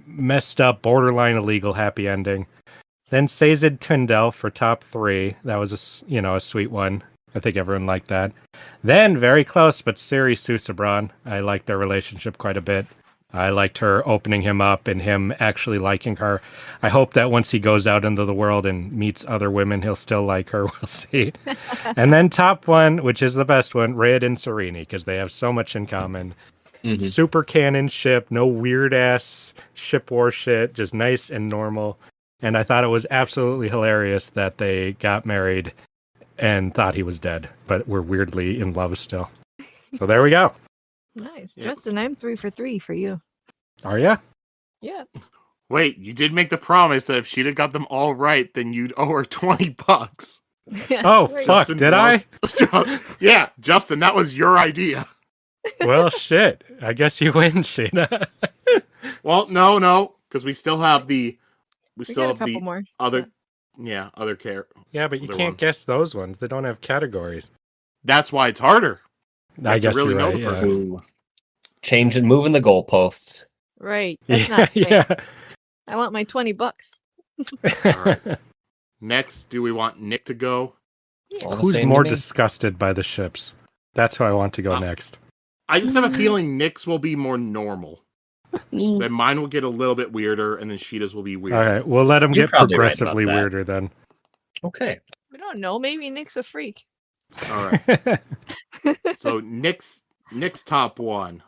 messed up, borderline illegal happy ending. Then Sazed Tyndall for top 3. That was a sweet one. I think everyone liked that. Then, very close, but Siri Susabron. I liked their relationship quite a bit. I liked her opening him up and him actually liking her. I hope that once he goes out into the world and meets other women, he'll still like her. We'll see. And then top 1, which is the best one, Red and Serini, because they have so much in common. Mm-hmm. Super canon ship, no weird-ass ship war shit, just nice and normal. And I thought it was absolutely hilarious that they got married and thought he was dead, but were weirdly in love still. So there we go. Nice. Yep. Justin, I'm 3 for 3 for you. Are ya? Yeah. Wait, you did make the promise that if she'd have got them all right, then you'd owe her $20. Yeah, oh, right. fuck, Justin did I? Yeah, Justin, that was your idea. Well, shit. I guess you win, Sheta. Well, no, because we still have the... We still have a couple more. Other... Yeah, other care. Yeah, but you can't guess those ones. They don't have categories. That's why it's harder. I guess really you're know right, the person. Changing, moving the goalposts. Right. That's not fair. Yeah. I want my $20. All right. Next, do we want Nick to go? Yeah. Who's more disgusted by the ships? That's who I want to go next. I just have a feeling Nick's will be more normal. Then mine will get a little bit weirder, and then Sheeta's will be weirder. All right, we'll let him You're get probably right progressively about that. weirder then. Okay. We don't know. Maybe Nick's a freak. All right. So Nick's top 1,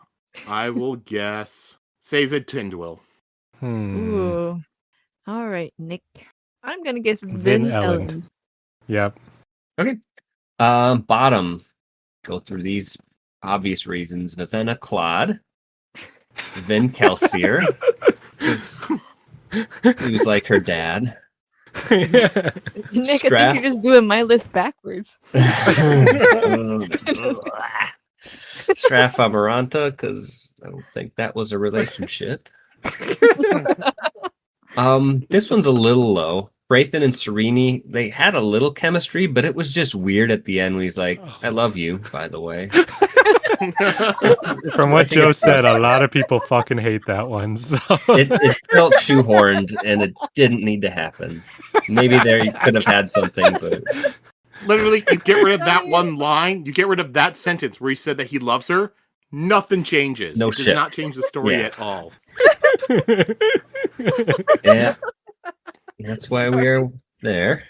I will guess Sazed Tyndall. Ooh. All right, Nick. I'm gonna guess Vin Elland. Yep. Okay. Bottom. Go through these obvious reasons. Vivenna Claude. Vin Kelsier. He was like her dad. Nick, I think you're just doing my list backwards. Straff Amaranta, because I don't think that was a relationship. This one's a little low. Wraithen and Serini, they had a little chemistry, but it was just weird at the end when he's like, I love you, by the way. From what Joe said, a lot of people fucking hate that one. So. It felt shoehorned, and it didn't need to happen. Maybe there you could have had something, but... Literally, you get rid of that one line, you get rid of that sentence where he said that he loves her, nothing changes. No it shit. does not change the story at all. Yeah. That's why we are there.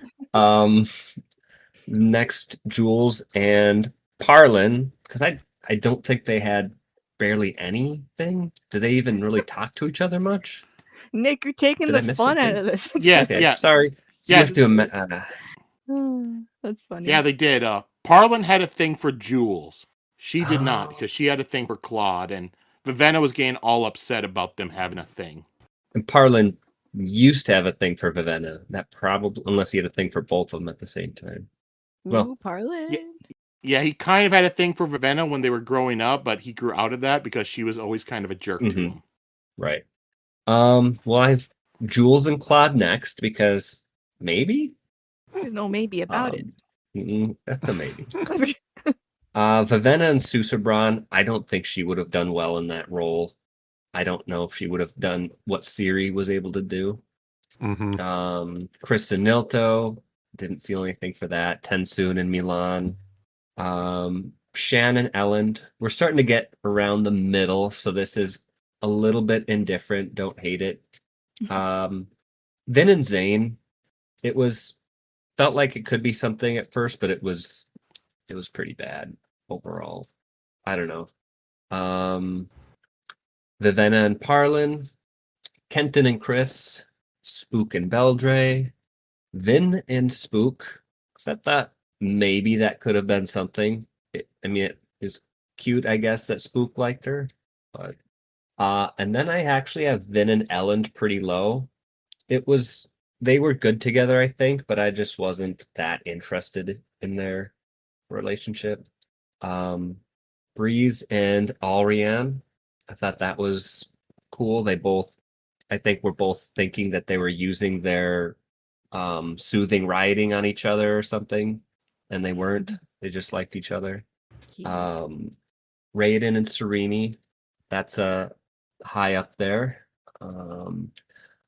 Next, Jules and Parlin, because I don't think they had barely anything. Did they even really talk to each other much? Nick, you're taking Did I the miss fun something? out of this. Yeah, Okay, yeah. sorry. Yeah. You have to That's funny. Yeah, they did. Parlin had a thing for Jules. She did not, because she had a thing for Claude, and Vivenna was getting all upset about them having a thing. And Parlin used to have a thing for Vivenna. That probably, unless he had a thing for both of them at the same time. Ooh, Parlin. Yeah, he kind of had a thing for Vivenna when they were growing up, but he grew out of that because she was always kind of a jerk to him. Right. Well, I have Jules and Claude next because maybe? There's no maybe about it. That's a maybe. Vivenna and Susebron, I don't think she would have done well in that role. I don't know if she would have done what Ciri was able to do. Chris and Nilto, didn't feel anything for that. Tensoon and Milan. Shan and Elend, we're starting to get around the middle, so this is a little bit indifferent. Don't hate it. Vin and Zane, felt like it could be something at first, but it was pretty bad overall. I don't know. Vivenna and Parlin, Kenton and Chris, Spook and Beldre, Vin and Spook. So I thought maybe that could have been something. It was cute, I guess, that Spook liked her. But and then I actually have Vin and Elend pretty low. They were good together, I think, but I just wasn't that interested in their relationship. Breeze and Alrian, I thought that was cool. I think were both thinking that they were using their soothing writing on each other or something, and they weren't. They just liked each other. Raiden and Sereni, that's high up there.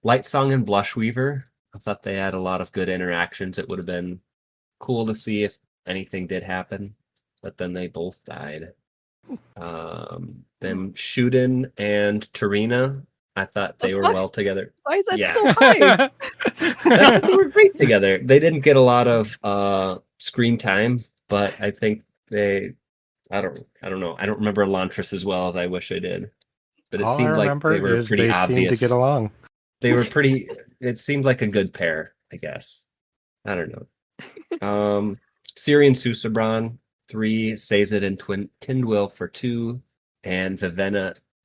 Light Song and Blushweaver, I thought they had a lot of good interactions. It would have been cool to see if anything did happen, but then they both died. Then Shuden and Tarina, I thought they were well together. Why is that so high? I thought they were great together. They didn't get a lot of screen time, but I think I don't know. I don't remember Elantris as well as I wish I did. But it seemed like they were pretty obvious. Seemed to get along. They were pretty. It seemed like a good pair, I guess. I don't know. Ciri and Susebron, 3, Sazed and Tindwyl for 2, and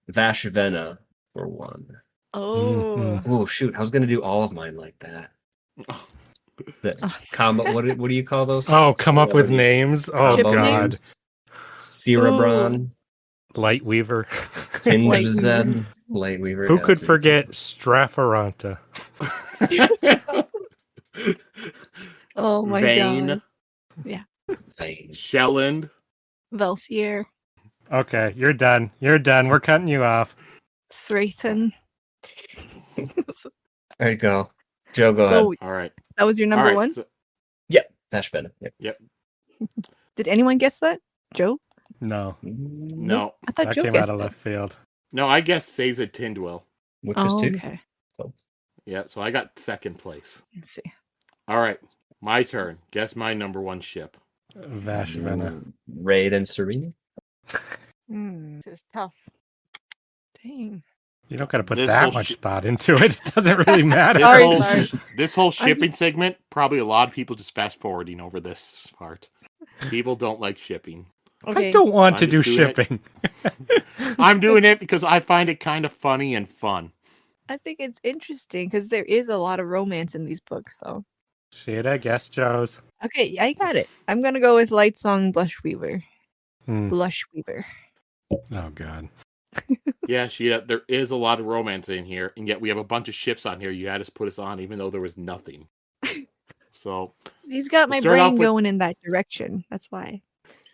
Vashvenna for 1. Oh shoot! I was gonna do all of mine like that. The combo. What do you call those? Oh, come up with names. Oh god. Cerebron. Lightweaver. Tindzen. Lightweaver. Who could forget Straffaranta? Oh my god. Yeah. Vane. Shelland. Velsier. Okay, you're done. You're done. We're cutting you off. Srathan. There you go. Joe, go ahead. All right. That was your number one? Yep. Vashvenna. Yep. Did anyone guess that? Joe? No. I thought That Joe came guessed out of it. left field. No, I guess Sazed Tindwyl. Which is 2. Okay. Yeah, so I got second place. Let's see. All right, my turn. Guess my number one ship. Vashvenna. Raid and Serena. This is tough. Dang. You don't got to put This that whole much thought into it. It doesn't really matter. This whole shipping segment, probably a lot of people just fast forwarding over this part. People don't like shipping. Okay. I don't want to I'm do just doing shipping. I'm doing it because I find it kind of funny and fun. I think it's interesting because there is a lot of romance in these books. So. Sheta, guess Joe's. Okay, I got it. I'm gonna go with Light Song Blushweaver. Blushweaver. Oh god. Yeah, there is a lot of romance in here, and yet we have a bunch of ships on here. You had to put us on, even though there was nothing. So he's got my brain going in that direction. That's why.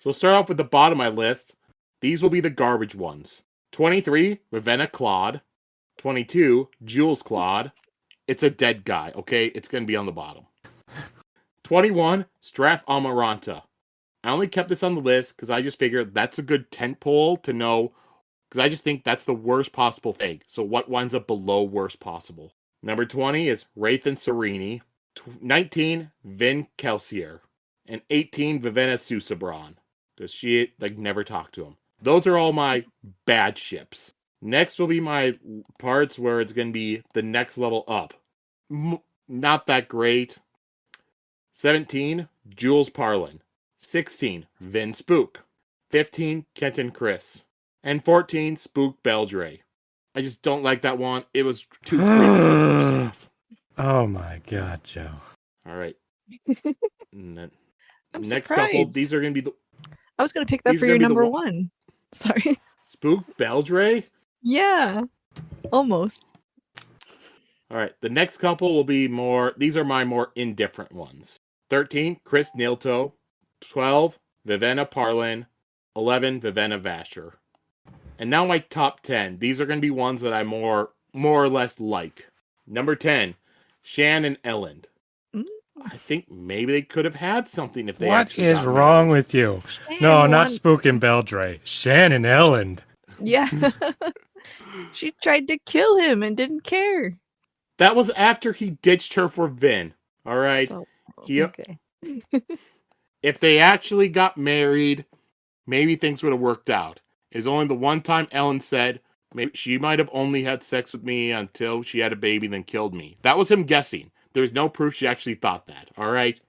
So we'll start off with the bottom of my list. These will be the garbage ones. 23, Ravenna Claude. 22, Jules Claude. It's a dead guy, okay? It's going to be on the bottom. 21, Straff Amaranta. I only kept this on the list because I just figured that's a good tent pole to know, because I just think that's the worst possible thing. So what winds up below worst possible? Number 20 is Wraith and Sereni. 19, Vin Kelsier. And 18, Vivenna Susebron. Because she, never talked to him. Those are all my bad ships. Next will be my parts where it's going to be the next level up. Not that great. 17, Jules Parlin. 16, Vin Spook. 15, Kenton Chris. And 14, Spook Beldre. I just don't like that one. It was too creepy. Oh my god, Joe. All right. Next surprised. couple, these are going to be the... I was going to pick that for your number one. Sorry. Spook Beldre? Yeah. Almost. All right. The next couple will be more... These are my more indifferent ones. 13, Chris Nilto. 12, Vivenna Parlin. 11, Vivenna Vasher. And now my top 10. These are going to be ones that I more or less like. Number 10, Shan and Elend. I think maybe they could have had something if they actually got married. What is wrong with you? Shan No, not won- Spook and Beldre. Shannon Elland. Yeah. She tried to kill him and didn't care. That was after he ditched her for Vin. All right. So, He- okay. If they actually got married, maybe things would have worked out. It's only the one time Ellen said, maybe she might have only had sex with me until she had a baby, then killed me. That was him guessing. There's no proof she actually thought that. All right.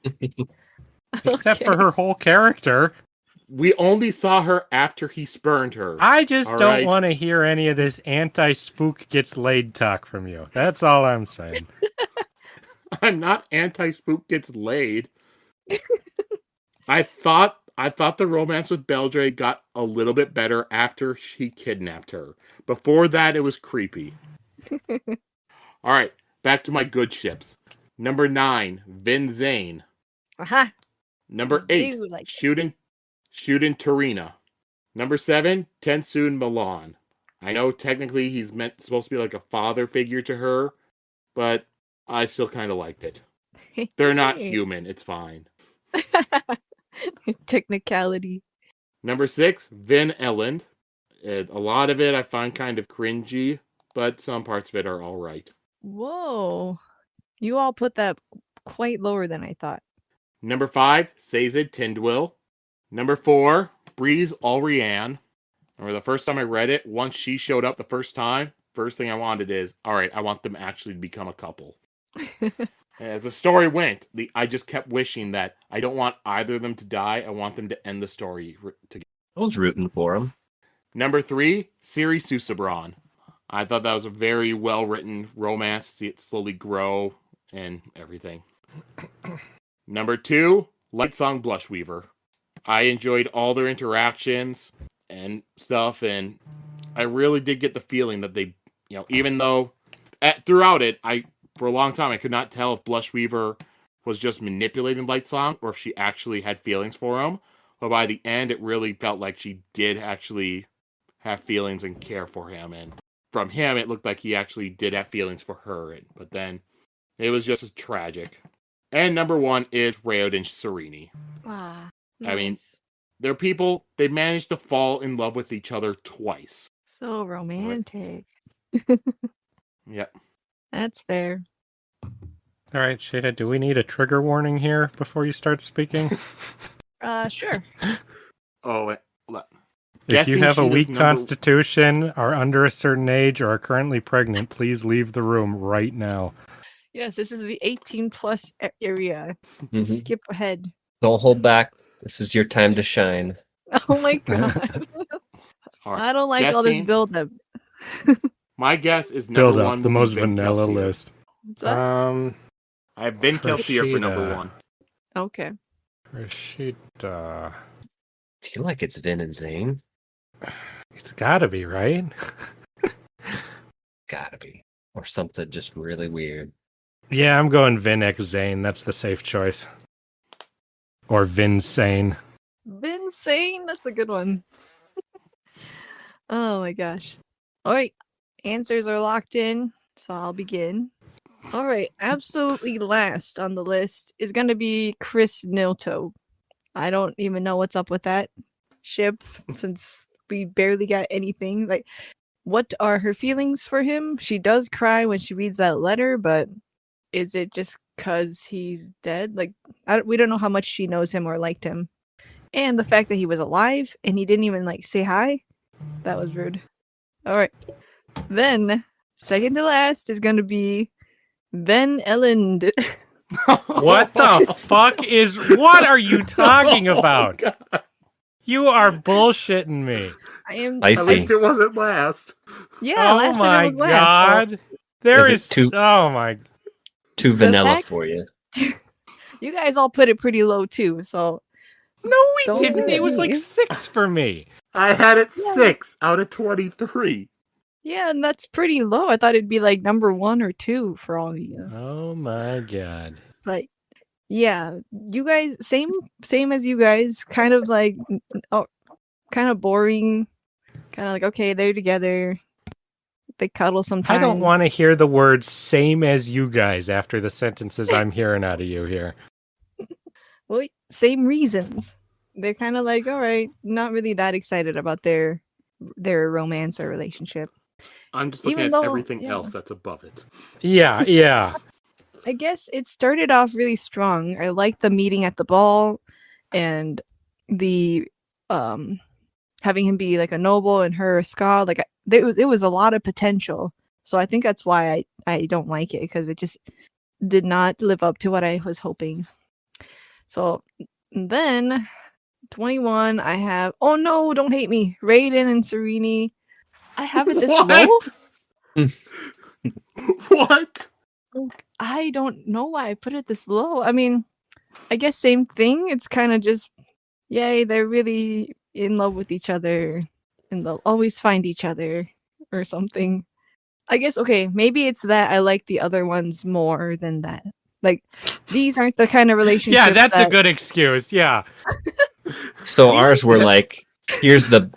Except for her whole character. We only saw her after he spurned her. I just All don't right. want to hear any of this anti-spook gets laid talk from you. That's all I'm saying. I'm not anti-spook gets laid. I thought the romance with Beldre got a little bit better after he kidnapped her. Before that, it was creepy. All right, back to my good ships. Number 9, Vin Zane. Aha. Number I 8, do like Shootin' Tarina. Number 7, Tensoon Milan. I know technically he's supposed to be like a father figure to her, but I still kind of liked it. They're not human. It's fine. Technicality. Number 6, Vin Elend. A lot of it I find kind of cringy, but some parts of it are all right. Whoa. You all put that quite lower than I thought. Number 5, Sazed Tindwyl. Number 4, Breeze Ulrianne. Remember the first time I read it, once she showed up the first time, first thing I wanted is, all right, I want them actually to become a couple. As the story went, I just kept wishing that I don't want either of them to die. I want them to end the story together. I was rooting for him. Number 3, Ciri Susabron. I thought that was a very well-written romance. See it slowly grow and everything. Number 2, Lightsong Blushweaver. I enjoyed all their interactions and stuff, and I really did get the feeling that they, even though throughout it, for a long time, I could not tell if Blushweaver was just manipulating Lightsong or if she actually had feelings for him. But by the end, it really felt like she did actually have feelings and care for him. And from him, it looked like he actually did have feelings for her. But then it was just tragic. And number 1 is Raod and Sereni. Ah, I mean, nice. they're people, they managed to fall in love with each other twice. So romantic. Yep. That's fair. All right, Sheta, do we need a trigger warning here before you start speaking? Sure. Oh, If you guessing have a Sheta's weak number- constitution, are under a certain age, or are currently pregnant, please leave the room right now. Yes, this is the 18 plus area. Just Mhm. skip ahead. Don't hold back. This is your time to shine. Oh my god. All right. I don't like all this Guessing- build-up. My guess is number Build 1 up, the will most be Vin vanilla Kelsier. list. What's that? I have Vin Kelsier for number Rashida. 1. Okay. Rashida. I feel like it's Vin and Zane. It's gotta be, right? Gotta be. Or something just really weird. Yeah, I'm going Vin X Zane. That's the safe choice. Or Vin Sane. Vinsane, that's a good one. Oh my gosh. All right, answers are locked in, so I'll begin. All right, absolutely last on the list is going to be Chris Nilto. I don't even know what's up with that ship since we barely got anything. Like, what are her feelings for him? She does cry when she reads that letter, but is it just because he's dead? Like, we don't know how much she knows him or liked him. And the fact that he was alive and he didn't even say hi, that was rude. All right. Then, second to last is going to be Ben Elend. What the fuck what are you talking about? Oh, God. You are bullshitting me. I am. I At see. least it wasn't last. Yeah, Oh last time my it was last. god. There Is is it too- oh my Too vanilla fact- for you. You guys all put it pretty low too, so No, we Don't didn't. look It at was like me. 6 for me. I had it Yeah. 6 out of 23. yeah, and that's pretty low. I thought it'd be like number 1 or 2 for all of you. Oh my god. But yeah, you guys same as you guys, kind of kind of boring. Kind of like, okay, they're together. They cuddle sometimes. I don't want to hear the words "same as you guys" after the sentences I'm hearing out of you here. Well, same reasons. They're kind of like, all right, not really that excited about their romance or relationship. I'm just looking Even at though, everything yeah. else that's above it. Yeah. I guess it started off really strong. I liked the meeting at the ball and the having him be like a noble and her a ska. Like it was a lot of potential. So I think that's why I don't like it, because it just did not live up to what I was hoping. So then 21, I have, oh no, don't hate me, Raiden and Serene. I have it this low. What? I don't know why I put it this low. I mean, I guess same thing. It's kind of just, yay, they're really in love with each other and they'll always find each other or something. I guess, okay, maybe it's that I like the other ones more than that. Like, these aren't the kind of relationships. Yeah, that's a good excuse. Yeah. So ours were like, here's the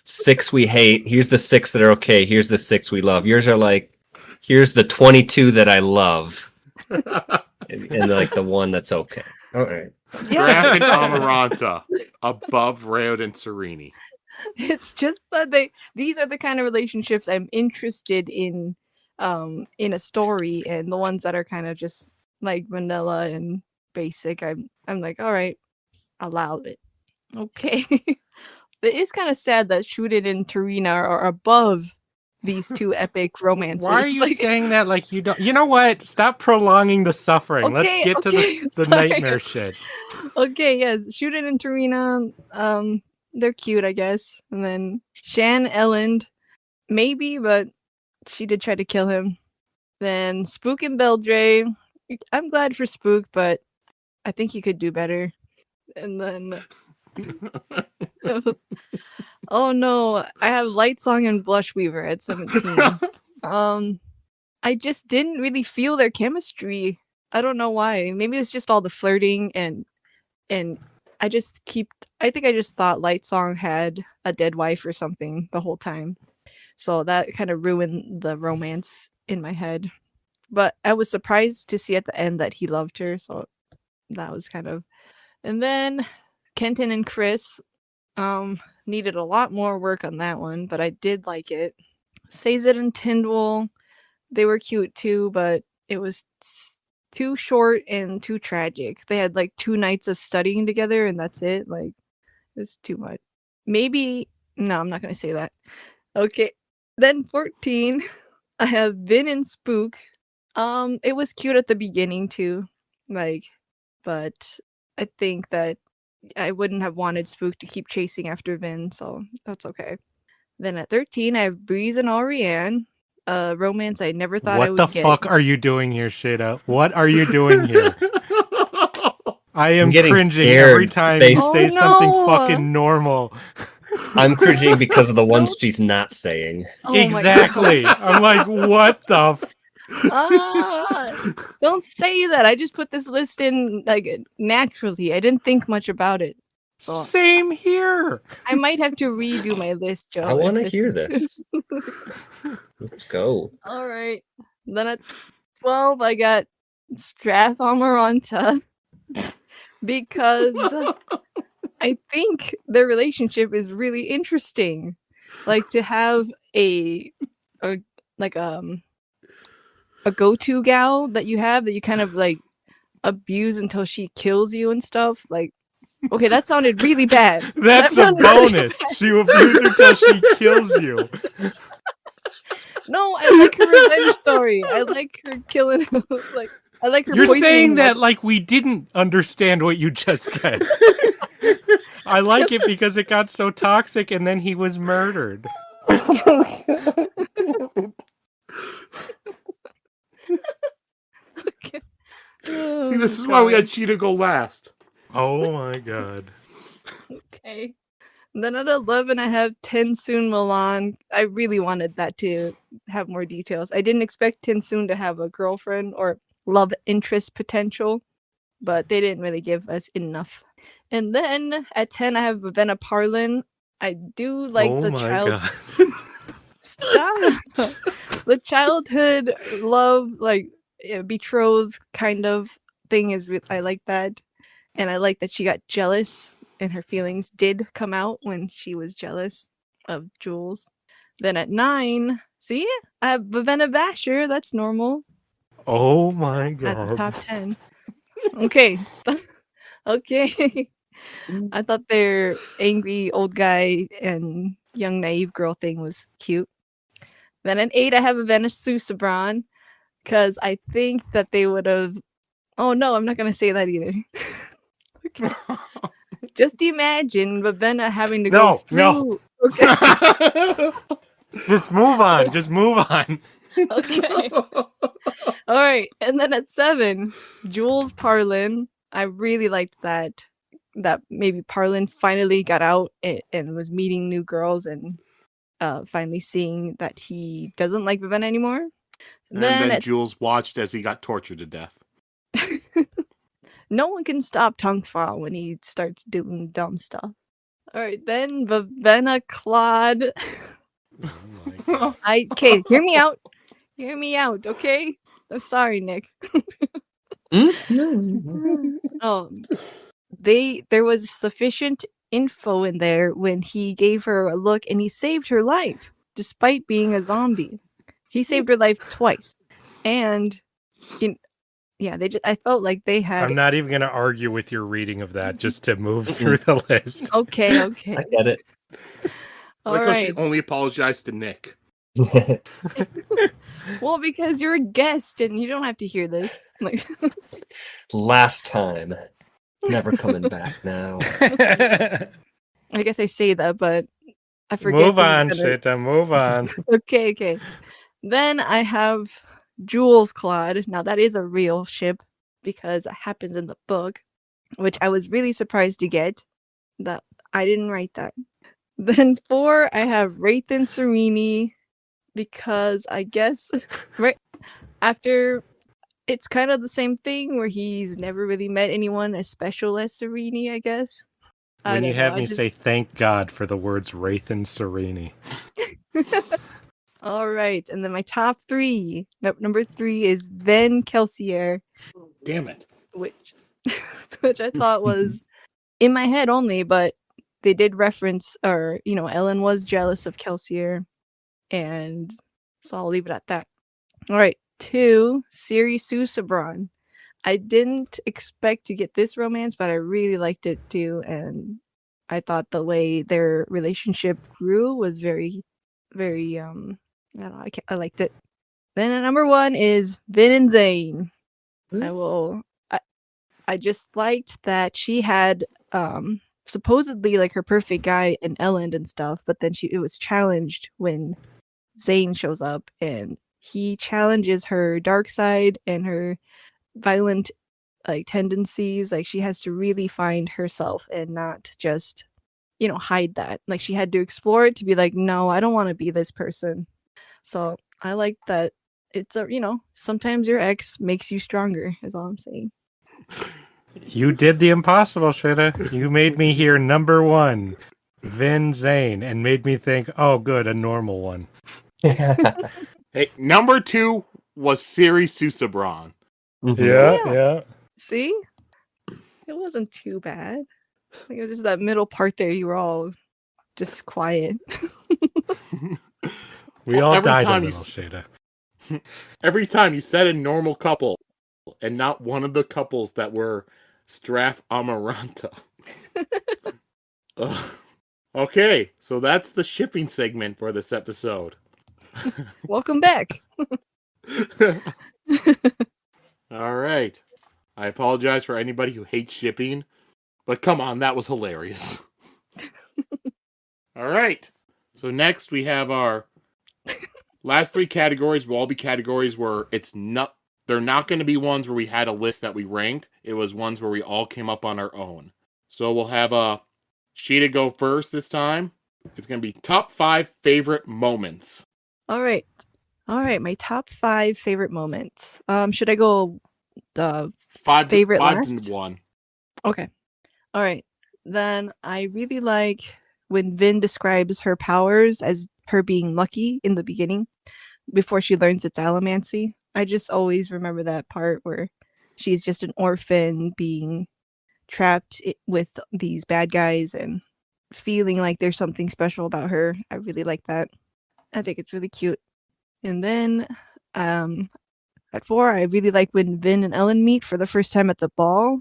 6 we hate, here's the 6 that are okay, here's the 6 we love. Yours are like, here's the 22 that I love, and like the one that's okay. All right. Graf and Amaranta above Raod and Serene. It's just that these are the kind of relationships I'm interested in a story, and the ones that are kind of just like vanilla and basic, I'm like, all right, allow it. Okay. It is kind of sad that Shuden and Tarina are above these two epic romances. Why are you saying that like you don't? You know what? Stop prolonging the suffering. Let's get to the nightmare shit. Okay, yes. Shuden and Tarina, they're cute, I guess. And then Shan Elland, maybe, but she did try to kill him. Then Spook and Beldre, I'm glad for Spook, but I think he could do better. And then oh no, I have Lightsong and Blushweaver at 17. I just didn't really feel their chemistry. I don't know why. Maybe it's just all the flirting and I think I just thought Lightsong had a dead wife or something the whole time. So that kind of ruined the romance in my head. But I was surprised to see at the end that he loved her, so that was kind of. And then Kenton and Chris needed a lot more work on that one, but I did like it. Sazed and Tyndall, they were cute too, but it was too short and too tragic. They had like 2 nights of studying together and that's it. Like, it's too much. Maybe, no, I'm not going to say that. Okay. Then 14, I have Vin and Spook. It was cute at the beginning too. Like, but I think that I wouldn't have wanted Spook to keep chasing after Vin, so that's okay. Then at 13, I have Breeze and Ariane. Romance I never thought I would get. What the fuck are you doing here, Sheta? What are you doing here? I am cringing every time you say something fucking normal. I'm cringing because of the ones she's not saying. Oh exactly. I'm like, what the don't say that. I just put this list in like naturally. I didn't think much about it. So same here. I might have to redo my list, Joe. I want to hear this. Let's go. All right. Then at 12, I got Strath Amaranta because I think their relationship is really interesting. Like to have a go-to gal that you have that you kind of like abuse until she kills you and stuff. Like, okay, that sounded really bad. That's a bonus. She will abuse her till she kills you. No, I like her revenge story. I like her killing him. Like, I like her. You're saying that like we didn't understand what you just said. I like it because it got so toxic and then he was murdered. Okay. See, this is why we had Cheetah go last. Oh my god. Okay. Then at 11, I have Tensoon Milan. I really wanted that to have more details. I didn't expect Tensoon to have a girlfriend or love interest potential, but they didn't really give us enough. And then at 10, I have Ravenna Parlin. I do like oh the my child. god. Stop. The childhood love, like betrothed kind of thing is. I like that, and I like that she got jealous, and her feelings did come out when she was jealous of Jules. Then at 9, see, I have Vivenna Vasher. That's normal Oh my at the god. top 10. Okay, okay. I thought their angry old guy and young naive girl thing was cute. Then at 8, I have Vivenna Susabron because I think that they would have. Oh no, I'm not gonna say that either. Okay. Just imagine Vivenna having to go No. through. Okay. Just move on. Just move on. Okay. All right. And then at 7, Jules Parlin. I really liked that. That maybe Parlin finally got out and was meeting new girls and finally seeing that he doesn't like Vivenna anymore. And then at Jules watched as he got tortured to death. no one can stop Tongfa when he starts doing dumb stuff. All right, then Vivenna Claude. Okay, hear me out. Hear me out, okay? I'm sorry, Nick. Oh, there was sufficient info in there when he gave her a look and he saved her life despite being a zombie. He saved her life twice. And I felt like they had. I'm not even going to argue with your reading of that just to move through the list. Okay. I get it. All Like how she right. only apologized to Nick. Well, because you're a guest and you don't have to hear this. Like, Last time. Never coming back now. I guess I say that, but I forget. Move on, Sheta. Move on. Okay. Then I have Jules Claude. Now that is a real ship because it happens in the book, which I was really surprised to get. That I didn't write that. Then 4, I have Wraith and Sereni because I guess right after it's kind of the same thing where he's never really met anyone as special as Sereni, I guess. When you have me say thank God for the words Wraith and Sereni. All right, and then my top 3. Number 3 is Ven Kelsier. Damn it. Which I thought was in my head only, but they did reference, or Ellen was jealous of Kelsier, and so I'll leave it at that. All right, 2, Siri Susabron. I didn't expect to get this romance, but I really liked it too, and I thought the way their relationship grew was very, very I don't know, I liked it. Then at number 1 is Vin and Zane. I just liked that she had supposedly like her perfect guy in Ellen and stuff, but then it was challenged when Zane shows up and he challenges her dark side and her violent like tendencies. Like she has to really find herself and not just hide that. Like she had to explore it to be like, no, I don't want to be this person. So I like that. It's sometimes your ex makes you stronger is all I'm saying. You did the impossible, Sheta. You made me hear number 1, Vin Zane, and made me think, oh, good, a normal one. Hey, number 2 was Siri Susabron. Yeah. See? It wasn't too bad. Like, it was just that middle part there, you were all just quiet. We all died a little, Sheta. Every time you said a normal couple, and not one of the couples that were Straff Amaranta. Okay, so that's the shipping segment for this episode. Welcome back. All right. I apologize for anybody who hates shipping, but come on, that was hilarious. All right. So next we have our last 3 categories will all be categories where they're not going to be ones where we had a list that we ranked. It was ones where we all came up on our own. So we'll have Sheta go first this time. It's going to be top 5 favorite moments. All right. My top 5 favorite moments. Should I go the 5 last? and 1. Okay. All right. Then I really like when Vin describes her powers as her being lucky in the beginning before she learns it's allomancy. I just always remember that part where she's just an orphan being trapped with these bad guys and feeling like there's something special about her. I really like that. I think it's really cute. And then at 4, I really like when Vin and Ellen meet for the first time at the ball.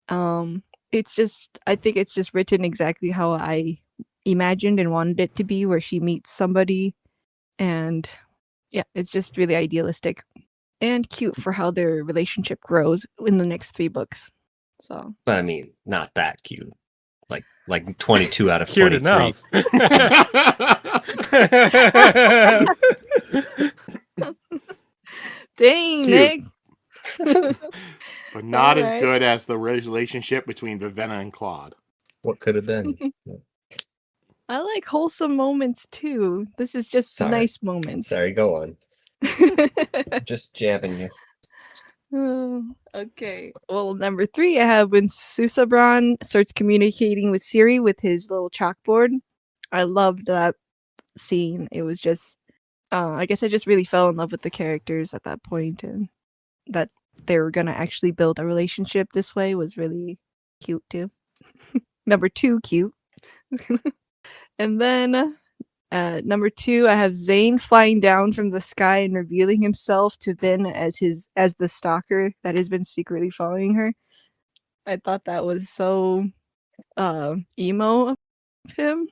I think it's just written exactly how I imagined and wanted it to be, where she meets somebody, and yeah, it's just really idealistic and cute for how their relationship grows in the next 3 books. So, But I mean, not that cute. Like 22 out of Cute 23. enough. dang, Cute. Nick. But not as Alright. good as the relationship between Vivenna and Claude. What could have been? I like wholesome moments too. This is just Sorry. nice moments. Sorry, go on. Just jabbing you. Okay. Well, number 3, I have when Susabran starts communicating with Siri with his little chalkboard. I loved that scene. It was just, I guess I just really fell in love with the characters at that point, and that they were gonna actually build a relationship this way was really cute too. Number 2, cute. And then number 2, I have Zane flying down from the sky and revealing himself to Vin as the stalker that has been secretly following her. I thought that was so emo of him.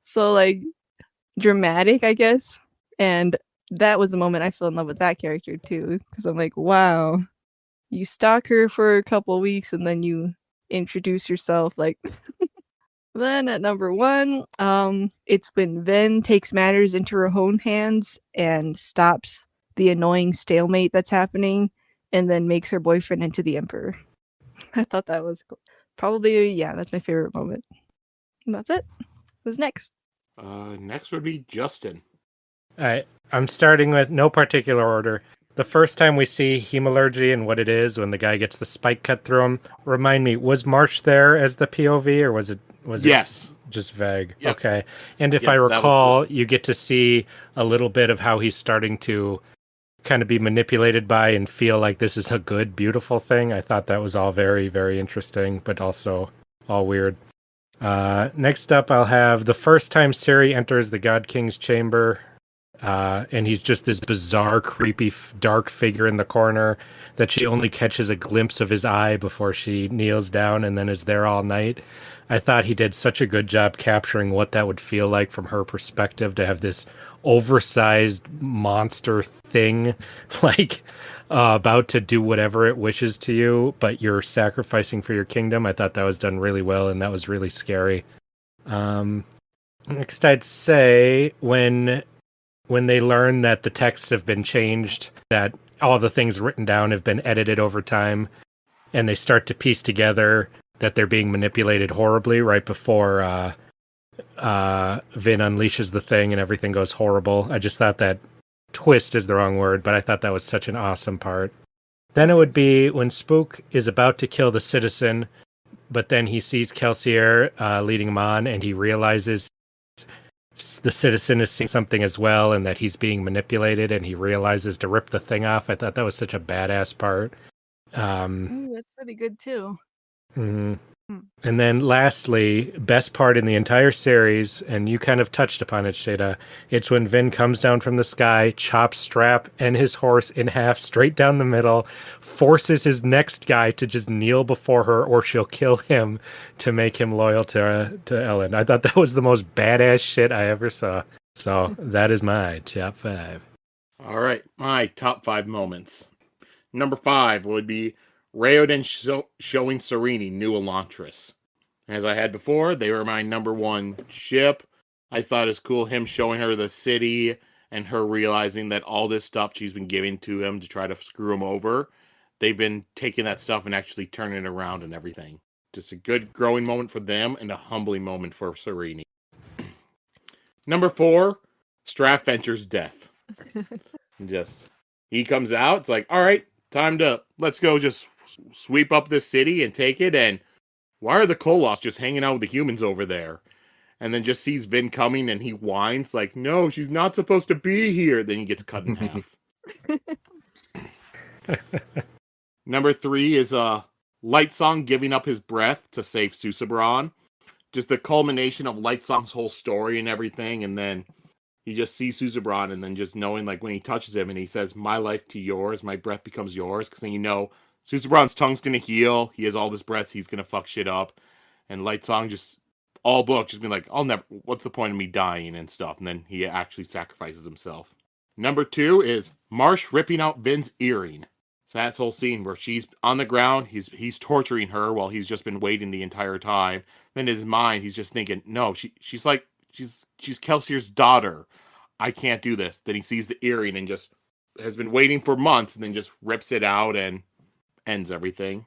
So like dramatic, I guess. And that was the moment I fell in love with that character too, because I'm like, wow, you stalk her for a couple weeks and then you introduce yourself like. Then at number 1, it's when Ven takes matters into her own hands and stops the annoying stalemate that's happening, and then makes her boyfriend into the Emperor. I thought that was cool. Probably, yeah, that's my favorite moment. And that's it. Who's next? Next would be Justin. All right, I'm starting with no particular order. The first time we see hemalurgy and what it is when the guy gets the spike cut through him, remind me, was March there as the POV, or was it Yes. just vague? Yep. Okay. And if Yep, I that was recall, you get to see a little bit of how he's starting to kind of be manipulated by and feel like this is a good, beautiful thing. I thought that was all very, very interesting, but also all weird. Next up, I'll have the first time Ciri enters the God King's chamber. And he's just this bizarre, creepy, dark figure in the corner that she only catches a glimpse of his eye before she kneels down and then is there all night. I thought he did such a good job capturing what that would feel like from her perspective, to have this oversized monster thing like about to do whatever it wishes to you, but you're sacrificing for your kingdom. I thought that was done really well, and that was really scary. Next, I'd say when they learn that the texts have been changed, that all the things written down have been edited over time, and they start to piece together that they're being manipulated horribly right before Vin unleashes the thing and everything goes horrible. I just thought that twist is the wrong word, but I thought that was such an awesome part. Then it would be when Spook is about to kill the citizen, but then he sees Kelsier leading him on, and he realizes the citizen is seeing something as well, and that he's being manipulated, and he realizes to rip the thing off. I thought that was such a badass part. That's pretty good too. Mm-hmm. And then lastly, best part in the entire series, and you kind of touched upon it, Sheta, it's when Vin comes down from the sky, chops Strap and his horse in half straight down the middle, forces his next guy to just kneel before her or she'll kill him to make him loyal to Ellen. I thought that was the most badass shit I ever saw. So that is my top 5. All right, my top 5 moments. Number 5 would be Raoden showing Sereni new Elantris. As I had before, they were my number 1 ship. I just thought it was cool him showing her the city and her realizing that all this stuff she's been giving to him to try to screw him over, they've been taking that stuff and actually turning it around and everything. Just a good growing moment for them and a humbling moment for Sereni. Number 4, Straff Venture's death. He comes out, it's like, all right, let's go just sweep up this city and take it, and why are the Koloths just hanging out with the humans over there? and then just sees Vin coming, and he whines like, "No, she's not supposed to be here." Then he gets cut in half. Number 3 is Light Song giving up his breath to save Susubron. Just the culmination of Light Song's whole story and everything, and then you just see Susubron, and then just knowing, like, when he touches him and he says, "My life to yours, my breath becomes yours," because then you know Susubron's tongue's gonna heal, he has all this breath, he's gonna fuck shit up, and Light Song just, all book, just being like, what's the point of me dying and stuff, and then he actually sacrifices himself. Number 2 is Marsh ripping out Vin's earring. So that's whole scene where she's on the ground, he's torturing her while he's just been waiting the entire time. Then in his mind, he's just thinking, no, she's Kelsier's daughter. I can't do this. Then he sees the earring and just has been waiting for months, and then just rips it out and ends everything.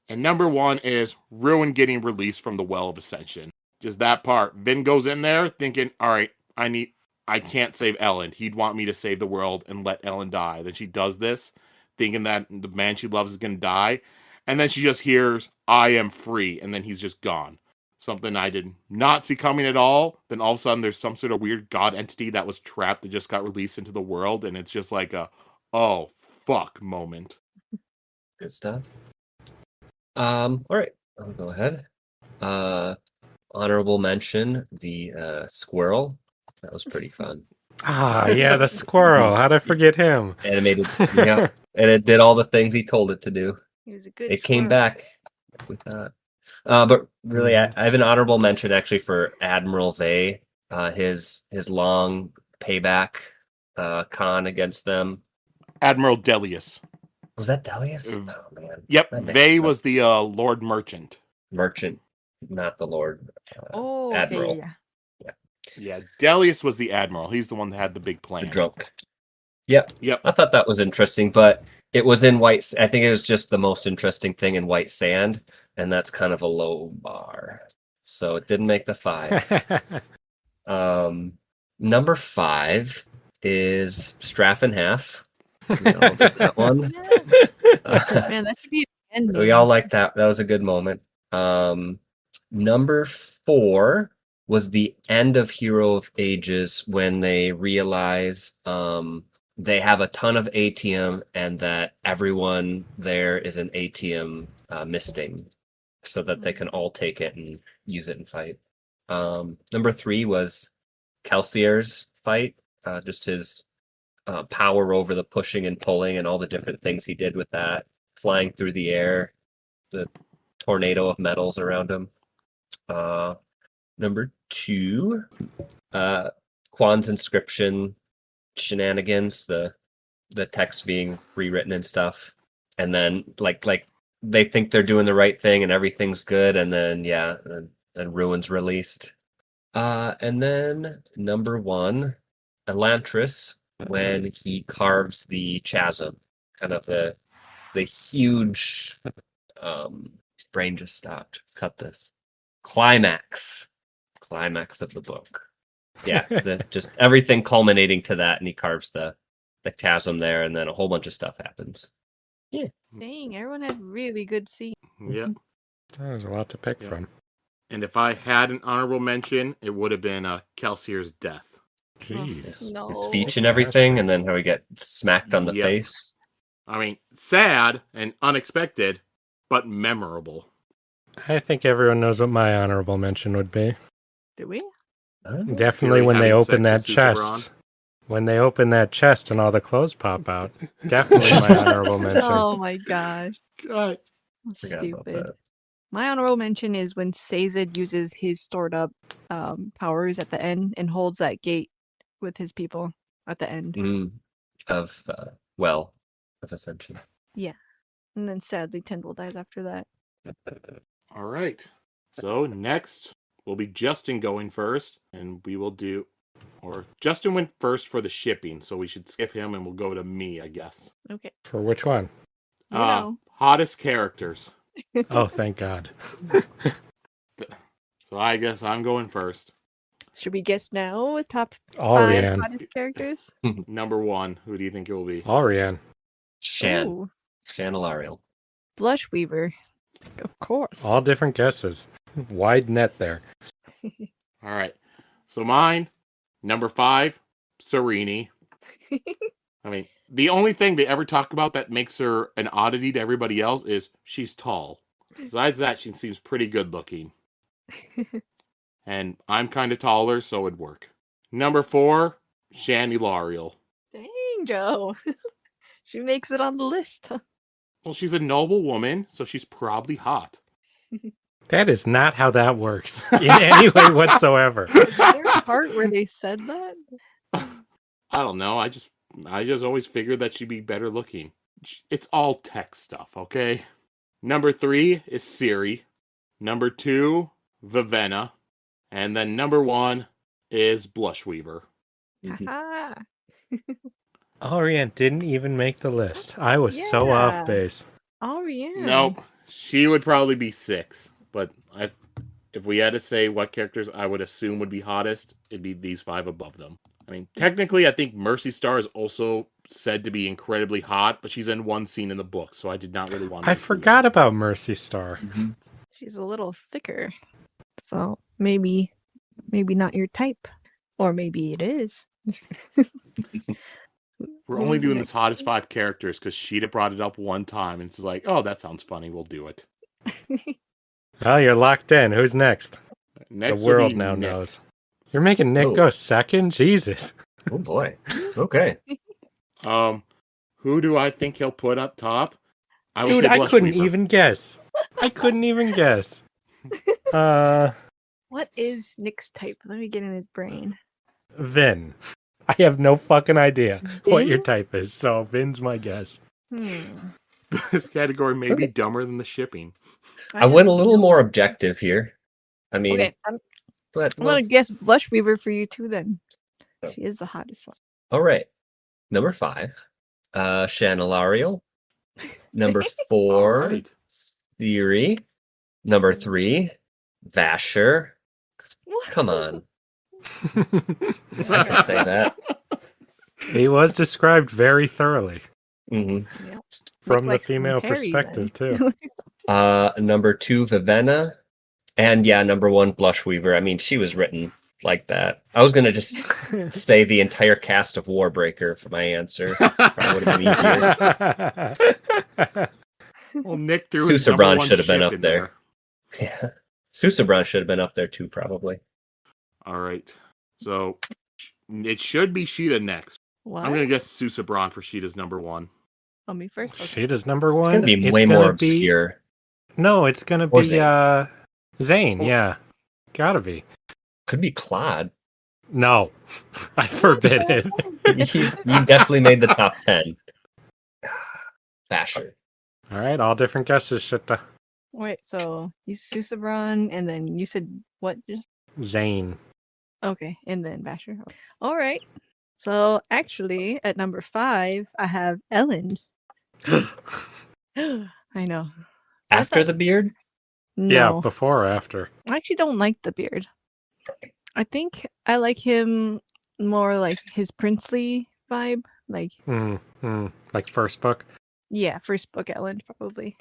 And number 1 is Ruin getting released from the Well of Ascension. Just that part. Vin goes in there thinking, all right, I can't save Ellen. He'd want me to save the world and let Ellen die. Then she does this, thinking that the man she loves is going to die. And then she just hears, "I am free." And then he's just gone. Something I did not see coming at all. Then all of a sudden there's some sort of weird god entity that was trapped that just got released into the world. And it's just like a, oh, fuck moment. Good stuff. All right, I'll go ahead. Honorable mention, the squirrel. That was pretty fun. Ah, yeah, the squirrel. How'd I forget him? Animated, yeah, and it did all the things he told it to do. He was a good It came squirrel. back with that. But really, I have an honorable mention actually for Admiral Vey. His long payback con against them. Admiral Delius. Was that Delius? Oh man. Yep, That makes Vey sense. was the Lord Merchant. Merchant, not the Lord. Oh, Admiral. okay, yeah. Yeah, Delius was the Admiral. He's the one that had the big plan. The drunk. Yep. Yep. I thought that was interesting, but it was in white. I think it was just the most interesting thing in White Sand, and that's kind of a low bar, so it didn't make the 5. Number 5 is Straff and Half. We all did that one. Man, that should be an ending. We all liked that. That was a good moment. Number 4 was the end of Hero of Ages when they realize they have a ton of ATM and that everyone there is an ATM misting, so that they can all take it and use it and fight. Number 3 was Kelsier's fight, just his power over the pushing and pulling and all the different things he did with that, flying through the air, the tornado of metals around him. Number 2, Quan's inscription shenanigans, the text being rewritten and stuff, and then like they think they're doing the right thing and everything's good, and then and Ruin's released. And then number 1, Elantris, when he carves the chasm, kind of the huge brain just stopped. Cut this. Climax of the book. Yeah, just everything culminating to that, and he carves the chasm there, and then a whole bunch of stuff happens. Yeah. Dang, everyone had really good scenes. Yep. There's a lot to pick from. And if I had an honorable mention, it would have been Kelsier's death. Jeez. His No. speech and everything, and then how he get smacked on the Yep. face. I mean, sad and unexpected, but memorable. I think everyone knows what my honorable mention would be. Did we? Definitely Siri when they having open that sex with Susaron. chest. When they open that chest and all the clothes pop out. Definitely my honorable mention. Oh my gosh. God. Forgot about Stupid. that. My honorable mention is when Sazed uses his stored up powers at the end and holds that gate with his people at the end. Of Ascension. And then sadly Tyndall dies after that. All right. So next will be Justin going first, and we will do, or Justin went first for the shipping, so we should skip him and we'll go to me, I guess. Okay. For which one? You know. Hottest characters. Oh, thank God. So I guess I'm going first. Should we guess now with top 5 Ariane. hottest characters? Number 1, who do you think it will be? Ariane. Shan. Ooh, Shan Alariel. Blush Weaver. Of course. All different guesses. Wide net there. All right. So mine, number 5, Serini. I mean, the only thing they ever talk about that makes her an oddity to everybody else is she's tall. Besides that, she seems pretty good looking. And I'm kind of taller, so it'd work. Number 4, Shani L'Ariel. Dang, Joe. She makes it on the list. Well, she's a noble woman, so she's probably hot. That is not how that works in any way whatsoever. Is there a part where they said that? I don't know. I just always figured that she'd be better looking. It's all tech stuff, okay? Number 3 is Siri. Number 2, Vivenna. And then number 1 is Blushweaver. Haha. Orion didn't even make the list. I was so Yeah. off base. Orion. Nope. She would probably be 6. But if we had to say what characters I would assume would be hottest, it'd be these 5 above them. I mean, technically, I think Mercy Star is also said to be incredibly hot, but she's in one scene in the book, so I did not really want to. I forgot about Mercy Star. Mm-hmm. She's a little thicker. So maybe not your type. Or maybe it is. We're only doing this hottest 5 characters because Sheta brought it up one time, and it's like, oh, that sounds funny. We'll do it. Oh, you're locked in. Who's next? Next The will world be now Nick. knows. You're making Nick go second? Jesus. Oh boy. Okay. Who do I think he'll put up top? Dude, say I couldn't Blushweaver. even guess. I couldn't even guess. What is Nick's type? Let me get in his brain. Vin. I have no fucking idea what Vin? your type is, so Vin's my guess. This category may be dumber than the shipping. I went a little more objective here. I mean, Okay, I'm but gonna guess Blushweaver for you too then. Oh. She is the hottest one. all right. Number 5, Shana L'Ariel. Number 4, All right. Siri. Number 3, Vasher. Come on. I can say that. He was described very thoroughly hmm Yep. from Look the like some female Harry, perspective, then. too. Number 2, Vivenna. And yeah, number 1, Blushweaver. I mean, she was written like that. I was going to just say the entire cast of Warbreaker for my answer. Probably would have been easier. Well, Nick threw his Susabron number 1 should have been ship up in there. Yeah. Susabron should have been up there too, probably. All right. So it should be Sheta next. What? I'm gonna guess Susabron for Sheta's number 1. Oh, me first. Okay. Sheta's number 1. It's going to be It's way gonna more be- obscure. No, it's going to Or be Zane, yeah. Gotta be. Could be Claude. No. I forbid it. You definitely made the top 10. Vasher. All right, all different guesses, Shita. Wait, so you Susabron, and then you said what? Just Zane. okay, and then Basher. All right. So actually, at number 5, I have Ellen. I know. After the beard? Yeah, No, before or after? I actually don't like the beard. I think I like him more like his princely vibe. Like, Like first book? yeah, first book Ellen probably.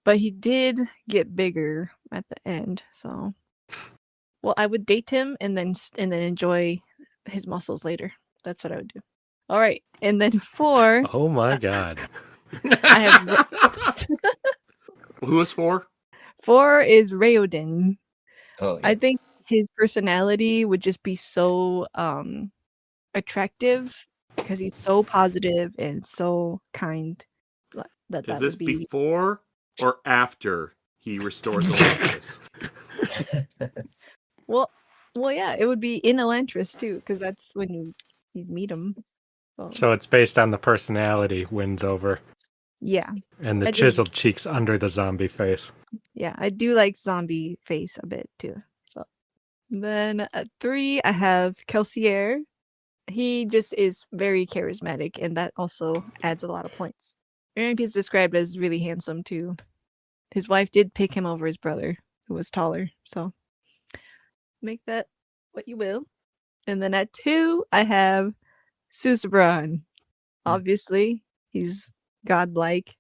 But he did get bigger at the end, so well, I would date him and then enjoy his muscles later. That's what I would do. All right, and then 4, Oh my god. I have Rost. Who is 4? 4 is Raoden. Oh, yeah. I think his personality would just be so attractive because he's so positive and so kind. That Is this would be before or after he restores Atlantis? well, yeah, it would be in Elantris too, because that's when you'd meet him. So it's based on the personality wins over yeah, and the I just- chiseled cheeks under the zombie face. yeah, I do like zombie face a bit too. So then at 3, I have Kelsier. He just is very charismatic, and that also adds a lot of points. And he's described as really handsome too. His wife did pick him over his brother, who was taller. So make that what you will. And then at 2, I have Susabron. Obviously, he's godlike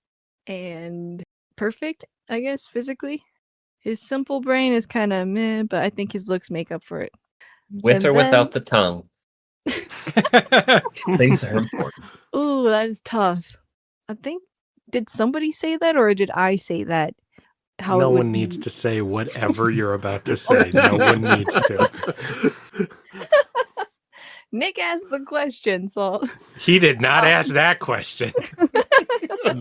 and perfect, I guess, physically. His simple brain is kind of meh, but I think his looks make up for it. With And or then- without the tongue. Things are important. Ooh, that is tough. I think, did somebody say that or did I say that? How no it would one needs be- to say whatever you're about to say. No one needs to. Nick asked the question, so He did not ask that question.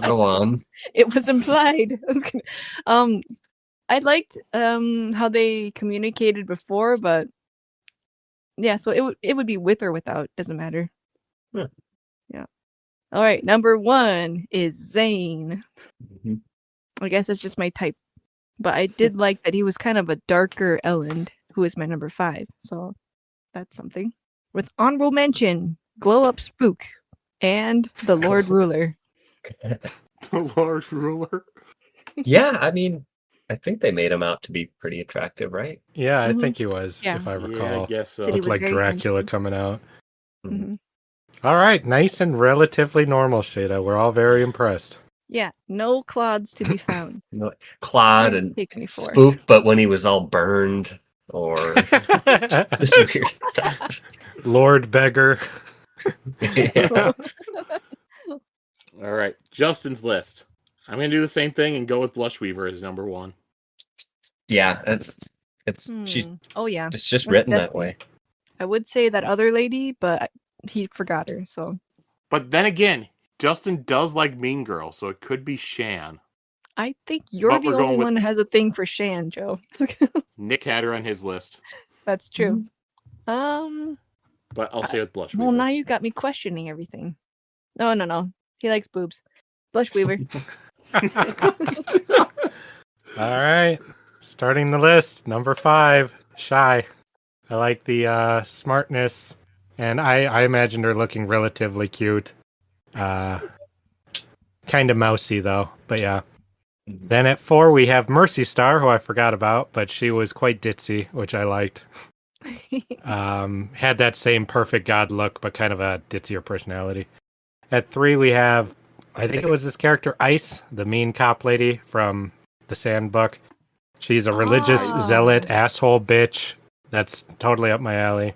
Go on. it was implied. um, I liked how they communicated before, but yeah, so it would be with or without. Doesn't matter. Yeah. Yeah. All right, number 1 is Zane. Mhm. I guess it's just my type, but I did like that he was kind of a darker Elend, who is my number 5. So that's something. With honorable mention, Glow Up Spook and the Lord Ruler. The Lord Ruler. Yeah, I mean, I think they made him out to be pretty attractive, right? Yeah, I Mhm. think he was, Yeah. if I Yeah, recall. I guess so. Said he Looked was like very Dracula handsome. coming out. Mhm. All right, nice and relatively normal, Sheta. We're all very impressed. Yeah, no clods to be found. No, Claude Where did it and take me for? Spook, but when he was all burned or this weird stuff. Lord Beggar. Yeah. All right, Justin's list. I'm gonna do the same thing and go with Blushweaver as number 1. Yeah, she's Oh yeah, it's just That's written that definitely- way. I would say that other lady, but he forgot her. So But then again, Justin does like Mean Girl, so it could be Shan. I think you're But the we're only going with- one that has a thing for Shan, Joe. Nick had her on his list, That's true. Um. but I'll stay with Blushweaver. Well, now you got me questioning everything. No. He likes boobs. Blushweaver. All right, starting the list. Number 5, Shy. I like the smartness, and I imagined her looking relatively cute. Kind of mousy, though, but yeah. Mhm. Then at 4, we have Mercy Star, who I forgot about, but she was quite ditzy, which I liked. Had that same perfect god look, but kind of a ditzier personality. At 3, we have, I think it was this character, Ice, the mean cop lady from the Sandbook. She's a religious Ah. zealot asshole bitch. That's totally up my alley.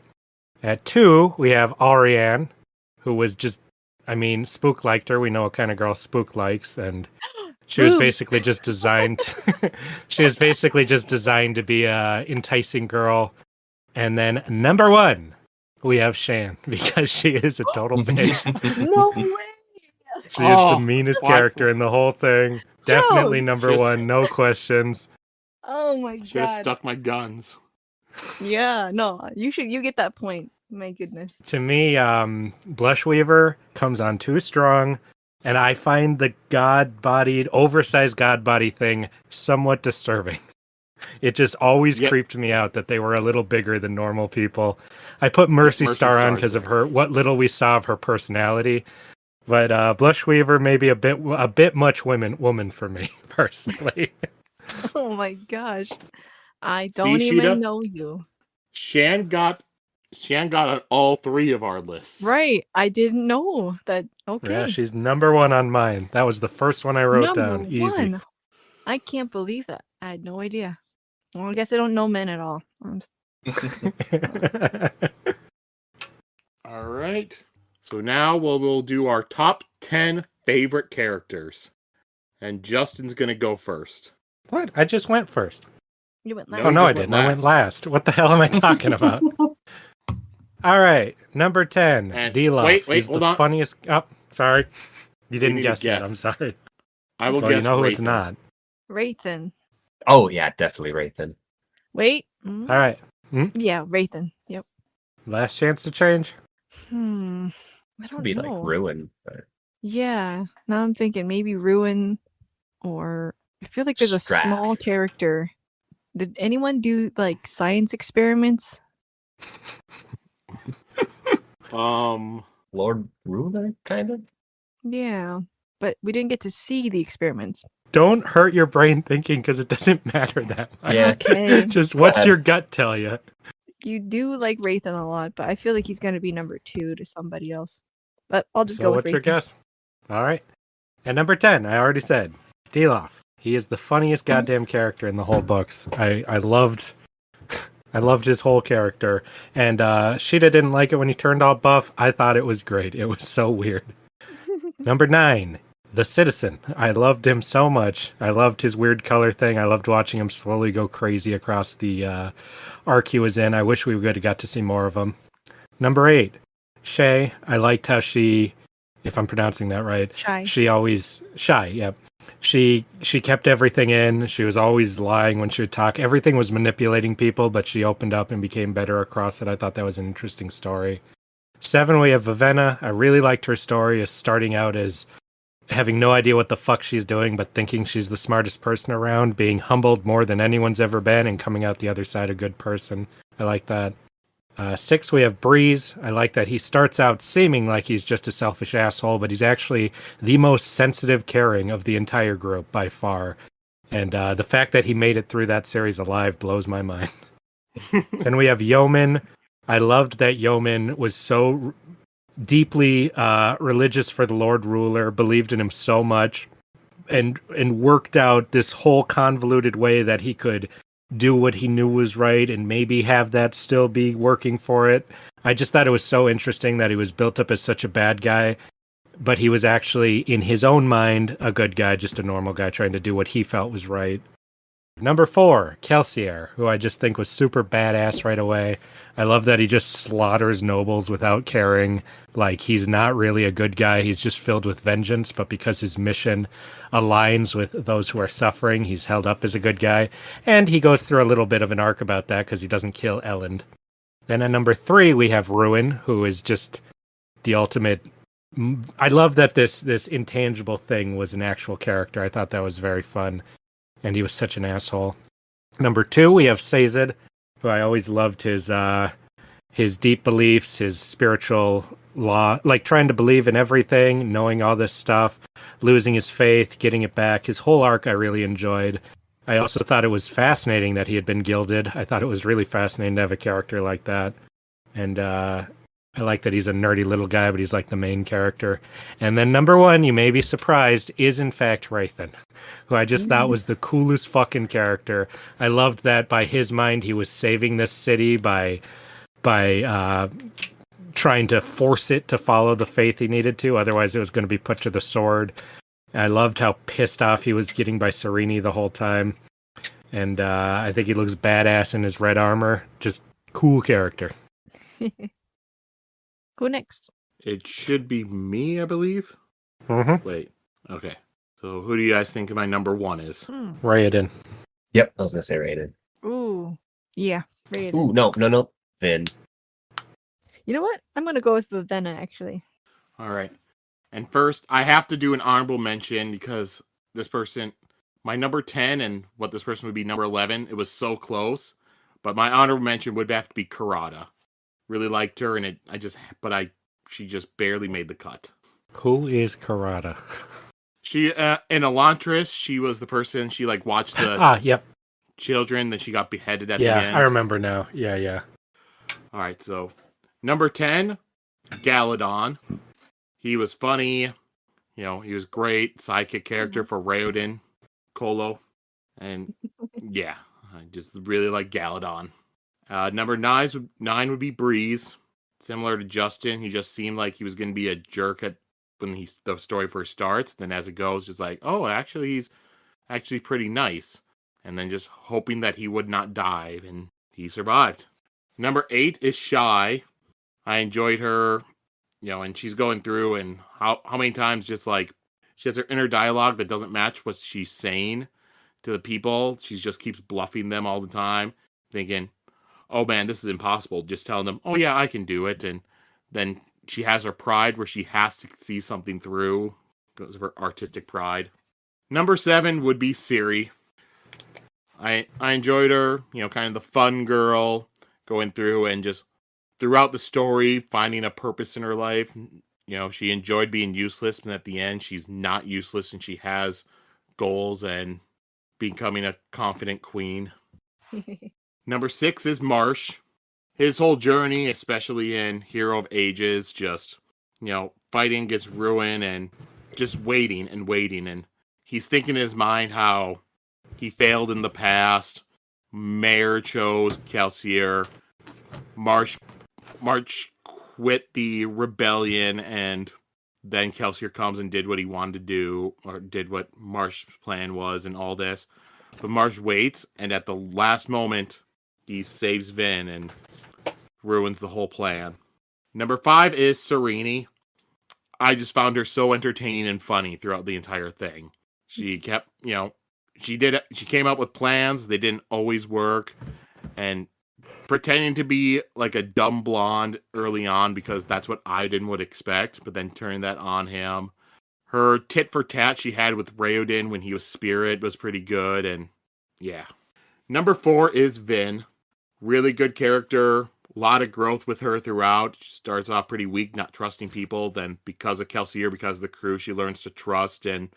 At 2, we have Ariane, who was just, I mean, Spook liked her. We know what kind of girl Spook likes, and she was Boobs. basically just designed. She was basically just designed to be a enticing girl. And then number 1, we have Shan because she is a total bitch. No way. She is the Oh, meanest what? character in the whole thing. Definitely number Just- 1, no questions. Oh my Should have god. stuck my guns. Yeah, no, you get that point. My goodness. To me, Blushweaver comes on too strong, and I find the god-bodied, oversized god body thing somewhat disturbing. It just always Yep. creeped me out that they were a little bigger than normal people. I put Mercy Mercy Star on Star's because of there. her, what little we saw of her personality. But Blushweaver maybe a bit much woman for me personally. Oh my gosh. I See, don't even Sheeta? know you. Shan got on all 3 of our lists. Right. I didn't know that. Okay. Yeah, she's number 1 on mine. That was the first one I wrote Number down. Easy. 1. I can't believe that. I had no idea. Well, I guess I don't know men at all. All right. So now we'll do our top 10 favorite characters. And Justin's going to go first. What? I just went first. You went No, last. Oh, you no, just I went didn't. I went last. last. What the hell am I talking about? All right. Number 10. And D-Love. wait, He's hold the on. funniest. Oh, sorry. You didn't need to guess yet. guess. I'm sorry. I will Well, guess you know who it's Rathan. not. Wraithen. Oh yeah, definitely Rathan. Wait. All right. Yeah, Wraithen. Yep. Last chance to change. I don't Could be know. like Ruin, but Yeah. Now I'm thinking maybe Ruin or I feel like there's a Strath. small character. Did anyone do like science experiments? Lord Ruler, kind of. Yeah. But we didn't get to see the experiments. Don't hurt your brain thinking because it doesn't matter that much. Yeah. Okay. Just Go what's ahead. your gut tell you? You do like Wraithen a lot, but I feel like he's gonna be number 2 to somebody else. But I'll just So go with what's your Wraithen. guess? All right. And number 10, I already said, D-Lof. He is the funniest goddamn character in the whole books. I loved I loved his whole character. And Sheta didn't like it when he turned all buff. I thought it was great. It was so weird. Number 9, the Citizen. I loved him so much. I loved his weird color thing. I loved watching him slowly go crazy across the arc he was in. I wish we would have got to see more of him. Number 8, Shay. I liked how she, if I'm pronouncing that right, Shy. Shy, yep. She kept everything in. She was always lying when she would talk. Everything was manipulating people, but she opened up and became better across it. I thought that was an interesting story. 7, we have Vivenna. I really liked her story as starting out as having no idea what the fuck she's doing, but thinking she's the smartest person around, being humbled more than anyone's ever been, and coming out the other side a good person. I like that. 6, we have Breeze. I like that he starts out seeming like he's just a selfish asshole, but he's actually the most sensitive, caring of the entire group by far. And the fact that he made it through that series alive blows my mind. Then we have Yeoman. I loved that Yeoman was so deeply religious for the Lord Ruler, believed in him so much, and worked out this whole convoluted way that he could do what he knew was right and maybe have that still be working for it. I just thought it was so interesting that he was built up as such a bad guy, but he was actually, in his own mind, a good guy, just a normal guy trying to do what he felt was right. Number 4, Kelsier, who I just think was super badass right away. I love that he just slaughters nobles without caring. Like, he's not really a good guy. He's just filled with vengeance, but because his mission aligns with those who are suffering, he's held up as a good guy. And he goes through a little bit of an arc about that because he doesn't kill Elend. Then at number 3, we have Ruin, who is just the ultimate... I love that this intangible thing was an actual character. I thought that was very fun. And he was such an asshole. Number 2, we have Sazed, who I always loved his deep beliefs, his spiritual law, like trying to believe in everything, knowing all this stuff, losing his faith, getting it back. His whole arc I really enjoyed. I also thought it was fascinating that he had been gilded. I thought it was really fascinating to have a character like that. And I like that he's a nerdy little guy, but he's like the main character. And then number 1, you may be surprised, is in fact Rathan, who I just thought was the coolest fucking character. I loved that by his mind he was saving this city by trying to force it to follow the faith he needed to. Otherwise it was going to be put to the sword. I loved how pissed off he was getting by Sereni the whole time. And I think he looks badass in his red armor. Just cool character. Who next? It should be me, I believe. Mm-hmm. Wait. Okay. So who do you guys think my number 1 is? Raiden. Yep, I was gonna say Raiden. Ooh. Yeah, Raiden. Ooh, no. Vin. You know what? I'm gonna go with Vivenna, actually. All right. And first, I have to do an honorable mention because this person, my number 10 and what this person would be number 11, it was so close. But my honorable mention would have to be Karada. Really liked her, and she just barely made the cut. Who is Karada? She in Elantris, she was the person she watched the yep. children, then she got beheaded at the end. Yeah, I remember now. Yeah. All right, so number 10, Galadon. He was funny, he was great sidekick character for Raoden, Kolo, and yeah, I just really like Galadon. Number 9 would be Breeze. Similar to Justin, he just seemed like he was going to be a jerk when the story first starts. Then as it goes, just like, oh, actually, he's actually pretty nice. And then just hoping that he would not die, and he survived. Number 8 is Shy. I enjoyed her, and she's going through, and how many times just like she has her inner dialogue that doesn't match what she's saying to the people. She just keeps bluffing them all the time, thinking, oh man, this is impossible. Just telling them, oh yeah, I can do it. And then she has her pride where she has to see something through because of her artistic pride. Number 7 would be Ciri. I enjoyed her, kind of the fun girl going through and just throughout the story, finding a purpose in her life. She enjoyed being useless, but at the end, she's not useless and she has goals and becoming a confident queen. Number 6 is Marsh. His whole journey, especially in Hero of Ages, just, fighting against ruin and just waiting. And he's thinking in his mind how he failed in the past Mayor chose Kelsier. Marsh quit the rebellion, and then Kelsier comes and did what he wanted to do, or did what Marsh's plan was, and all this. But Marsh waits, and at the last moment, he saves Vin and ruins the whole plan. Number 5 is Sereni. I just found her so entertaining and funny throughout the entire thing. She kept, she came up with plans. They didn't always work. And pretending to be like a dumb blonde early on because that's what Aiden would expect, but then turning that on him. Her tit for tat she had with Raoden when he was Spirit was pretty good, and yeah. Number 4 is Vin. Really good character. A lot of growth with her throughout. She starts off pretty weak, not trusting people. Then because of Kelsier, because of the crew, she learns to trust and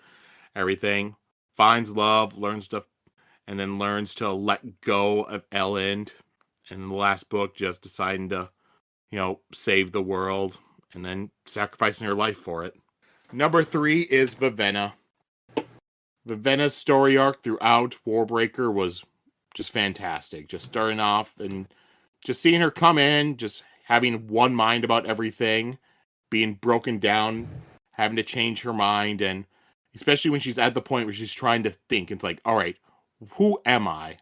everything. Finds love, and then learns to let go of Elend. And in the last book, just deciding to, save the world and then sacrificing her life for it. Number 3 is Vivenna. Vivenna's story arc throughout Warbreaker was just fantastic. Just starting off and just seeing her come in, just having one mind about everything, being broken down, having to change her mind, and especially when she's at the point where she's trying to think. It's like, all right, who am I?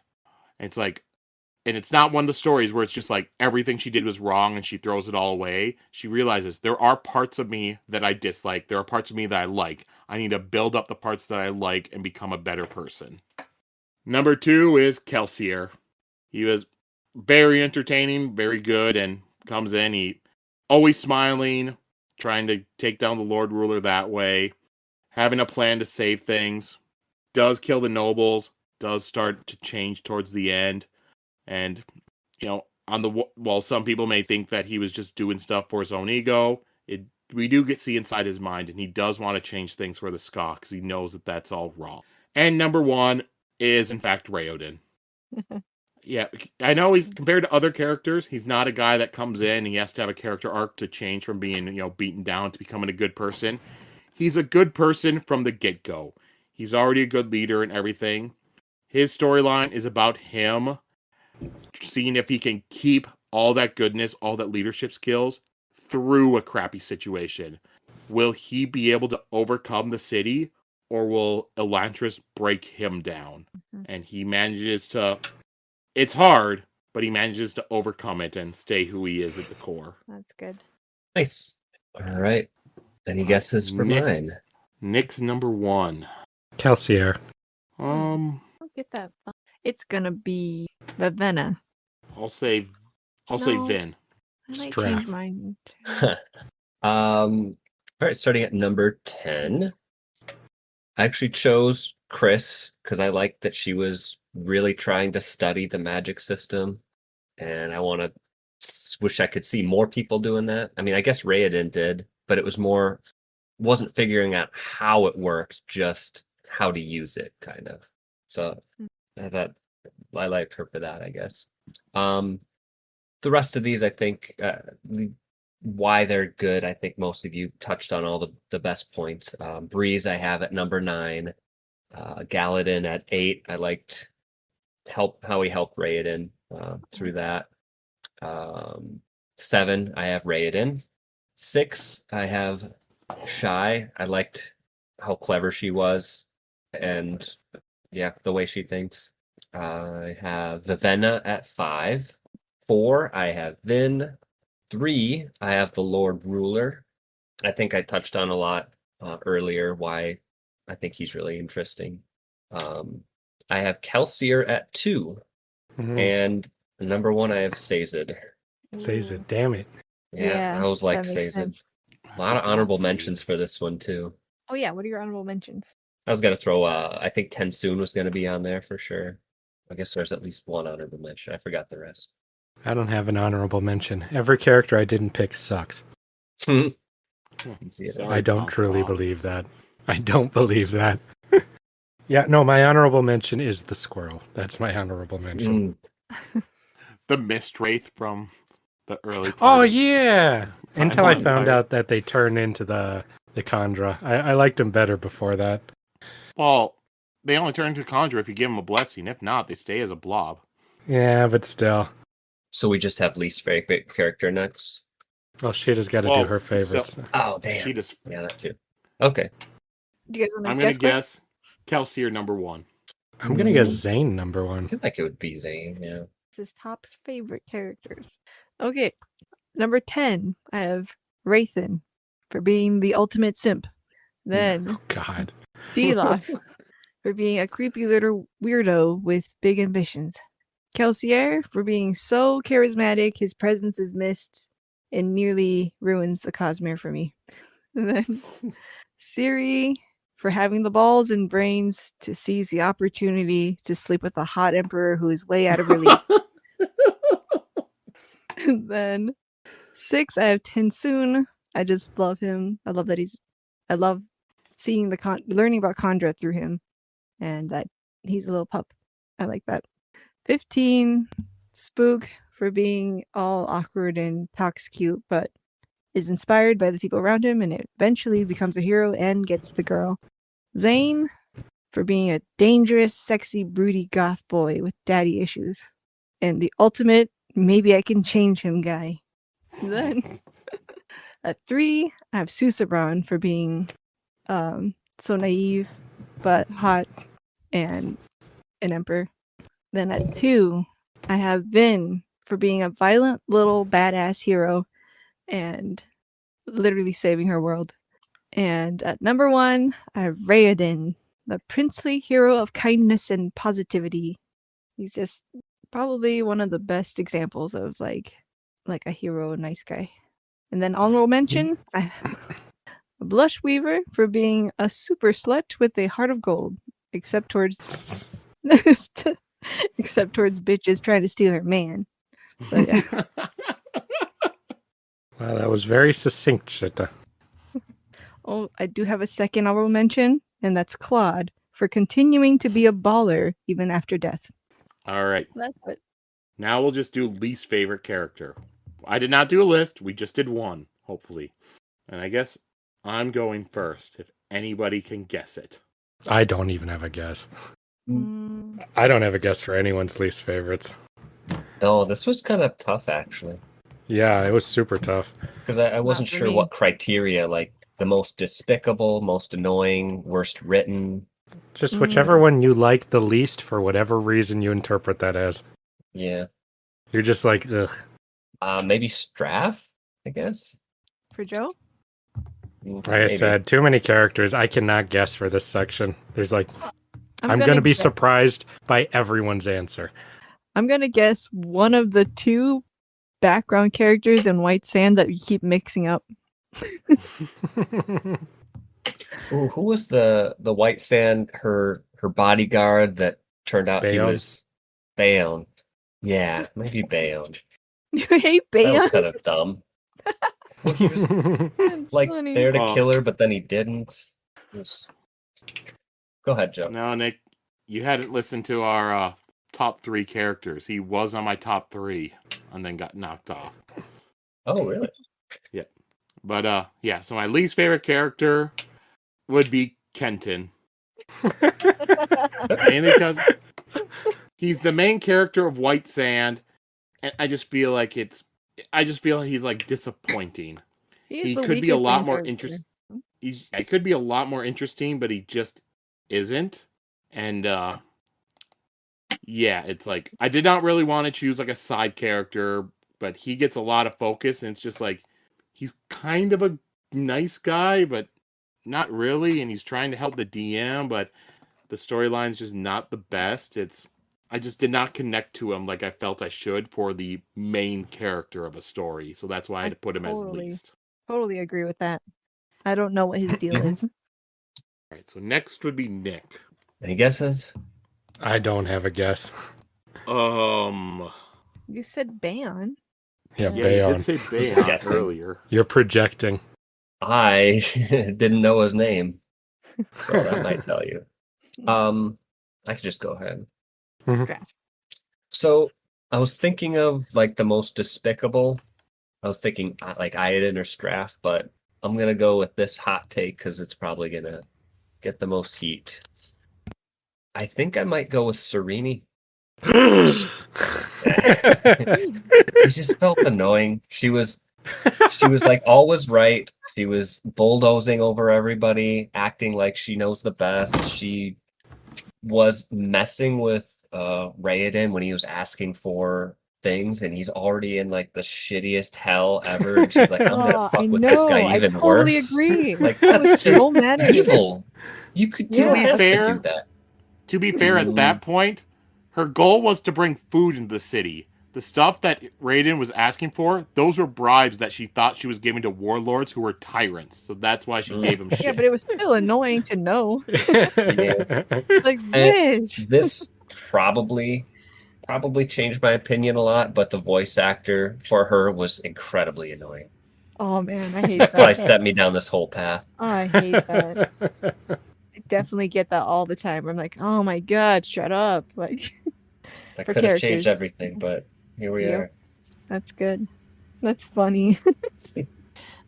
And it's like, and it's not one of the stories where it's just like everything she did was wrong and she throws it all away. She realizes there are parts of me that I dislike. There are parts of me that I like. I need to build up the parts that I like and become a better person. Number 2 is Kelsier. He was very entertaining, very good, and comes in. He always smiling, trying to take down the Lord Ruler that way, having a plan to save things. Does kill the nobles. Does start to change towards the end. And, while some people may think that he was just doing stuff for his own ego, we do see inside his mind, and he does want to change things for the Ska, because he knows that that's all wrong. And number 1 is, in fact, Raoden. Yeah, I know he's, compared to other characters, he's not a guy that comes in and he has to have a character arc to change from being, beaten down to becoming a good person. He's a good person from the get-go. He's already a good leader and everything. His storyline is about him seeing if he can keep all that goodness, all that leadership skills through a crappy situation. Will he be able to overcome the city, or will Elantris break him down? And he manages to, it's hard, but he manages to overcome it and stay who he is at the core. That's good. Nice. All right. Any guesses for mine? Nick's number 1. Kelsier. I'll get that. It's gonna be Vivenna. I'll say Vin. I might Straff. change mine. All right, starting at number 10. I actually chose Chris because I liked that she was really trying to study the magic system, and I wish I could see more people doing that. I mean, I guess Raoden did, but it was wasn't figuring out how it worked, just how to use it, kind of. So I thought I liked her for that, I guess. The rest of these, I think, why they're good, I think most of you touched on all the best points. Breeze I have at number 9. Galadin at 8. I liked how he helped Raoden through that. 7, I have Raoden. 6, I have Shy. I liked how clever she was and, yeah, the way she thinks. I have Vivenna at 5. 4, I have Vin. 3, I have the Lord Ruler. I think I touched on a lot earlier why I think he's really interesting. I have Kelsier at 2. And number 1, I have Sazed. Sazed, damn it. Yeah, I was like Sazed. A lot of honorable mentions for this one, too. Oh, yeah. What are your honorable mentions? I was going to throw, I think Tensoon was going to be on there for sure. I guess there's at least one honorable mention. I forgot the rest. I don't have an honorable mention. Every character I didn't pick sucks. Sorry, I don't truly believe that. I don't believe that. Yeah, no, my honorable mention is the squirrel. That's my honorable mention. The Mist Wraith from the early part. Oh, yeah! Until I found out that they turn into the Khandra. I liked him better before that. Well, they only turn into Khandra if you give them a blessing. If not, they stay as a blob. Yeah, but still. So we just have least favorite character next. Well, Sheta's got to do her favorites. Oh damn. Sheeta's. Yeah, that too. Okay. Do you guys want to I'm gonna guess? quick? guess Kelsier number 1. I'm gonna guess Zane number I 1. feel like it would be Zane. Yeah. His top favorite characters. Okay, number 10, I have Rathan for being the ultimate simp. Then Oh God. Delof for being a creepy little weirdo with big ambitions. Kelsier for being so charismatic, his presence is missed and nearly ruins the Cosmere for me. And then Siri for having the balls and brains to seize the opportunity to sleep with a hot emperor who is way out of her league. And then 6, I have Tensoon. I just love him. I love seeing learning about Khandra through him, and that he's a little pup. I like that. 15, Spook for being all awkward and talks cute, but is inspired by the people around him and eventually becomes a hero and gets the girl. Zane for being a dangerous, sexy, broody goth boy with daddy issues. And the ultimate, maybe I can change him guy. Then at 3, I have Susabran for being so naive but hot and an emperor. Then at 2, I have Vin for being a violent little badass hero and literally saving her world. And at number 1, I have Raoden, the princely hero of kindness and positivity. He's just probably one of the best examples of like a hero, nice guy. And then honorable mention, I have Blush Weaver for being a super slut with a heart of gold, except towards bitches trying to steal her man. But yeah. Wow, that was very succinct, Sheta. Oh, I do have a second honorable mention, and that's Claude for continuing to be a baller even after death. All right. That's it. Now we'll just do least favorite character. I did not do a list. We just did one, hopefully. And I guess I'm going first, if anybody can guess it. I don't even have a guess. I don't have a guess for anyone's least favorites. No, this was kind of tough, actually. Yeah, it was super tough. Because I wasn't for sure me. what criteria, like the most despicable, most annoying, worst written. Just whichever one you like the least for whatever reason you interpret that as. Yeah. You're just like, ugh. Maybe Straff, I guess. For Joe? Like I said, too many characters. I cannot guess for this section. There's like, I'm going to be guess. surprised by everyone's answer. I'm going to guess one of the 2 background characters in White Sand that you keep mixing up. Ooh, who was the White Sand, her bodyguard that turned out he Bayonne? was Bayonne. Yeah, maybe Bayonne. You hate That Bayonne? was kind of dumb. Well, he was That's like funny. there to kill her, but then he didn't. Go ahead, Joe. No, Nick, you hadn't listened to our top 3 characters. He was on my top 3 and then got knocked off. Oh, really? Yeah. But, yeah, so my least favorite character would be Kenton. Mainly because he's the main character of White Sand, and I just feel like he's like disappointing. He could be a lot more interesting. He could be a lot more interesting, but he just isn't. And yeah, it's like I did not really want to choose like a side character, but he gets a lot of focus, and it's just like he's kind of a nice guy, but not really, and he's trying to help the DM, but the storyline's just not the best. I just did not connect to him like I felt I should for the main character of a story, so that's why I had to put him as least. Totally agree with that. I don't know what his deal is. All right, so next would be Nick. Any guesses? I don't have a guess. You said Bayonne. Yeah, Yeah, Bayonne. you did say Who's Bayonne guessing? earlier. You're projecting. I didn't know his name, so that might tell you. I could just go ahead. Straff. So I was thinking of like the most despicable. I was thinking like Iden or Straff, but I'm gonna go with this hot take because it's probably gonna get the most heat. I think I might go with Sereni. He just felt annoying. She was like always right. She was bulldozing over everybody, acting like she knows the best. She was messing with Raiden when he was asking for things, and he's already in like the shittiest hell ever. And she's like, "I'm gonna Oh, I fuck with this guy know. I even totally worse." agree. Like I was that's just so mad at her. evil. You could To be Yeah. have to fair, do that. at that point, her goal was to bring food into the city. The stuff that Raiden was asking for, those were bribes that she thought she was giving to warlords who were tyrants. So that's why she gave him shit. Yeah, but it was still annoying to know. Yeah. Like, And bitch. this probably changed my opinion a lot, but the voice actor for her was incredibly annoying. Oh man, I hate That probably that. set me down this whole path. I hate that. I definitely get that all the time. I'm like, oh my god, shut up. Like, That for could have changed characters. everything, but here we Yep. are. That's good. That's funny.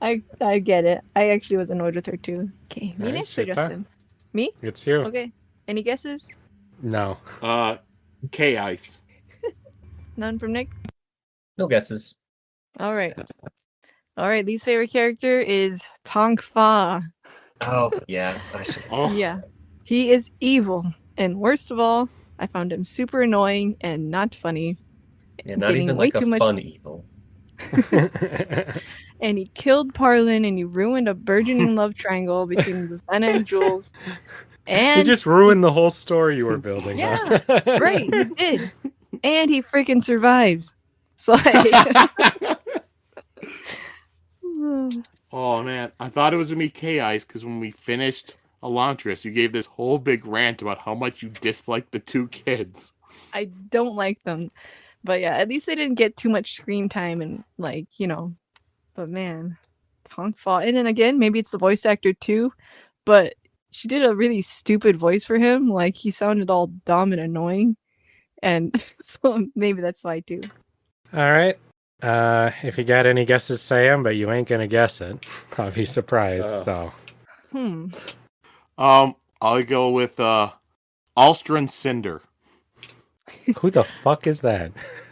I get it. I actually was annoyed with her too. Okay, me Alright, next or Sheta? Justin? Me? It's you. Okay. Any guesses? No. K-Ice. None from Nick? No guesses. All right. All right, least favorite character is Tonk Fa. Oh, yeah. I should. Oh, Yeah. He is evil. And worst of all, I found him super annoying and not funny. Yeah, not Getting even way like a too much- fun evil. And he killed Parlin and he ruined a burgeoning love triangle between Ravenna and Jules. And He just ruined the whole story you were building. Yeah, huh? right, he did. And he freaking survives. So like oh man, I thought it was gonna be K-Ice because when we finished Elantris, you gave this whole big rant about how much you disliked the two kids. I don't like them. But yeah, at least they didn't get too much screen time and like, but man, Tonk Fa. And then again, maybe it's the voice actor too, but she did a really stupid voice for him. Like he sounded all dumb and annoying. And so maybe that's why too. All right. If you got any guesses, say them, but you ain't gonna guess it. I'll be surprised. So I'll go with Alstron Cinder. who the fuck is that?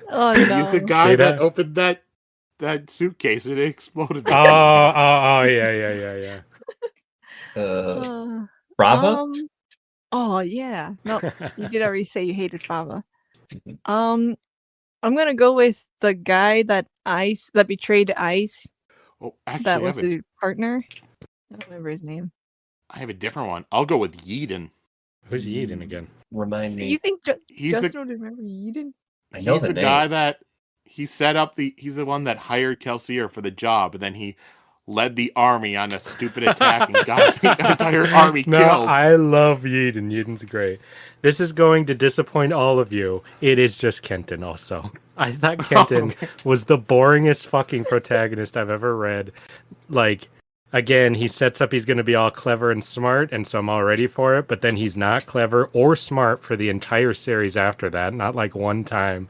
Oh He's no. the guy Sheta? that opened that suitcase and it exploded. Oh, yeah. Brava? Oh yeah. No, you did already say you hated Fava. I'm gonna go with the guy that betrayed Ice. Oh, actually, That was the partner. I don't remember his name. I have a different one. I'll go with Yeadon. Who's Yeadon again? Remind So me. you think He's Justin would remember Eden? I know he's the the name. guy that he set up he's the one that hired Kelsier for the job, and then he led the army on a stupid attack and got the entire army No, killed. I love Yeadon. Yeadon's great. This is going to disappoint all of you. It is just Kenton also. I thought Kenton was the boringest fucking protagonist I've ever read. Like, again, he sets up he's going to be all clever and smart, and so I'm all ready for it, but then he's not clever or smart for the entire series after that, not like one time.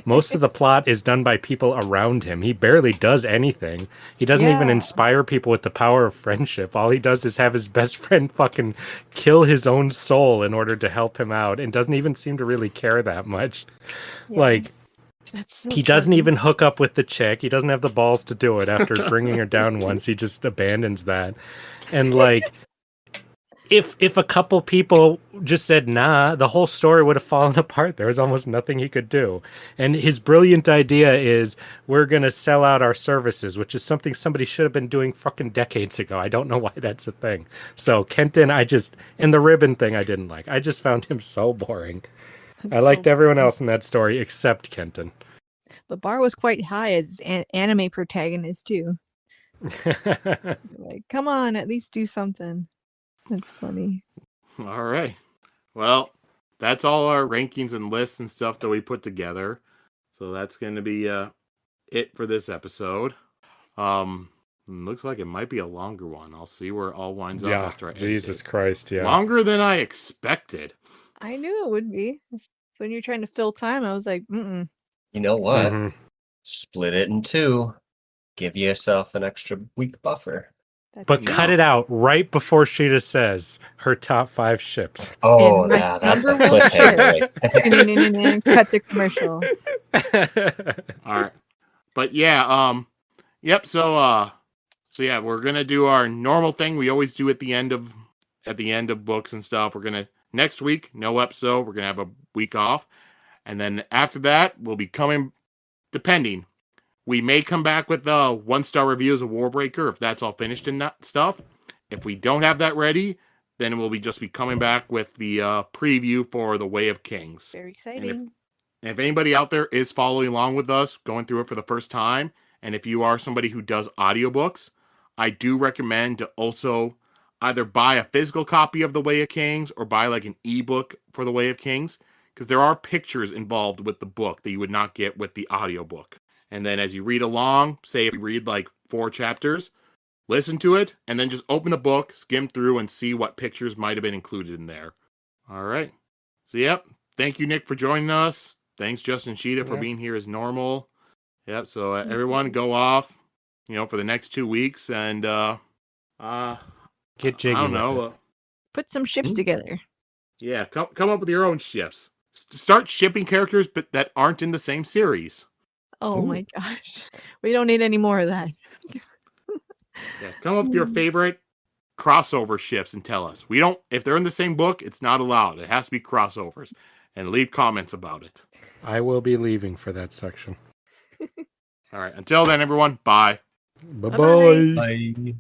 Most of the plot is done by people around him. He barely does anything. He doesn't even Yeah. inspire people with the power of friendship. All he does is have his best friend fucking kill his own soul in order to help him out, and doesn't even seem to really care that much. Yeah. Like, That's so he doesn't funny. even hook up with the chick. He doesn't have the balls to do it after bringing her down once. He just abandons that. And like, if a couple people just said nah, the whole story would have fallen apart. There was almost nothing he could do. And his brilliant idea is we're going to sell out our services, which is something somebody should have been doing fucking decades ago. I don't know why that's a thing. So Kenton, and the ribbon thing I didn't like. I just found him so boring. I liked everyone else in that story except Kenton. The bar was quite high as an anime protagonist too. Like, come on, at least do something. That's funny. All right. Well, that's all our rankings and lists and stuff that we put together. So that's going to be it for this episode. Looks like it might be a longer one. I'll see where it all winds up after I edit Jesus it. Christ, yeah. Longer than I expected. I knew it would be. So when you're trying to fill time, I was like, You know what? Mhm. Split it in two. Give yourself an extra week buffer. That's But true. cut it out right before Sheta says her top 5 ships. Oh, And my yeah, that's a number one cliffhanger. Right? Cut the commercial. All right. But yeah, yep, so yeah, we're gonna do our normal thing we always do at the end of books and stuff. We're gonna next week, no episode, we're gonna have a week off. And then after that, we'll be coming depending. We may come back with 1-star reviews of Warbreaker if that's all finished and that stuff. If we don't have that ready, then we'll just be coming back with the preview for The Way of Kings. Very exciting. And if anybody out there is following along with us, going through it for the first time, and if you are somebody who does audiobooks, I do recommend to also either buy a physical copy of The Way of Kings or buy like an ebook for The Way of Kings, because there are pictures involved with the book that you would not get with the audiobook. And then as you read along, say if you read like 4 chapters, listen to it, and then just open the book, skim through, and see what pictures might have been included in there. All right. So, yep. Thank you, Nick, for joining us. Thanks, Justin Sheta, for being here as normal. Yep. So, everyone go off, for the next 2 weeks and, get jiggy. I don't know. Put some ships together. Yeah. Come up with your own ships. Start shipping characters but that aren't in the same series. Oh my gosh. We don't need any more of that. Yeah, come up with your favorite crossover ships and tell us. If they're in the same book, it's not allowed. It has to be crossovers. And leave comments about it. I will be leaving for that section. All right. Until then, everyone, bye. Bye-bye. Bye.